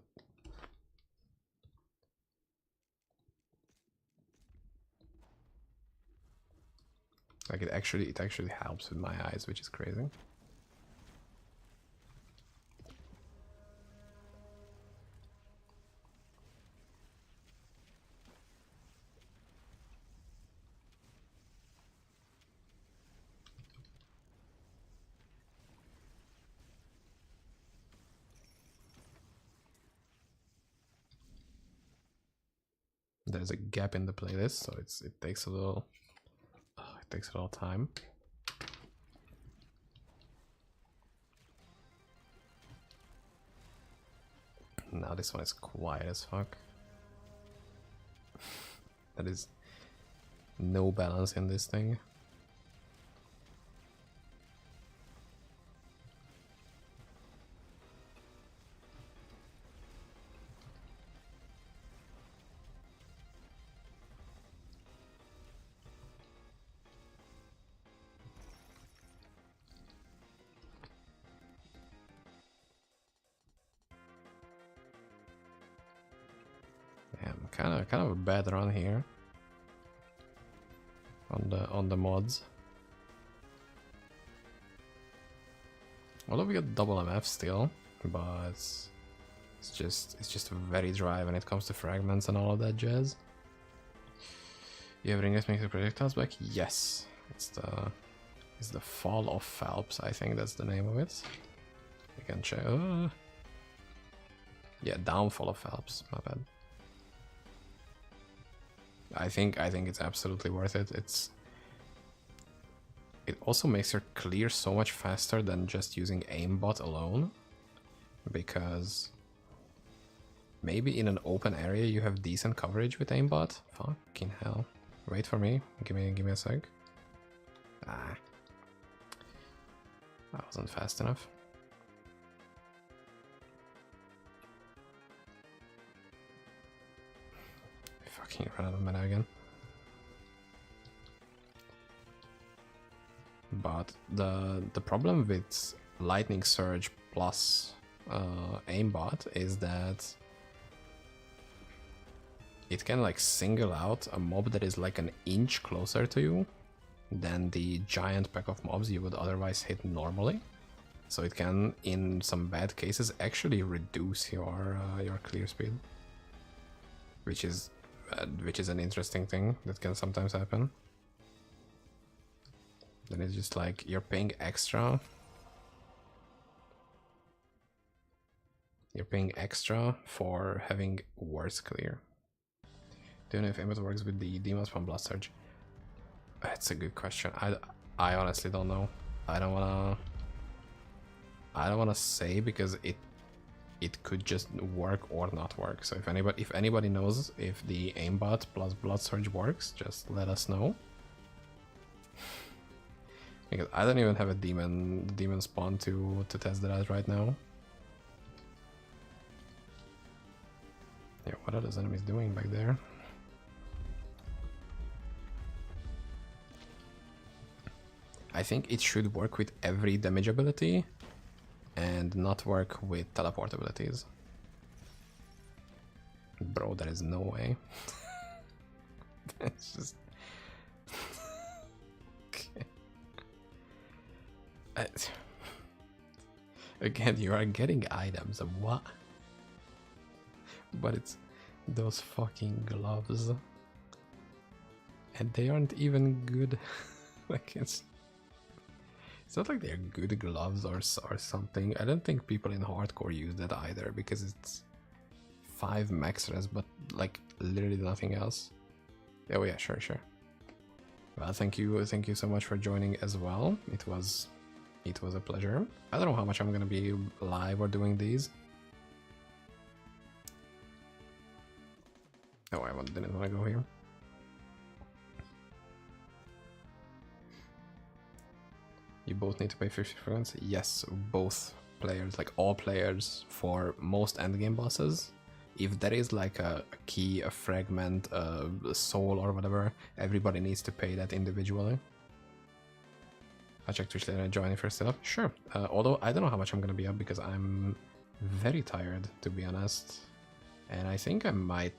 Like it actually helps with my eyes, which is crazy. There's a gap in the playlist, so it takes a little time. Now this one is quiet as fuck. There is no balance in this thing. Damn, kind of a bad run here on the mods. Although we got double MF still, but it's just very dry when it comes to fragments and all of that jazz. You have ringgit makes the projectiles back? Yes. It's the Fall of Phelps, I think that's the name of it. You can check. Yeah, Downfall of Phelps, my bad. I think it's absolutely worth it. It also makes your clear so much faster than just using aimbot alone, because maybe in an open area you have decent coverage with aimbot. Fucking hell! Wait for me. Give me a sec. Ah, that wasn't fast enough. Fucking run out of mana again. But the problem with Lightning Surge plus aimbot is that it can like single out a mob that is like an inch closer to you than the giant pack of mobs you would otherwise hit normally. So it can, in some bad cases, actually reduce your clear speed, which is an interesting thing that can sometimes happen. Then it's just like you're paying extra. You're paying extra for having worse clear. Do you know if aimbot works with the demons from Blood Surge? That's a good question. I honestly don't know. I don't wanna say, because it could just work or not work. So if anybody knows if the aimbot plus Blood Surge works, just let us know. Because I don't even have a demon spawn to test that out right now. Yeah, what are those enemies doing back there? I think it should work with every damage ability and not work with teleport abilities. Bro, there is no way. It's just... Okay. Again, you are getting items of what? But it's those fucking gloves. And they aren't even good. Like it's not like they're good gloves or something. I don't think people in hardcore use that either, because it's 5 max res, but like literally nothing else. Oh yeah, sure. Well, thank you so much for joining as well. It was a pleasure. I don't know how much I'm gonna be live or doing these. Oh, I didn't want to go here. You both need to pay 50 fragments? Yes, both players, like all players, for most endgame bosses. If there is like a key, a fragment, a soul or whatever, everybody needs to pay that individually. I'll check Twitch later and join if you're still up. Sure. Although I don't know how much I'm gonna be up, because I'm very tired, to be honest. And I think I might,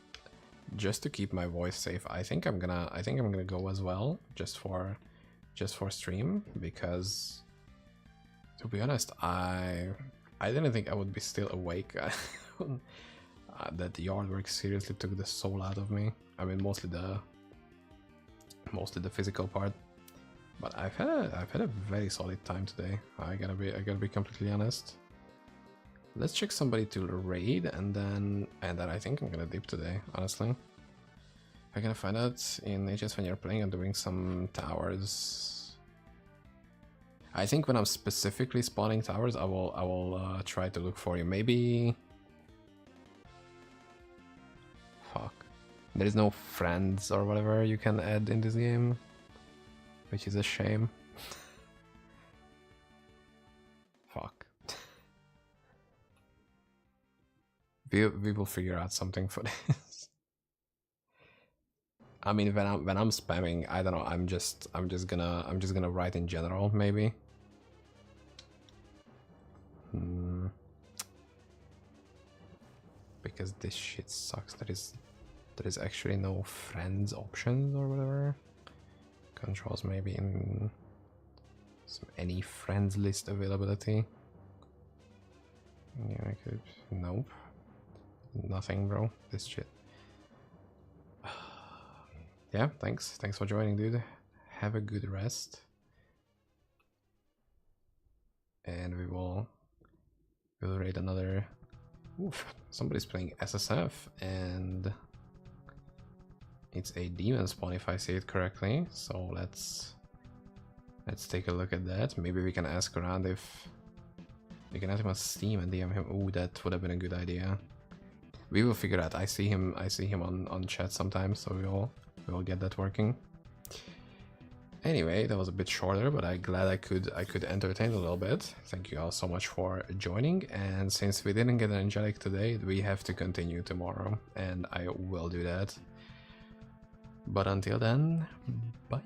just to keep my voice safe, I think I'm gonna go as well, just for stream, because to be honest, I didn't think I would be still awake. That the yard work seriously took the soul out of me. I mean, mostly the physical part. But I've had a very solid time today. I gotta be completely honest. Let's check somebody to raid, and then I think I'm gonna dip today, honestly. I can find out in ages when you're playing and doing some towers. I think when I'm specifically spawning towers, I will try to look for you. Maybe. Fuck. There is no friends or whatever you can add in this game, which is a shame. Fuck. We will figure out something for this. I mean, when I'm spamming, I don't know. I'm just gonna write in general, maybe. Because this shit sucks. There is actually no friends options or whatever. Controls maybe in some any friends list availability. Yeah, I could. Nope. Nothing, bro. This shit. Yeah, thanks for joining, dude. Have a good rest, and we'll raid another. Oof, somebody's playing SSF, and it's a demon spawn if I see it correctly. So let's take a look at that. Maybe we can ask around if we can add him on Steam and DM him. Ooh, that would have been a good idea. We will figure out. I see him on chat sometimes, so we'll get that working. Anyway, that was a bit shorter, but I'm glad I could entertain a little bit. Thank you all so much for joining, and since we didn't get an Angelic today, we have to continue tomorrow, and I will do that. But until then, bye!